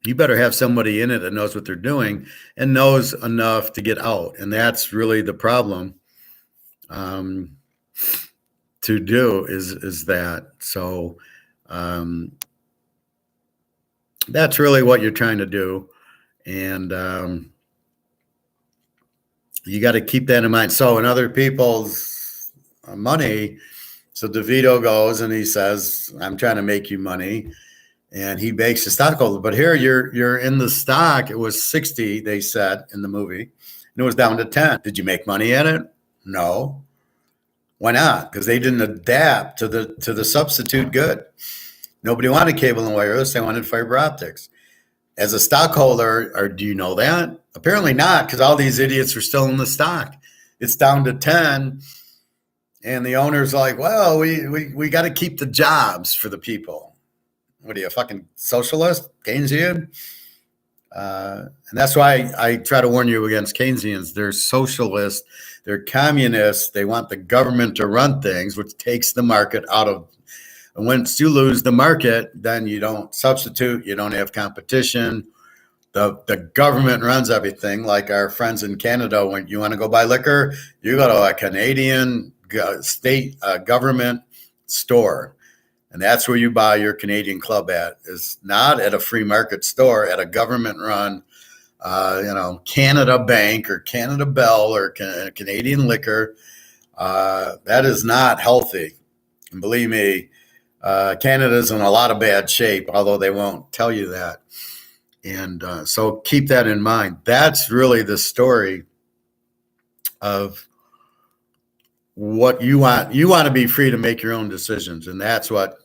you better have somebody in it that knows what they're doing and knows enough to get out. And that's really the problem to do is that. So that's really what you're trying to do. And you got to keep that in mind. So in other people's money, so DeVito goes and he says, I'm trying to make you money. And he makes a stockholder. But here you're in the stock. It was 60, they said in the movie. And it was down to 10. Did you make money at it? No. Why not? Because they didn't adapt to the substitute good. Nobody wanted cable and wireless. They wanted fiber optics. As a stockholder, or do you know that? Apparently not, because all these idiots are still in the stock. It's down to 10. And the owner's like, well, we got to keep the jobs for the people. What are you, a fucking socialist? Keynesian? And that's why I try to warn you against Keynesians. They're socialists. They're communists. They want the government to run things, which takes the market out of. And once you lose the market, then you don't substitute. You don't have competition. The government runs everything. Like our friends in Canada, when you want to go buy liquor, you go to a Canadian state government store. And that's where you buy your Canadian club at, is not at a free market store, at a government-run, Canada Bank or Canada Bell or Canadian Liquor. That is not healthy. And believe me, Canada's in a lot of bad shape, although they won't tell you that. And so keep that in mind. That's really the story of what you want. You want to be free to make your own decisions. And that's what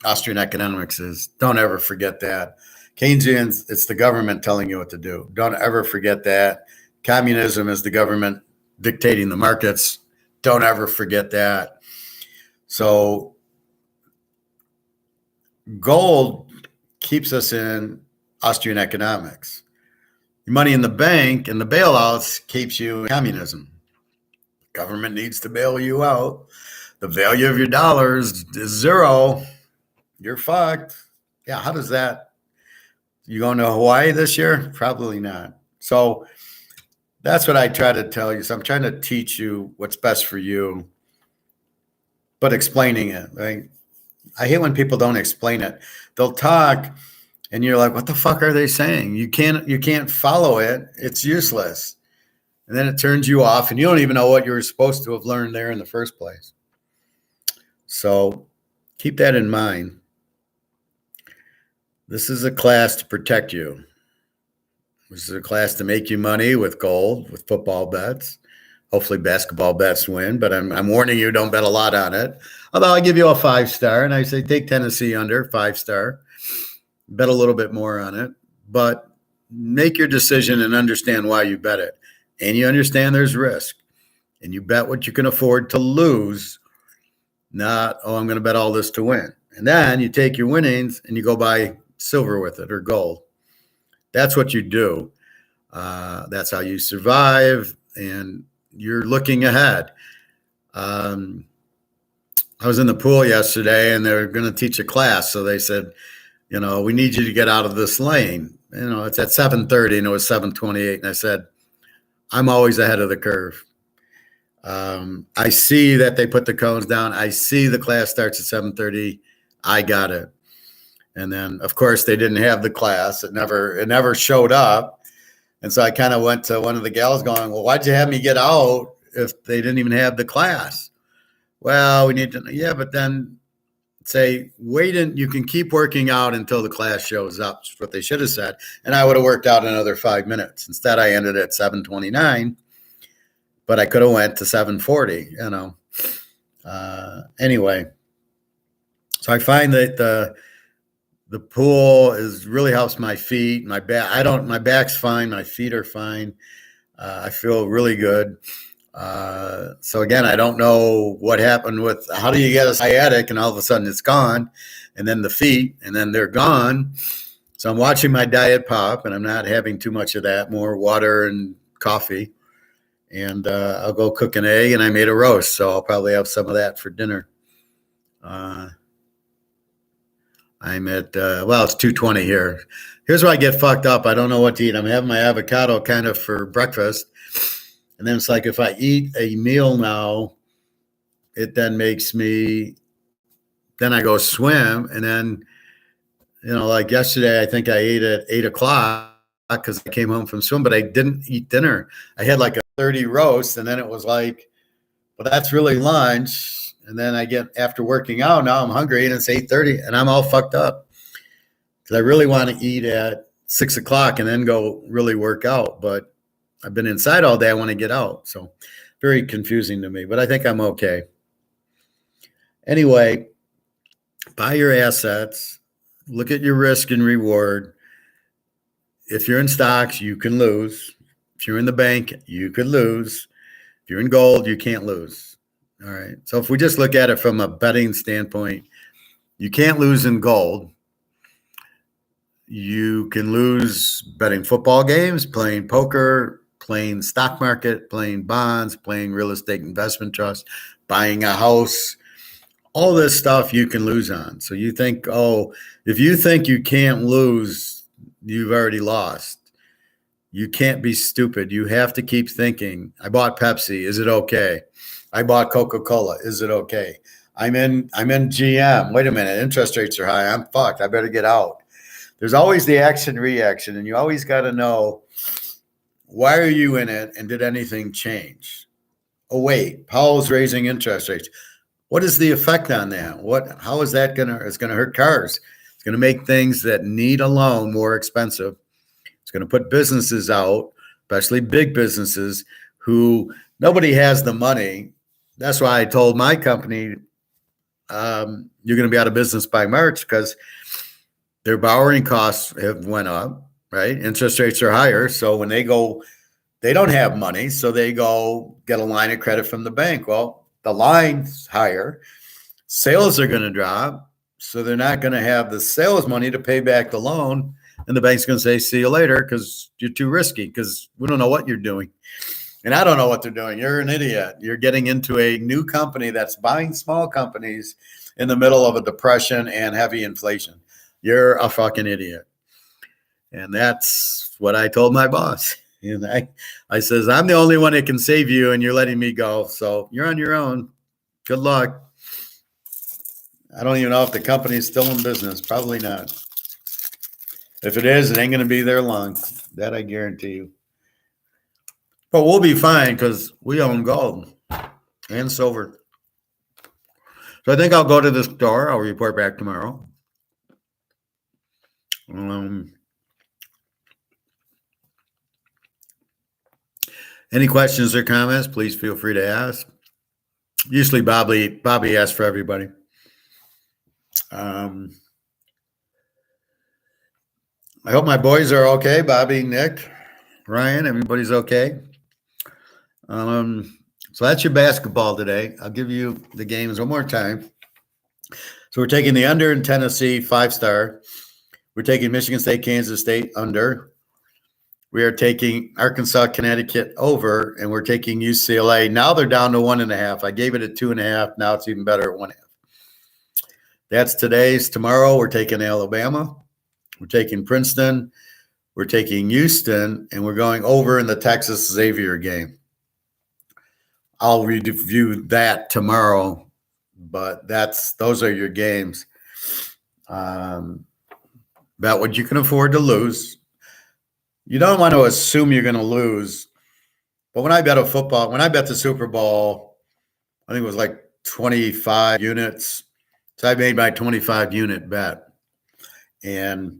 Austrian economics is. Don't ever forget that. Keynesians, it's the government telling you what to do. Don't ever forget that. Communism is the government dictating the markets. Don't ever forget that. So gold keeps us in Austrian economics. Your money in the bank and the bailouts keeps you in communism. Government needs to bail you out. The value of your dollars is zero. You're fucked. Yeah, how does that? You going to Hawaii this year? Probably not. So that's what I try to tell you. So I'm trying to teach you what's best for you, but explaining it, right? I hate when people don't explain it. They'll talk and you're like, what the fuck are they saying? You can't follow it. It's useless. And then it turns you off and you don't even know what you were supposed to have learned there in the first place. So keep that in mind. This is a class to protect you. This is a class to make you money with gold, with football bets. Hopefully basketball bets win, but I'm warning you, don't bet a lot on it. Although I give you a 5-star and I say take Tennessee under 5-star. Bet a little bit more on it, but make your decision and understand why you bet it. And you understand there's risk. And you bet what you can afford to lose, not, I'm going to bet all this to win. And then you take your winnings and you go buy silver with it or gold. That's what you do. That's how you survive. And you're looking ahead. I was in the pool yesterday and they're going to teach a class. So they said, we need you to get out of this lane. It's at 7:30 and it was 7:28. And I said, I'm always ahead of the curve. I see that they put the cones down. I see the class starts at 7:30. I got it. And then, of course, they didn't have the class. It never showed up. And so I kind of went to one of the gals going, well, why'd you have me get out if they didn't even have the class? Well, we need to, yeah, but then say, you can keep working out until the class shows up. That's what they should have said. And I would have worked out another 5 minutes. Instead, I ended at 7:29, but I could have went to 7:40, Anyway, so I find that the pool really helps my feet, my back. My back's fine. My feet are fine. I feel really good. So again, I don't know what happened with, how do you get a sciatic and all of a sudden it's gone, and then the feet, and then they're gone. So I'm watching my diet pop and I'm not having too much of that, more water and coffee. and I'll go cook an egg, and I made a roast, so I'll probably have some of that for dinner. I'm at it's 2:20 here. Here's where I get fucked up. I don't know what to eat. I'm having my avocado kind of for breakfast, and then it's like if I eat a meal now, it then makes me. Then I go swim, and then like yesterday, I think I ate at 8 o'clock because I came home from swim, but I didn't eat dinner. I had like a 30 roast, and then it was like, well, that's really lunch. And then I get after working out, now I'm hungry, and it's 8:30, and I'm all fucked up because I really want to eat at 6 o'clock and then go really work out. But I've been inside all day. I want to get out, so very confusing to me. But I think I'm okay. Anyway, buy your assets. Look at your risk and reward. If you're in stocks, you can lose. If you're in the bank, you could lose. If you're in gold, you can't lose. All right. So if we just look at it from a betting standpoint, you can't lose in gold. You can lose betting football games, playing poker, playing stock market, playing bonds, playing real estate investment trust, buying a house. All this stuff you can lose on. So you think, if you think you can't lose, you've already lost. You can't be stupid. You have to keep thinking. I bought Pepsi. Is it okay? I bought Coca-Cola. Is it okay? I'm in GM. Wait a minute. Interest rates are high. I'm fucked. I better get out. There's always the action reaction, and you always got to know, why are you in it, and did anything change? Oh, wait, Powell's raising interest rates. What is the effect on that? How is that it's going to hurt cars. It's going to make things that need a loan more expensive. It's going to put businesses out, especially big businesses who nobody has the money. That's why I told my company, you're going to be out of business by March because their borrowing costs have went up, right? Interest rates are higher. So when they go, they don't have money. So they go get a line of credit from the bank. Well, the line's higher. Sales are going to drop. So they're not going to have the sales money to pay back the loan. And the bank's going to say, see you later, because you're too risky, because we don't know what you're doing. And I don't know what they're doing. You're an idiot. You're getting into a new company that's buying small companies in the middle of a depression and heavy inflation. You're a fucking idiot. And that's what I told my boss. And I says, I'm the only one that can save you, and you're letting me go. So you're on your own. Good luck. I don't even know if the company's still in business. Probably not. If it is, it ain't going to be there long. That I guarantee you. But we'll be fine because we own gold and silver. So I think I'll go to the store. I'll report back tomorrow. Any questions or comments, please feel free to ask. Usually Bobby asks for everybody. I hope my boys are okay. Bobby, Nick, Ryan, everybody's okay. So that's your basketball today. I'll give you the games one more time. So we're taking the under in Tennessee, 5-star. We're taking Michigan State, Kansas State under. We are taking Arkansas, Connecticut over, and we're taking UCLA. Now they're down to 1.5. I gave it at 2.5. Now it's even better at 1.5. That's today's. Tomorrow we're taking Alabama. We're taking Princeton. We're taking Houston, and we're going over in the Texas Xavier game. I'll review that tomorrow, but those are your games. Bet what you can afford to lose. You don't want to assume you're going to lose. But when I bet the Super Bowl, I think it was like 25 units. So I made my 25-unit bet. And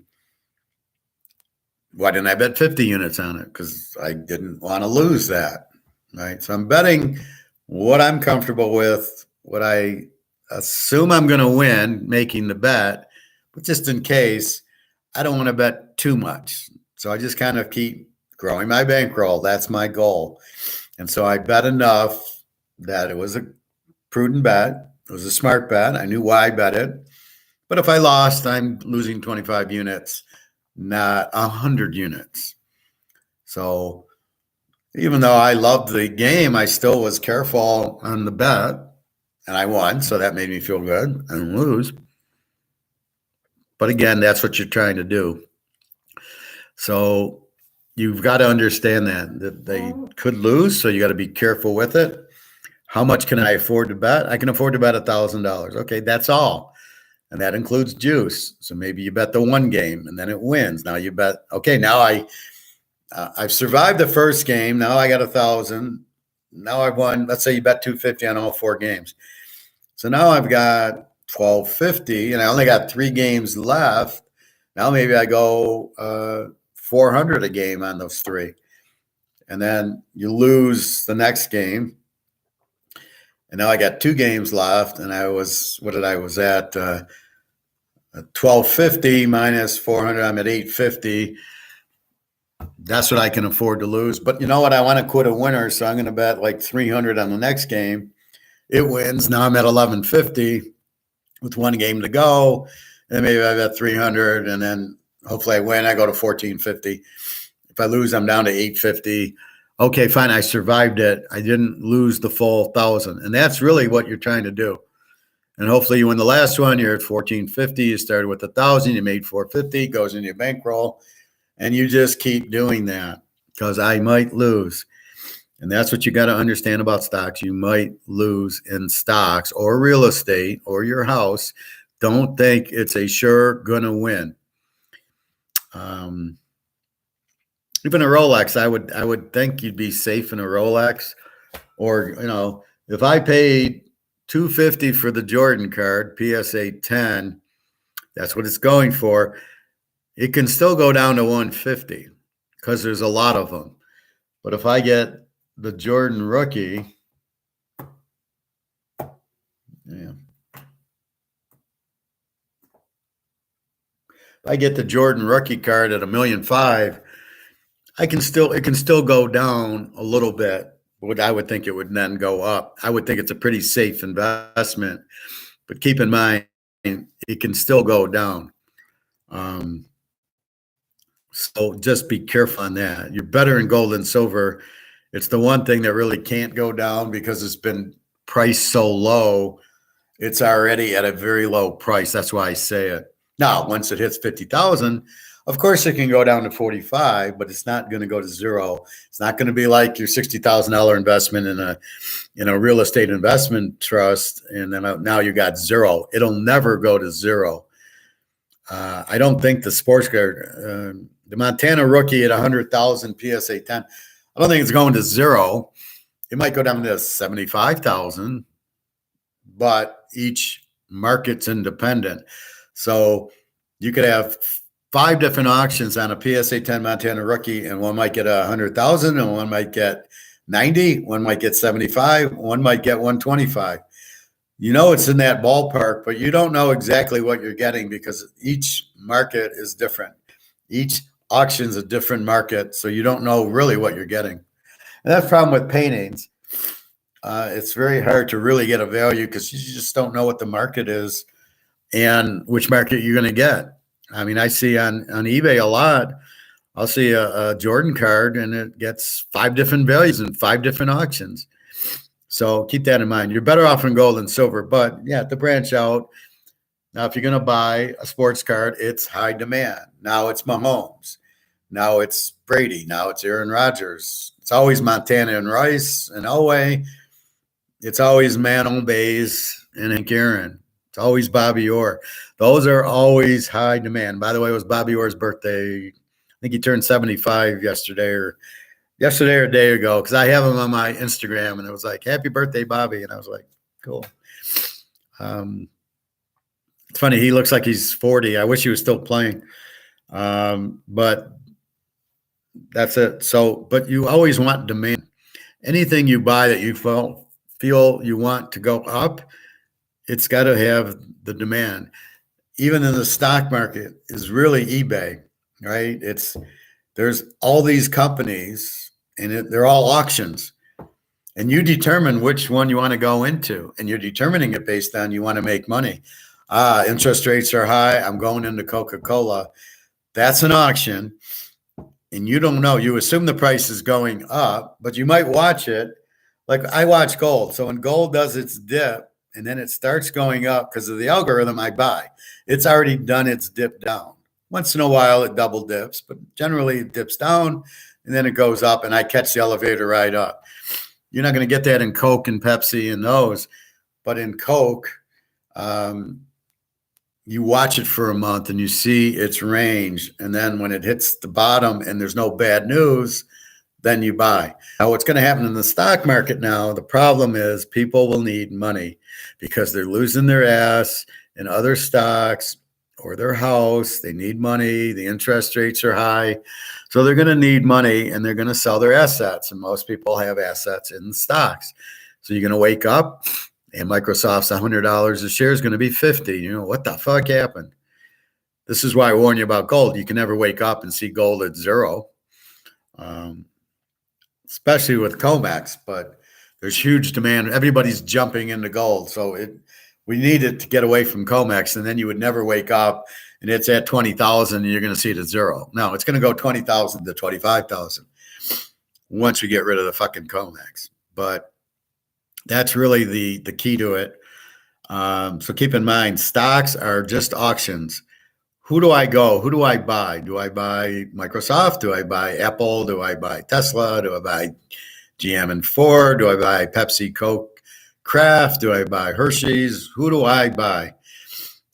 why didn't I bet 50 units on it? Because I didn't want to lose that, right? So I'm betting what I'm comfortable with, what I assume I'm going to win making the bet. But just in case, I don't want to bet too much. So I just kind of keep growing my bankroll. That's my goal. And so I bet enough that it was a prudent bet. It was a smart bet. I knew why I bet it. But if I lost, I'm losing 25 units, not 100 units. So, even though I loved the game, I still was careful on the bet, and I won, so that made me feel good. I didn't lose. But again, that's what you're trying to do. So you've got to understand that they could lose, so you got to be careful with it. How much can I afford to bet? I can afford to bet $1,000. Okay, that's all. And that includes juice. So maybe you bet the one game and then it wins. Now you bet, okay, now I've survived the first game. Now I got 1,000. Now I've won. Let's say you bet 250 on all 4 games. So now I've got 1,250, and I only got 3 games left. Now maybe I go 400 a game on those 3, and then you lose the next game. And now I got 2 games left, and I was at 1,250 minus 400. I'm at 850. That's what I can afford to lose. But you know what? I want to quit a winner, so I'm going to bet like 300 on the next game. It wins. Now I'm at 1,150 with 1 game to go. And maybe I bet 300, and then hopefully I win. I go to 1,450. If I lose, I'm down to 850. Okay, fine. I survived it. I didn't lose the full 1,000. And that's really what you're trying to do. And hopefully you win the last one. You're at 1,450. You started with 1,000. You made 450. Goes in your bankroll. And you just keep doing that, because I might lose. And that's what you got to understand about stocks. You might lose in stocks or real estate or your house. Don't think it's a sure gonna win. Even a Rolex, I would think you'd be safe in a Rolex. Or, if I paid $250 for the Jordan card, PSA 10, that's what it's going for. It can still go down to 150 because there's a lot of them. But if I get the Jordan rookie, if I get the Jordan rookie card at $1.5 million, it can still go down a little bit. But I would think it would then go up. I would think it's a pretty safe investment, but keep in mind it can still go down. So just be careful on that. You're better in gold and silver. It's the one thing that really can't go down because it's been priced so low. It's already at a very low price. That's why I say it. Now, once it hits 50,000, of course it can go down to 45, but it's not going to go to zero. It's not going to be like your $60,000 investment in a real estate investment trust, and then now you got zero. It'll never go to zero. I don't think the sports card, the Montana rookie at 100,000 PSA 10, I don't think it's going to zero. It might go down to 75,000, but each market's independent. So you could have 5 different auctions on a PSA 10 Montana rookie, and one might get 100,000, and one might get 90, one might get 75, one might get 125. It's in that ballpark, but you don't know exactly what you're getting because each market is different. Each auction's a different market, so you don't know really what you're getting. And that's the problem with paintings. It's very hard to really get a value because you just don't know what the market is and which market you're going to get. I mean, I see on eBay a lot. I'll see a Jordan card, and it gets 5 different values in 5 different auctions. So keep that in mind. You're better off in gold and silver, but yeah, to branch out. Now, if you're going to buy a sports card, it's high demand. Now it's Mahomes. Now it's Brady. Now it's Aaron Rodgers. It's always Montana and Rice and Elway. It's always Manon Bays and Hank Aaron. It's always Bobby Orr. Those are always high demand. By the way, it was Bobby Orr's birthday. I think he turned 75 yesterday or a day ago, because I have him on my Instagram, and it was like, happy birthday, Bobby. And I was like, cool. It's funny. He looks like he's 40. I wish he was still playing. But that's it. So, but you always want demand. Anything you buy that you feel you want to go up, it's got to have the demand. Even in the stock market is really eBay, right? There's all these companies, and they're all auctions, and you determine which one you want to go into, and you're determining it based on you want to make money. Interest rates are high. I'm going into Coca-Cola. That's an auction. and you don't know. You assume the price is going up, but you might watch it. Like I watch gold. So when gold does its dip and then it starts going up because of the algorithm, I buy. It's already done its dip down. Once in a while, it double dips, but generally it dips down and then it goes up, and I catch the elevator right up. You're not going to get that in Coke and Pepsi and those, but in Coke, um, you watch it for a month and you see its range. And then when it hits the bottom and there's no bad news, then you buy. Now, what's going to happen in the stock market now, the problem is people will need money because they're losing their ass in other stocks or their house. They need money. The interest rates are high. So they're going to need money and they're going to sell their assets. And most people have assets in stocks. So you're going to wake up and Microsoft's $100 a share is going to be 50. You know, what the fuck happened? This is why I warn you about gold. You can never wake up and see gold at zero. Especially with COMEX, but there's huge demand. Everybody's jumping into gold. So we need it to get away from COMEX, and then you would never wake up and it's at 20,000 and you're going to see it at zero. No, it's going to go 20,000 to 25,000 once we get rid of the fucking COMEX. But that's really the key to it. So keep in mind, stocks are just auctions. Who do I go? Who do I buy? Do I buy Microsoft? Do I buy Apple? Do I buy Tesla? Do I buy GM and Ford? Do I buy Pepsi, Coke, Kraft? Do I buy Hershey's? Who do I buy?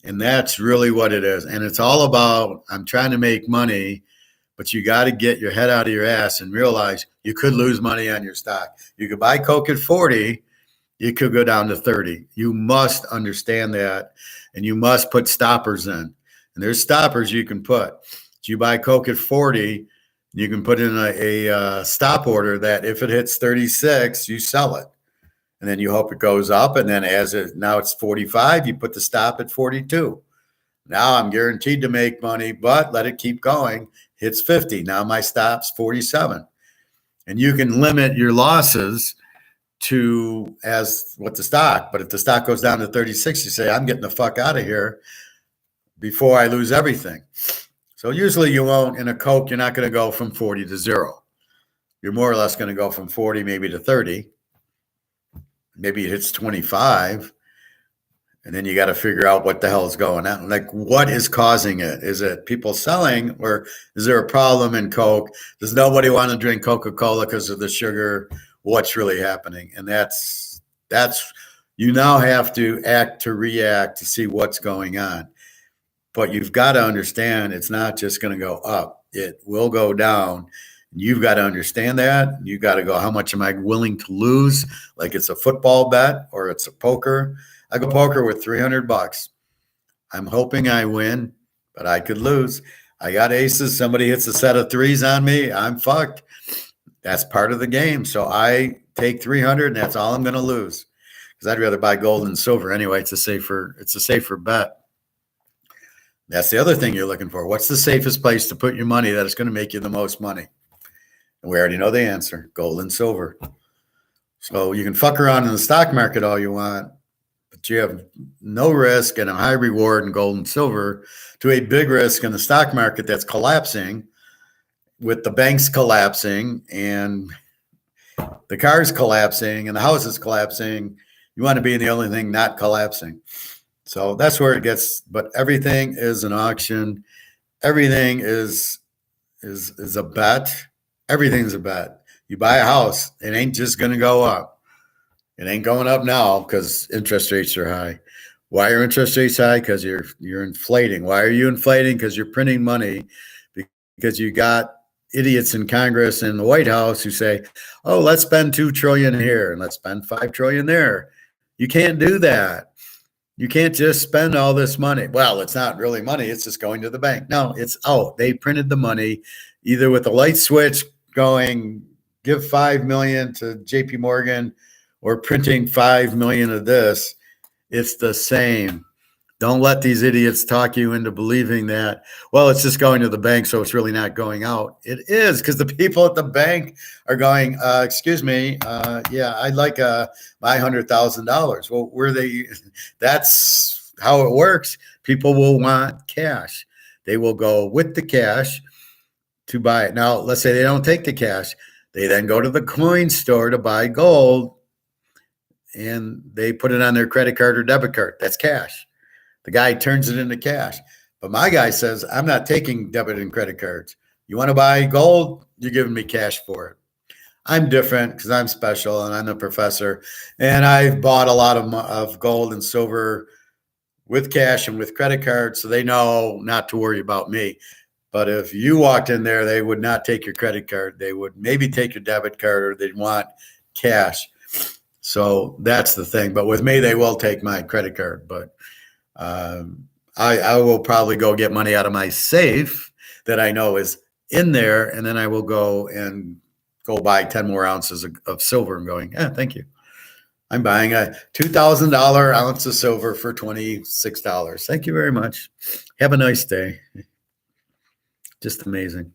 And that's really what it is. And it's all about, I'm trying to make money, but you got to get your head out of your ass and realize you could lose money on your stock. You could buy Coke at 40. You could go down to 30. You must understand that, and you must put stoppers in. And there's stoppers you can put. If you buy Coke at 40, you can put in a stop order that if it hits 36, you sell it. And then you hope it goes up. And then now it's 45, you put the stop at 42. Now I'm guaranteed to make money, but let it keep going. Hits 50. Now my stop's 47. And you can limit your losses to as what the stock. But if the stock goes down to 36, you say, I'm getting the fuck out of here before I lose everything. So usually you won't, in a Coke, you're not going to go from 40 to zero. You're more or less going to go from 40 maybe to 30. Maybe it hits 25. And then you got to figure out what the hell is going on. Like, what is causing it? Is it people selling, or is there a problem in Coke? Does nobody want to drink Coca-Cola because of the sugar? What's really happening? And that's you now have to act to react to see what's going on. But you've got to understand it's not just going to go up. It will go down. You've got to understand that. You got to go, how much am I willing to lose? Like it's a football bet or it's a poker. I go poker with $300. I'm hoping I win, but I could lose. I got aces. Somebody hits a set of threes on me. I'm fucked. That's part of the game. So I take 300 and that's all I'm going to lose, because I'd rather buy gold and silver anyway. It's a safer bet. That's the other thing you're looking for. What's the safest place to put your money that is going to make you the most money? And we already know the answer: gold and silver. So you can fuck around in the stock market all you want, but you have no risk and a high reward in gold and silver to a big risk in the stock market that's collapsing, with the banks collapsing and the cars collapsing and the houses collapsing. You want to be in the only thing not collapsing. So that's where it gets, but everything is an auction. Everything is a bet. Everything's a bet. You buy a house, it ain't just going to go up. It ain't going up now because interest rates are high. Why are interest rates high? Because you're inflating. Why are you inflating? Because you're printing money, because you got idiots in Congress and the White House who say, oh, let's spend $2 trillion here and let's spend $5 trillion there. You can't do that. You can't just spend all this money. Well, it's not really money. It's just going to the bank. No, it's out. They printed the money either with a light switch going, give $5 million to JP Morgan, or printing $5 million of this. It's the same. Don't let these idiots talk you into believing that, well, it's just going to the bank, so it's really not going out. It is, because the people at the bank are going, excuse me, yeah, I'd like my $100,000. Well, that's how it works. People will want cash. They will go with the cash. to buy it. Now, let's say they don't take the cash. They then go to the coin store to buy gold, and they put it on their credit card or debit card. That's cash. The guy turns it into cash. But my guy says, I'm not taking debit and credit cards. You want to buy gold? You're giving me cash for it. I'm different because I'm special and I'm a professor. And I've bought a lot of gold and silver with cash and with credit cards, so they know not to worry about me. But if you walked in there, they would not take your credit card. They would maybe take your debit card, or they'd want cash. So that's the thing. But with me, they will take my credit card. But I will probably go get money out of my safe that I know is in there, and then I will go buy 10 more ounces of silver and going, yeah, thank you. I'm buying a $2,000 ounce of silver for $26. Thank you very much. Have a nice day. Just amazing.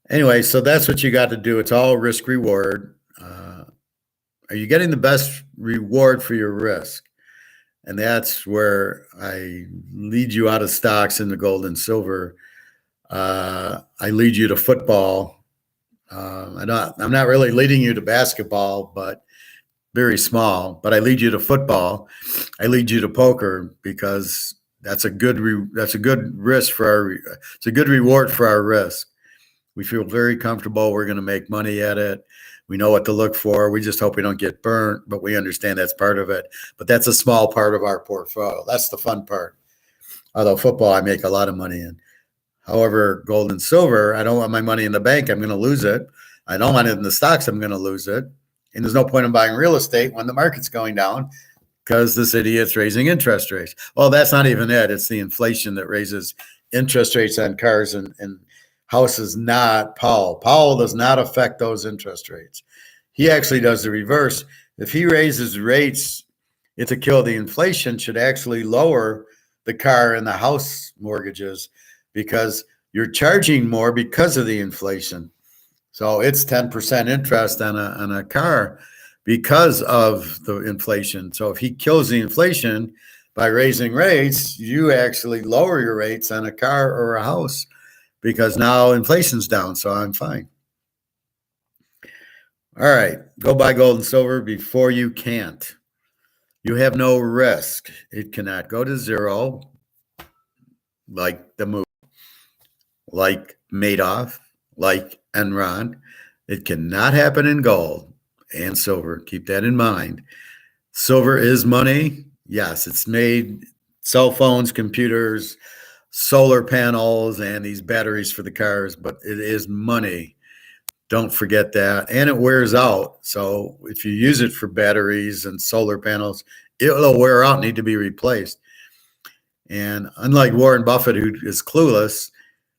Anyway, so that's what you got to do. It's all risk reward. Are you getting the best reward for your risk? And that's where I lead you out of stocks into gold and silver. I lead you to football. I'm not really leading you to basketball, but very small. But I lead you to football. I lead you to poker because that's a good risk for it's a good reward for our risk. We feel very comfortable. We're going to make money at it. We know what to look for. We just hope we don't get burnt, but we understand that's part of it. But that's a small part of our portfolio. That's the fun part. Although football, I make a lot of money in. However, gold and silver, I don't want my money in the bank. I'm going to lose it. I don't want it in the stocks. I'm going to lose it. And there's no point in buying real estate when the market's going down because this idiot's raising interest rates. Well, that's not even it. It's the inflation that raises interest rates on cars and houses, not Powell. Powell does not affect those interest rates. He actually does the reverse. If he raises rates, it to kill the inflation should actually lower the car and the house mortgages because you're charging more because of the inflation. So it's 10% interest on a car because of the inflation. So if he kills the inflation by raising rates, you actually lower your rates on a car or a house because now inflation's down. So I'm fine. All right. Go buy gold and silver before you can't. You have no risk. It cannot go to zero like the move, like Madoff, like Enron. It cannot happen in gold and silver. Keep that in mind. Silver is money. Yes, it's made cell phones, computers, solar panels, and these batteries for the cars, but it is money. Don't forget that. And it wears out. So if you use it for batteries and solar panels, it'll wear out and need to be replaced. And unlike Warren Buffett, who is clueless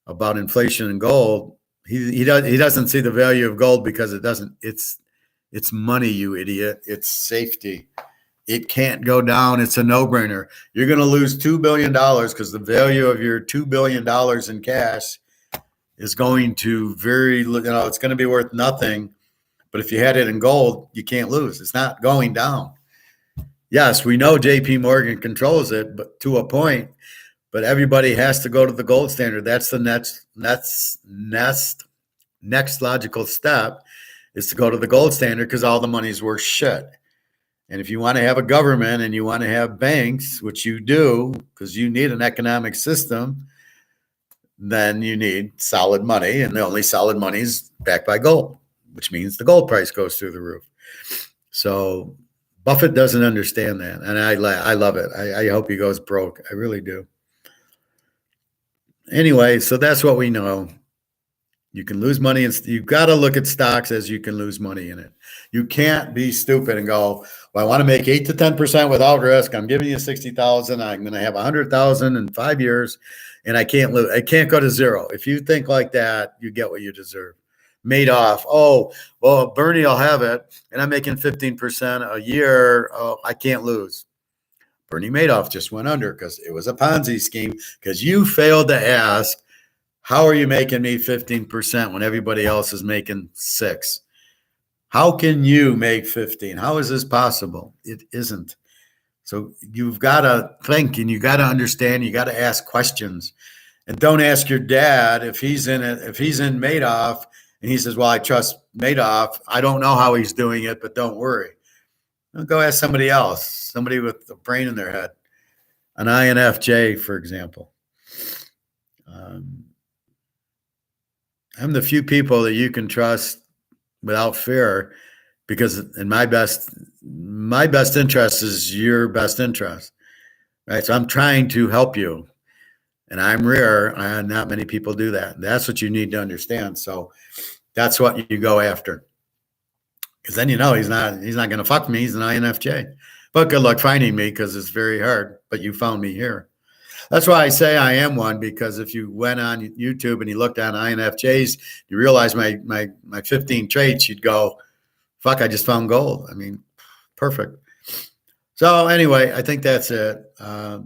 about inflation and gold, he doesn't see the value of gold because it's money, you idiot. It's safety. It can't go down. It's a no-brainer. You're going to lose $2 billion because the value of your $2 billion in cash is going to it's going to be worth nothing. But if you had it in gold, you can't lose. It's not going down. Yes, we know JP Morgan controls it, but to a point. But everybody has to go to the gold standard. That's the next logical step is to go to the gold standard because all the money's worth shit. And if you want to have a government and you want to have banks, which you do because you need an economic system, then you need solid money. And the only solid money is backed by gold, which means the gold price goes through the roof. So Buffett doesn't understand that. And I love it. I hope he goes broke. I really do. Anyway, so that's what we know. You can lose money, and you've got to look at stocks as you can lose money in it. You can't be stupid and go, well, I want to make 8 to 10% without risk. I'm giving you 60,000. I'm going to have 100,000 in 5 years, and I can't lose. I can't go to zero. If you think like that, you get what you deserve. Madoff. Oh, well, Bernie will have it, and I'm making 15% a year. Oh, I can't lose. Bernie Madoff just went under because it was a Ponzi scheme because you failed to ask, how are you making me 15% when everybody else is making 6? How can you make 15? How is this possible? It isn't. So you've got to think and you got to understand. You got to ask questions. And don't ask your dad if he's in it, if he's in Madoff and he says, well, I trust Madoff. I don't know how he's doing it, but don't worry. Go ask somebody else, somebody with a brain in their head. An INFJ, for example. I'm the few people that you can trust without fear, because in my best interest is your best interest, right? So I'm trying to help you, and I'm rare, and not many people do that. That's what you need to understand. So that's what you go after, because then he's not going to fuck me. He's an INFJ. But good luck finding me, because it's very hard. But you found me here. That's why I say I am one, because if you went on YouTube and you looked on INFJs, you realize my 15 traits, you'd go, fuck, I just found gold. I mean, perfect. So anyway, I think that's it.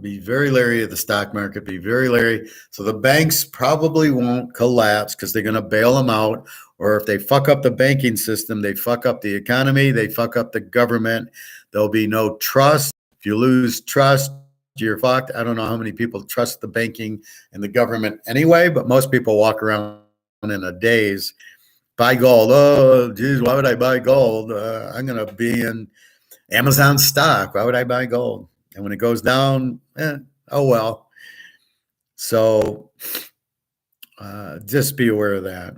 Be very leery of the stock market. Be very leery. So the banks probably won't collapse, because they're going to bail them out. Or if they fuck up the banking system, they fuck up the economy, they fuck up the government. There'll be no trust. If you lose trust, you're fucked. I don't know how many people trust the banking and the government anyway, but most people walk around in a daze. Buy gold. Oh, geez, why would I buy gold? I'm going to be in Amazon stock. Why would I buy gold? And when it goes down, oh well. So just be aware of that.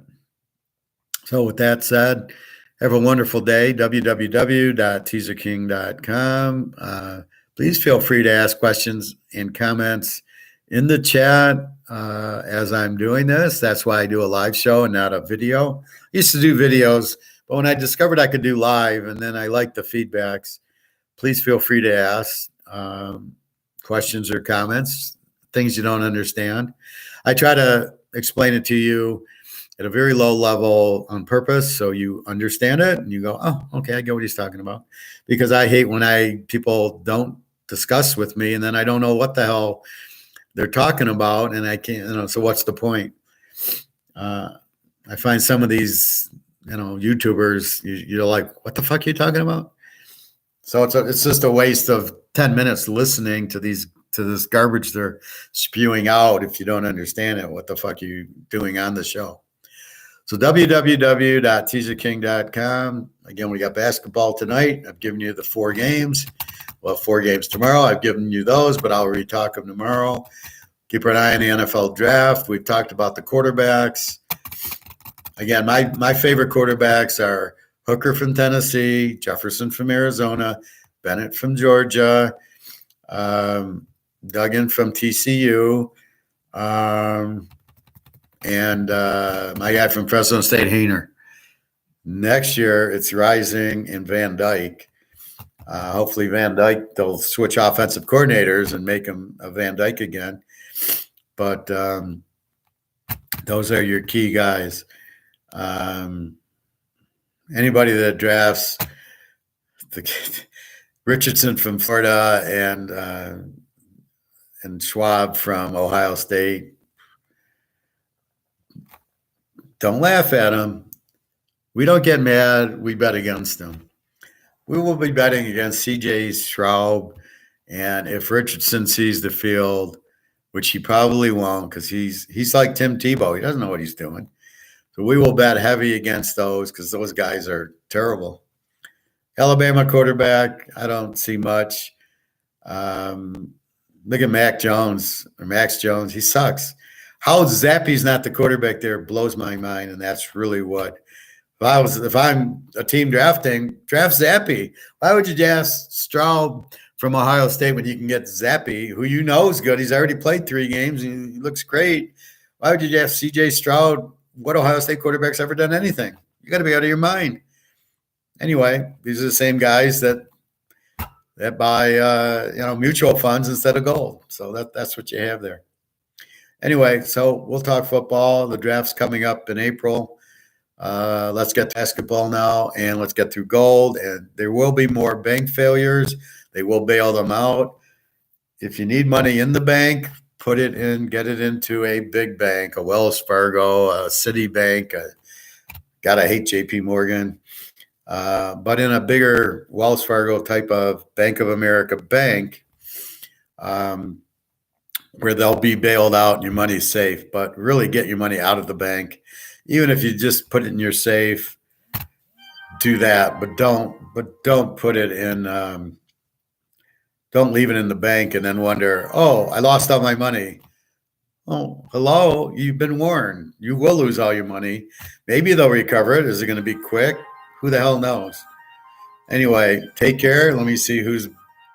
So with that said, have a wonderful day. www.teaserking.com. Please feel free to ask questions and comments in the chat as I'm doing this. That's why I do a live show and not a video. I used to do videos, but when I discovered I could do live, and then I liked the feedbacks, please feel free to ask questions or comments, things you don't understand. I try to explain it to you at a very low level on purpose, so you understand it and you go, oh, okay, I get what he's talking about. Because I hate when people don't discuss with me, and then I don't know what the hell they're talking about, and I can't, so what's the point? I find some of these, YouTubers, you're like, what the fuck are you talking about? So it's just a waste of 10 minutes listening to this garbage they're spewing out. If you don't understand it, what the fuck are you doing on the show? So www.teaserking.com. Again, we got basketball tonight. I've given you the 4 games. We'll have 4 games tomorrow. I've given you those, but I'll re-talk them tomorrow. Keep an eye on the NFL draft. We've talked about the quarterbacks. Again, my favorite quarterbacks are Hooker from Tennessee, Jefferson from Arizona, Bennett from Georgia, Duggan from TCU, and my guy from Fresno State, Hainer. Next year, it's Rising and Van Dyke. Hopefully Van Dyke, they'll switch offensive coordinators and make him a Van Dyke again. But those are your key guys. Anybody that drafts Richardson from Florida and Schwab from Ohio State, don't laugh at them. We don't get mad. We bet against them. We will be betting against C.J. Stroud, and if Richardson sees the field, which he probably won't, because he's like Tim Tebow. He doesn't know what he's doing. So we will bet heavy against those, because those guys are terrible. Alabama quarterback, I don't see much. Look at Max Jones. He sucks. How Zappi's not the quarterback there blows my mind, and that's really what. If I'm a team drafting, draft Zappy. Why would you draft Stroud from Ohio State when you can get Zappy, who you know is good? He's already played 3 games. He looks great. Why would you draft C.J. Stroud? What Ohio State quarterback's ever done anything? You got to be out of your mind. Anyway, these are the same guys that buy mutual funds instead of gold. So that's what you have there. Anyway, so we'll talk football. The draft's coming up in April. Let's get basketball now, and let's get through gold. And there will be more bank failures. They will bail them out. If you need money in the bank, put it in, get it into a big bank, a Wells Fargo, a Citibank. God, I hate JP Morgan. But in a bigger Wells Fargo type of Bank of America bank, where they'll be bailed out and your money's safe, but really get your money out of the bank. Even if you just put it in your safe, do that, but don't put it in, don't leave it in the bank and then wonder, oh, I lost all my money. Oh, hello, you've been warned. You will lose all your money. Maybe they'll recover it. Is it going to be quick? Who the hell knows? Anyway, take care. Let me see who's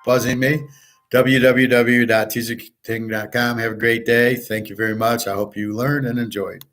buzzing me. www.teaserking.com. Have a great day. Thank you very much. I hope you learned and enjoyed.